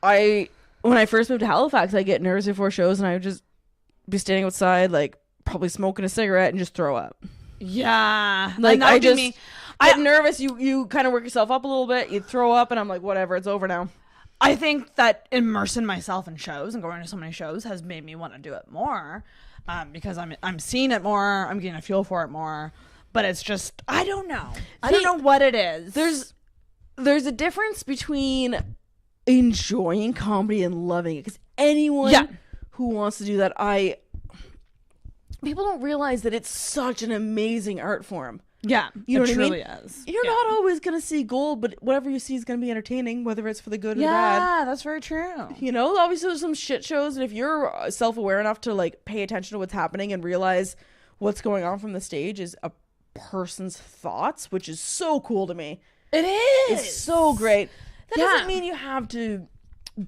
when I first moved to Halifax, I get nervous before shows and I would just be standing outside, like probably smoking a cigarette and just throw up. Yeah. Like And that I would be just me. get nervous. You kind of work yourself up a little bit. You throw up, and I'm like, whatever, it's over now. I think that immersing myself in shows and going to so many shows has made me want to do it more, because I'm seeing it more. I'm getting a feel for it more. But it's just I don't know. I don't know what it is. There's a difference between enjoying comedy and loving it, because anyone who wants to do that, people don't realize that it's such an amazing art form. Yeah, You know it what I mean? truly is. You're not always gonna see gold, but whatever you see is gonna be entertaining, whether it's for the good or the bad. Yeah, that's very true. You know, obviously there's some shit shows, and if you're self-aware enough to like pay attention to what's happening and realize what's going on from the stage is a person's thoughts, which is so cool to me. It is. It's so great. That doesn't mean you have to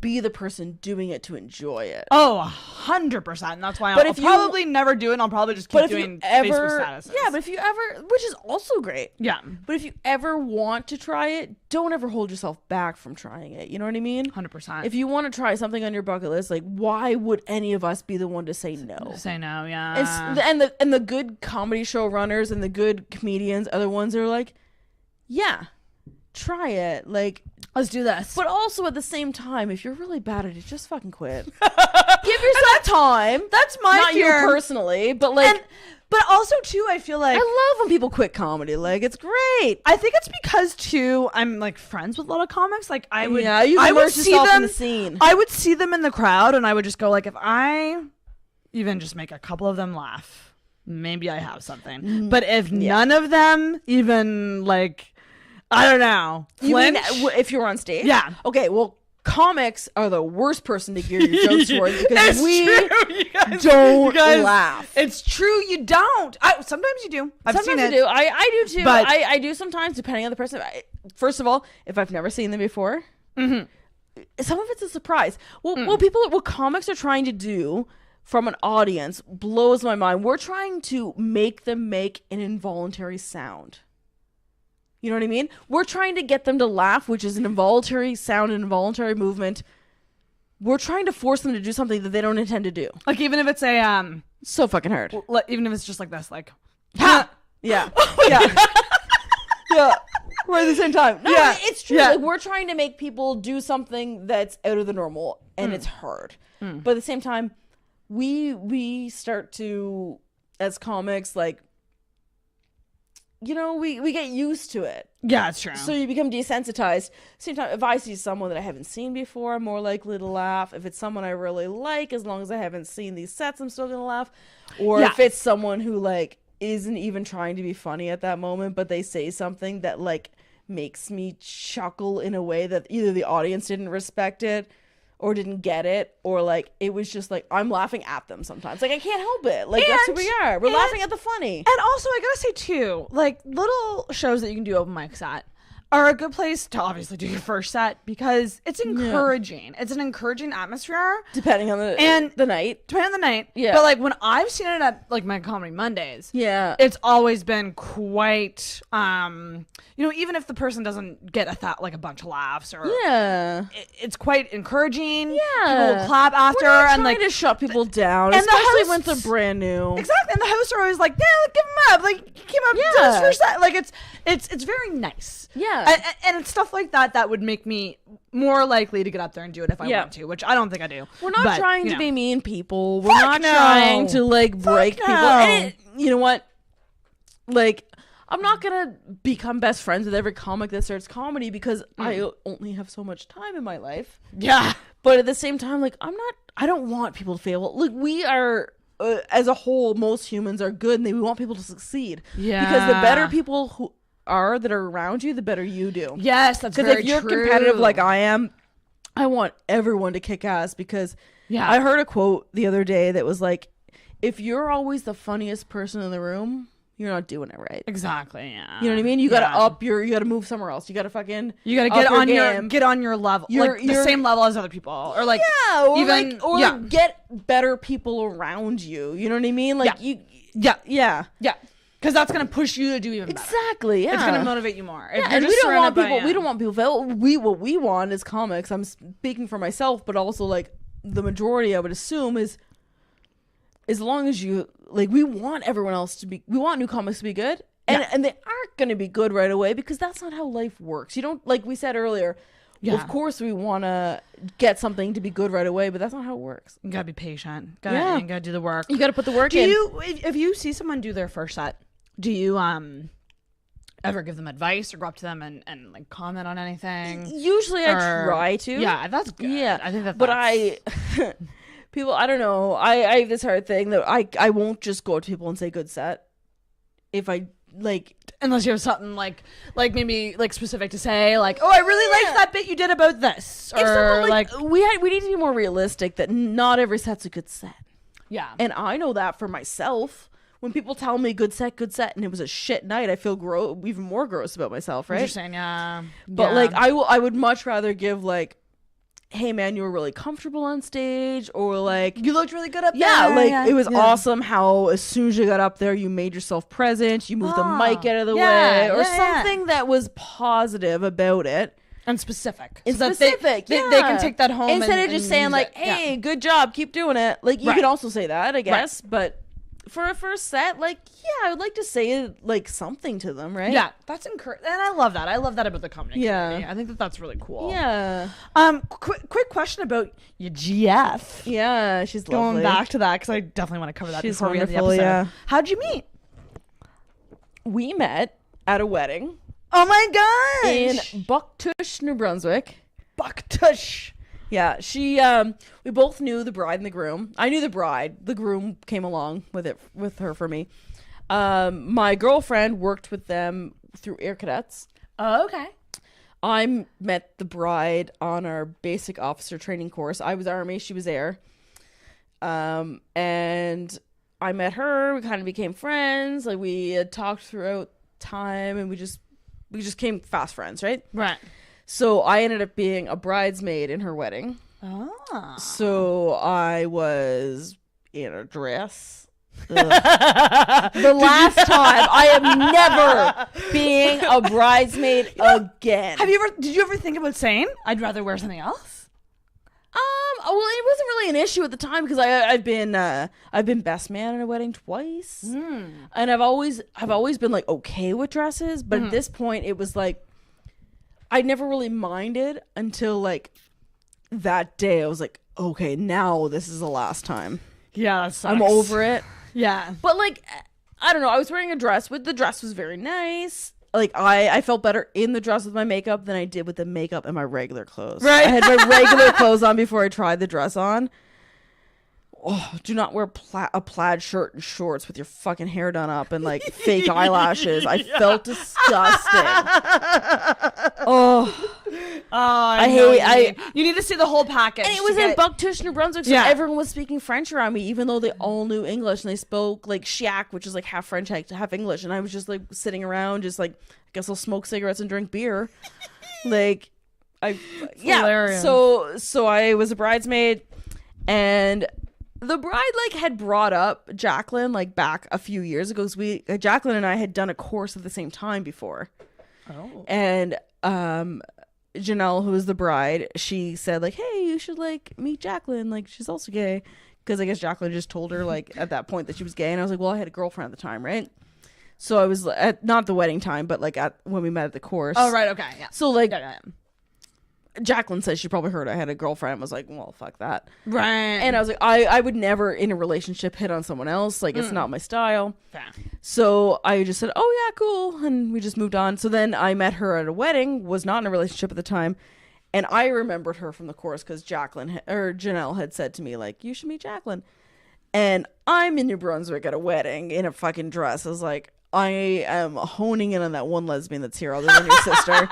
be the person doing it to enjoy it. Oh, 100%. That's why But I'll if you- probably never do it. And I'll probably just keep But if doing you ever, Facebook statuses. yeah, but if you ever, which is also great. Yeah. But if you ever want to try it, don't ever hold yourself back from trying it. You know what I mean? 100%. If you want to try something on your bucket list, like why would any of us be the one to say no? Say no, yeah. And the good comedy show runners and the good comedians are the ones that are like, yeah, try it. Like, let's do this. but also at the same time, if you're really bad at it, just fucking quit. Give yourself time. That's my Not fear. you personally, but like, But also, too, I feel like I love when people quit comedy. Like, it's great. I think it's because too I'm like friends with a lot of comics. Like I would, Yeah, you I would immerse see yourself them in the scene. I would see them in the crowd, and I would just go like, if I even just make a couple of them laugh, maybe I have something. But if none of them even like, I don't know, You mean flinch, if you're on stage? Yeah. Okay, well, comics are the worst person to gear your jokes towards because It's we true, you guys, don't you guys- laugh. It's true, you don't. Sometimes you do. I've Sometimes seen I it. do. I do too. But- I do sometimes, depending on the person. First of all, if I've never seen them before, some of it's a surprise. What comics are trying to do from an audience blows my mind. We're trying to make them make an involuntary sound. You know what I mean? We're trying to get them to laugh, which is an involuntary sound, an involuntary movement, we're trying to force them to do something that they don't intend to do. Like even if it's a So fucking hard. even if it's just like this, like Ha! Yeah. Yeah. Yeah. We're at the same time. No, Yeah. it's true. Yeah. Like we're trying to make people do something that's out of the normal, and it's hard. But at the same time, we start to, as comics, like, you know, we get used to it. yeah, it's true. So you become desensitized. Same time, if I see someone that I haven't seen before, I'm more likely to laugh. If it's someone I really like, as long as I haven't seen these sets, I'm still gonna laugh. Or Yeah. if it's someone who like isn't even trying to be funny at that moment, but they say something that like makes me chuckle in a way that either the audience didn't respect it or didn't get it, or like it was just like I'm laughing at them sometimes. Like I can't help it. Like that's who we are. We're laughing at the funny. And also, I gotta say too, like little shows that you can do open mics at are a good place to obviously do your first set because it's encouraging. It's an encouraging atmosphere. Depending on the night. Depending on the night. Yeah. But like when I've seen it at like my Comedy Mondays, Yeah. it's always been quite you know, even if the person doesn't get like a bunch of laughs or Yeah. it's quite encouraging. Yeah. People will clap after We're not and like trying to shut people down, and the especially when hosts- they're brand new. Exactly, and the hosts are always like, "Yeah, like, give him up." Like, he came up to Yeah. his first set. Like, it's very nice. Yeah. and it's stuff like that would make me more likely to get up there and do it if I Yeah. want to, which I don't think I do. We're not But, trying you to know. be mean people. We're Fuck not no. trying to like break people. no. And you know what? Like, I'm not gonna become best friends with every comic that starts comedy because I only have so much time in my life. Yeah. But at the same time, like I don't want people to fail. Like we are, as a whole, most humans are good, and we want people to succeed. Yeah. Because the better people who are that are around you, the better you do. Yes, that's Because very if you're true. competitive like I am, I want everyone to kick ass. Because I heard a quote the other day that was like, if you're always the funniest person in the room, you're not doing it right. Exactly. Yeah. You know what I mean? You gotta you gotta move somewhere else. You gotta fucking You gotta get on your level, like the same level as other people, or like like get better people around you. You know what I mean? Like yeah. because that's gonna push you to do even better. Exactly. Yeah, It's gonna motivate you more. If Yeah, you're and just we don't want surrounded by- people. We don't want people fail. What we want as comics. I'm speaking for myself, but also like the majority, I would assume, is as long as you like, we want everyone else to be. We want new comics to be good, and they aren't going to be good right away because that's not how life works. You don't, like we said earlier. Yeah. Of course, we want to get something to be good right away, but that's not how it works. You gotta be patient. You gotta do the work. You got to put the work Do in. you, if you see someone do their first set, do you ever give them advice or go up to them and like comment on anything? Usually, I try to. Yeah, that's good. Yeah, I think that. But people, I don't know. I have this hard thing that I won't just go up to people and say good set. If I like, unless you have something like maybe like specific to say, like, oh, I really liked that bit you did about this, or if someone, like we need to be more realistic that not every set's a good set. yeah, And I know that for myself. When people tell me good set, and it was a shit night, I feel even more gross about myself, right? Interesting, yeah. But like, I would much rather give like, hey man, you were really comfortable on stage, or like, you looked really good up there. yeah, like it was awesome how as soon as you got up there, you made yourself present, you moved the mic out of the way, or something that was positive about it. And specific. It's so specific, they can take that home instead of and just saying use like, it. Yeah. hey, good job, keep doing it. Like you Right. can also say that, I guess, but for a first set, like, yeah, I would like to say like something to them, right? Yeah, that's encouraging, and I love that. I love that about the comedy community. Yeah. I think that's really cool. Yeah. Quick question about your GF. Yeah, she's Going lovely. back to that because I definitely want to cover that She's before we end the wonderful, episode. yeah. How'd you meet? We met at a wedding Oh my gosh! in Bucktush, New Brunswick. Bucktush. Yeah, she we both knew the bride and the groom. I knew the bride. The groom came along with her for me. My girlfriend worked with them through Air Cadets. Oh, okay. I met the bride on our basic officer training course. I was Army, she was Air. And I met her, we kind of became friends. Like we had talked throughout time, and we just became fast friends, right? Right. So I ended up being a bridesmaid in her wedding. Oh. So I was in a dress. The last time I am never being a bridesmaid again. Did you ever think about saying, I'd rather wear something else? it wasn't really an issue at the time because I've been best man at a wedding twice, and I've always been like okay with dresses, but at this point it was like I never really minded until like that day. I was like, okay, now this is the last time. Yeah, that sucks. I'm over it. Yeah, but like I don't know. I was wearing a dress. The dress was very nice. Like I felt better in the dress with my makeup than I did with the makeup and my regular clothes. Right. I had my regular clothes on before I tried the dress on. Oh, do not wear a plaid shirt and shorts with your fucking hair done up and like fake eyelashes. I felt disgusting. You need to see the whole package. And it was in Bucktush, New Brunswick, so everyone was speaking French around me, even though they all knew English, and they spoke like Chiac, which is like half French, half English, and I was just like sitting around, just like, I guess I'll smoke cigarettes and drink beer. Like, hilarious. So I was a bridesmaid, and the bride like had brought up Jacqueline like back a few years ago. Jacqueline and I had done a course at the same time before. Oh. And Janelle, who was the bride, she said like, hey, you should like meet Jacqueline, like she's also gay, because I guess Jacqueline just told her like at that point that she was gay, and I was like, well, I had a girlfriend at the time, right? So I was at not the wedding time, but like when we met at the course. Oh right, okay, yeah. So like Jacqueline says she probably heard I had a girlfriend and was like, well, fuck that. Right. And I was like, I would never in a relationship hit on someone else. Like, it's not my style. Fair. So I just said, oh, yeah, cool. And we just moved on. So then I met her at a wedding, was not in a relationship at the time. And I remembered her from the course because Janelle had said to me, like, you should meet Jacqueline. And I'm in New Brunswick at a wedding in a fucking dress. I was like, I am honing in on that one lesbian that's here other than your sister.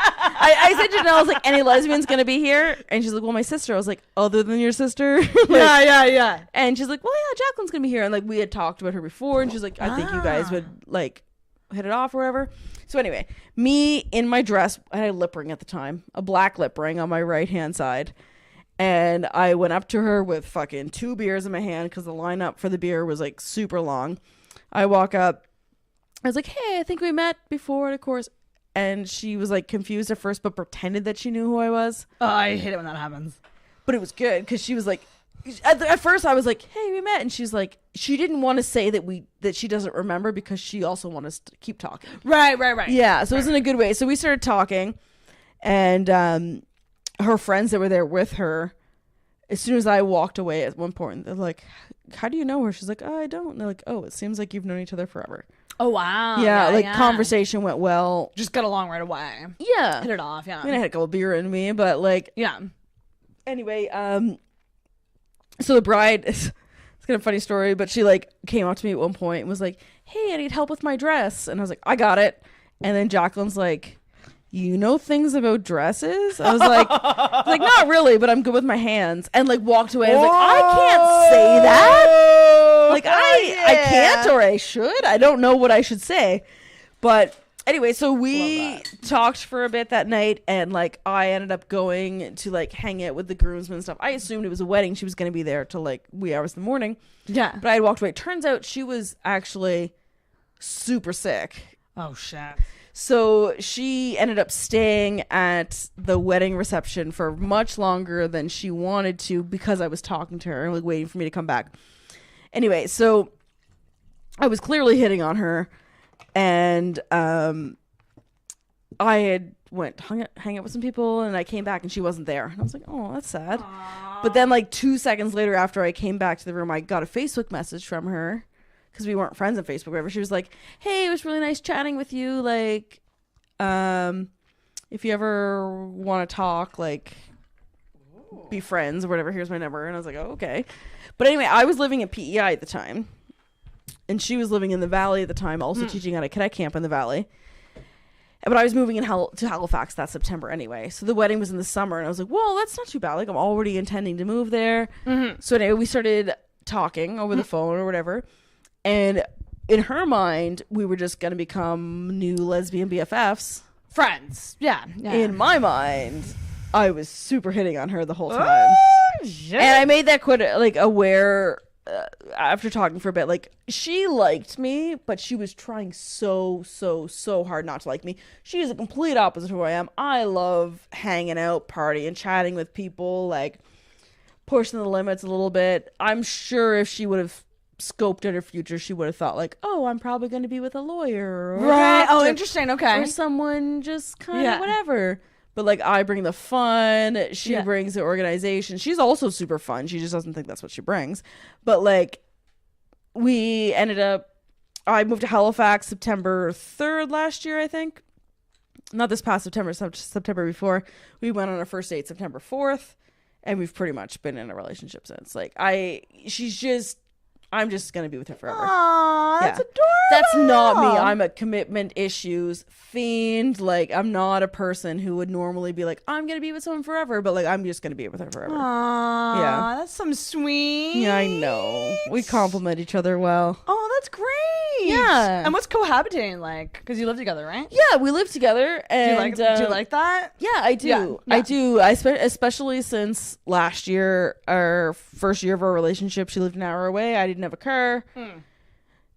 I said to Janelle, I was like, any lesbians going to be here? And she's like, well, my sister. I was like, other than your sister? Like, yeah. And she's like, well, yeah, Jacqueline's going to be here. And like, we had talked about her before. And she's like, I think you guys would like hit it off or whatever. So anyway, me in my dress, I had a lip ring at the time, a black lip ring on my right-hand side. And I went up to her with fucking 2 beers in my hand because the lineup for the beer was like super long. I walk up. I was like, hey, I think we met before at a course. And she was like confused at first, but pretended that she knew who I was. Oh, I hate it when that happens. But it was good because she was like, at first I was like, hey, we met. And she's like, she didn't want to say that she doesn't remember because she also wanted us to keep talking. Right. Yeah, so it was in a good way. So we started talking, and her friends that were there with her, as soon as I walked away at one point, they're like, how do you know her? She's like, oh, I don't. And they're like, oh, it seems like you've known each other forever. Oh, wow. Yeah, conversation went well. Just got along right away. Yeah. Hit it off, yeah. I mean, I had a couple beer in me, but like... Yeah. Anyway, so the bride... It's kind of a funny story, but she like came up to me at one point and was like, hey, I need help with my dress. And I was like, I got it. And then Jacqueline's like, you know things about dresses? I was like, not really, but I'm good with my hands. And like walked away. I was like, I can't say that. Like I can't, or I should. I don't know what I should say. But anyway, so we talked for a bit that night, and like I ended up going to like hang out with the groomsmen and stuff. I assumed it was a wedding. She was going to be there till like wee hours in the morning. Yeah. But I had walked away. Turns out she was actually super sick. Oh shit. So she ended up staying at the wedding reception for much longer than she wanted to because I was talking to her and like waiting for me to come back. Anyway, so I was clearly hitting on her, and I had hang out with some people, and I came back and she wasn't there. And I was like, oh, that's sad. Aww. But then like 2 seconds later after I came back to the room, I got a Facebook message from her. Because we weren't friends on Facebook or whatever. She was like, hey, it was really nice chatting with you. Like, if you ever want to talk, like, be friends or whatever, here's my number. And I was like, oh, okay. But anyway, I was living at PEI at the time. And she was living in the Valley at the time, also teaching at a cadet camp in the Valley. But I was moving to Halifax that September anyway. So the wedding was in the summer. And I was like, well, that's not too bad. Like, I'm already intending to move there. Mm-hmm. So anyway, we started talking over the phone or whatever. And in her mind, we were just going to become new lesbian BFFs. Friends. Yeah. In my mind, I was super hitting on her the whole time. And I made that quite like aware after talking for a bit. Like, she liked me, but she was trying so hard not to like me. She is a complete opposite of who I am. I love hanging out, partying, chatting with people, like... pushing the limits a little bit. I'm sure if she would have scoped out her future, she would have thought like, oh, I'm probably going to be with a lawyer or Right. a doctor, Oh, interesting. Okay. or someone just kind of whatever. But like, I bring the fun, she brings the organization. She's also super fun. She just doesn't think that's what she brings. But like, we ended up, I moved to Halifax September 3rd last year, I think. Not this past September, September before. We went on our first date September 4th, and we've pretty much been in a relationship since. Like, I'm just going to be with her forever. Aww, that's adorable. That's not me. I'm a commitment issues fiend. Like, I'm not a person who would normally be like, I'm going to be with someone forever, but like, I'm just going to be with her forever. Aww, yeah. That's some sweet. Yeah, I know. We compliment each other well. Oh, that's great. Yeah. And what's cohabitating like? Because you live together, right? Yeah, we live together. And do you like that? Yeah, I do. Yeah. I do. Especially since last year, our first year of our relationship, she lived an hour away. I didn't have a car.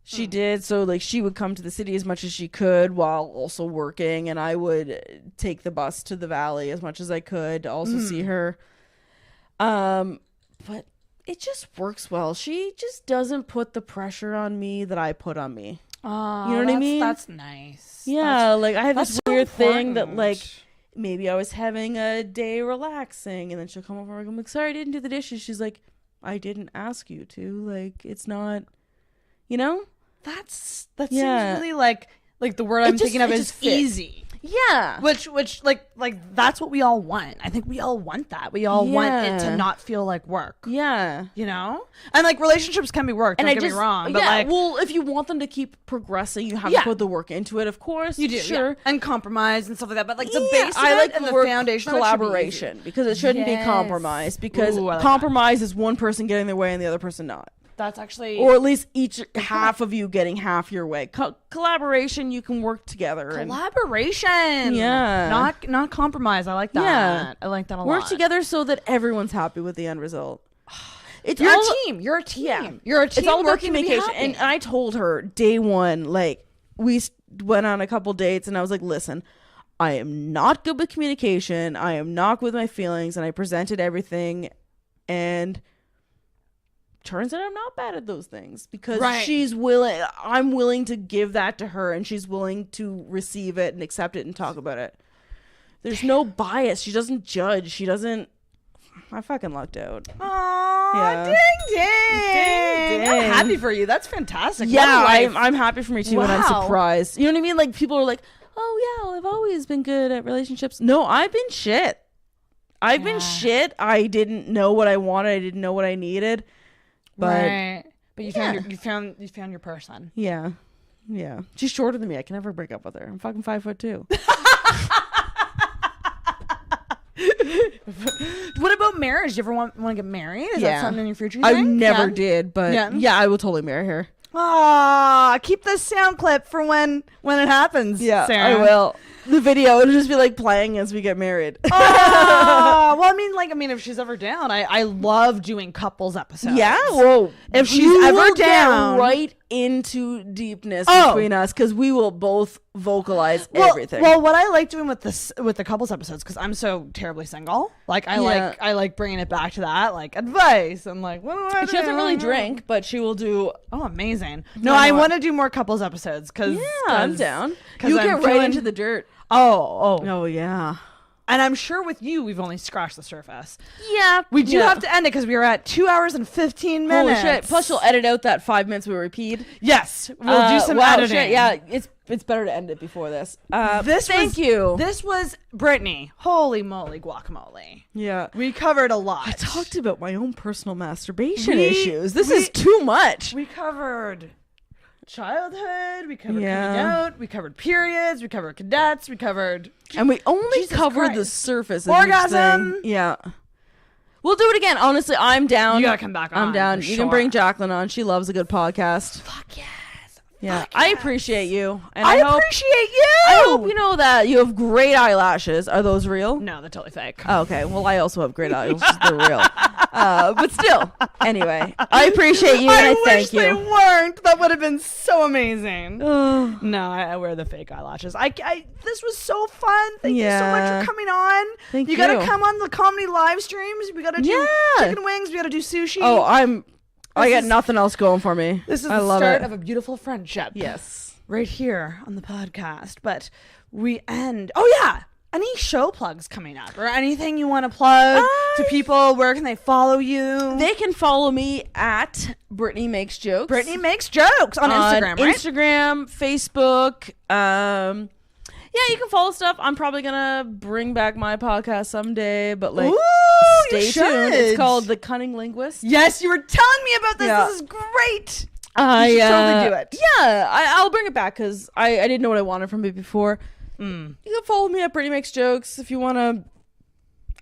She did. So like, she would come to the city as much as she could while also working, and I would take the bus to the valley as much as I could to also see her. But it just works well. She just doesn't put the pressure on me that I put on me. Oh, you know what I mean? That's nice. Yeah, like I have that's this so weird thing that important. like, maybe I was having a day relaxing, and then she'll come over and I'm like, sorry, I didn't do the dishes. She's like, I didn't ask you to. Like, it's not, you know? That seems really like the word I'm thinking of is easy. Yeah. Which like that's what we all want. I think we all want that. We all want it to not feel like work. Yeah. You know? And like, relationships can be work, don't get me wrong. But like, well, if you want them to keep progressing, you have to put the work into it, of course. you do, sure. yeah. And compromise and stuff like that. But like, the base of I like it and the the word foundation collaboration, because it shouldn't be compromise, because compromise is one person getting their way and the other person not. That's actually, or at least each half of you getting half your way. Collaboration, you can work together. Collaboration. Yeah. Not compromise. I like that. Yeah. I like that a lot. Work together so that everyone's happy with the end result. You're a team. You're a team. Yeah. You're a team. It's all about working to be communication. happy. And I told her day one, like, we went on a couple dates, and I was like, listen, I am not good with communication. I am not good with my feelings. And I presented everything, and turns out I'm not bad at those things, because I'm willing to give that to her, and she's willing to receive it and accept it and talk about it. There's no bias. She doesn't judge. I fucking lucked out. Aww, Yeah. ding. I'm happy for you. That's fantastic. Yeah, I'm happy for me too, and I'm Wow. surprised. You know what I mean? Like, people are like, oh yeah, well, I've always been good at relationships. No, I've been shit. I didn't know what I wanted. I didn't know what I needed. But you found your person. Yeah. She's shorter than me. I can never break up with her. I'm fucking 5'2". What about marriage? Do you ever want to get married? Is that something in your future? I never did, but yeah, I will totally marry her. Keep this sound clip for when it happens. Yeah, Sarah. I will. The video, it'll just be like playing as we get married. Well, I mean, if she's ever down, I love doing couples episodes. Yeah, well, if she's ever down, get right into deepness between us, because we will both vocalize everything. Well, what I like doing with the couples episodes, because I'm so terribly single, like I like bringing it back to that, like advice and like what do I do? She doesn't really drink, but she will do. Oh, amazing! No, I want to do more couples episodes, because I'm down. You get right into the dirt. Oh yeah. And I'm sure with you, we've only scratched the surface. Yeah. We do have to end it, because we are at 2 hours and 15 minutes. Holy shit. Plus, she'll edit out that 5 minutes we repeat. Yes. We'll do some editing. Shit. Yeah, it's better to end it before this. Thank you. This was Brittany. Holy moly guacamole. Yeah. We covered a lot. I talked about my own personal masturbation issues. This is too much. We covered childhood, we covered coming out, we covered periods, we covered cadets, we covered, and we only covered the surface of orgasm. Yeah, we'll do it again. Honestly, I'm down. You gotta come back on. I'm down. You can bring Jacqueline on. She loves a good podcast. Fuck yes. Yeah, I appreciate you, and I hope, appreciate you. I hope you know that you have great eyelashes. Are those real? No, they're totally fake. Oh, okay. Well, I also have great eyelashes. They're real. But still, anyway, I appreciate you and I thank wish they you. weren't. That would have been so amazing. No, I wear the fake eyelashes. This was so fun. Thank you so much for coming on. Thank you. Gotta you. come on the comedy live streams. We gotta do chicken wings. We gotta do sushi. Oh, I got nothing else going for me. This is I the love start it. of a beautiful friendship. Yes. Right here on the podcast. But we end. Oh, yeah. Any show plugs coming up or anything you want to plug to people? Where can they follow you? They can follow me at Brittany Makes Jokes. Brittany Makes Jokes on Instagram, right? Instagram, Facebook. Yeah, you can follow stuff. I'm probably gonna bring back my podcast someday, but like, stay tuned. It's called The Cunning Linguist. Yes, you were telling me about this. Yeah. This is great. I You should totally do it. Yeah, I'll bring it back because I didn't know what I wanted from it before. You can follow me at Brittany Makes Jokes if you want to. I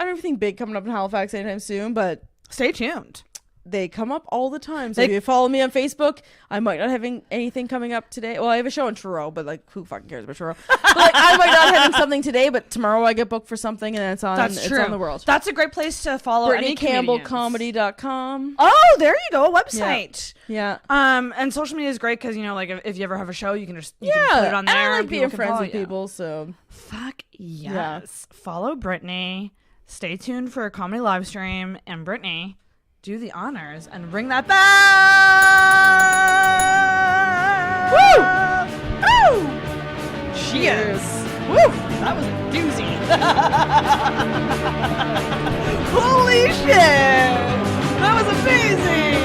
don't have anything big coming up in Halifax anytime soon, but stay tuned. They come up all the time. So if you follow me on Facebook, I might not having anything coming up today. Well, I have a show in Truro, but like, who fucking cares about Truro? But like, I might not having something today, but tomorrow I get booked for something, and it's on. That's true. It's on the world. That's a great place to follow. BrittanyCampbellComedy.com. Oh, there you go. Website. Yeah. And social media is great because, you know, like if you ever have a show, you can just you can put it on there. And I like and being people can friends follow with you. people. So fuck yes. Follow Brittany. Stay tuned for a comedy live stream, and Brittany, do the honors and ring that bell. Woo! Woo! Cheers. Woo! That was a doozy. Holy shit! That was amazing.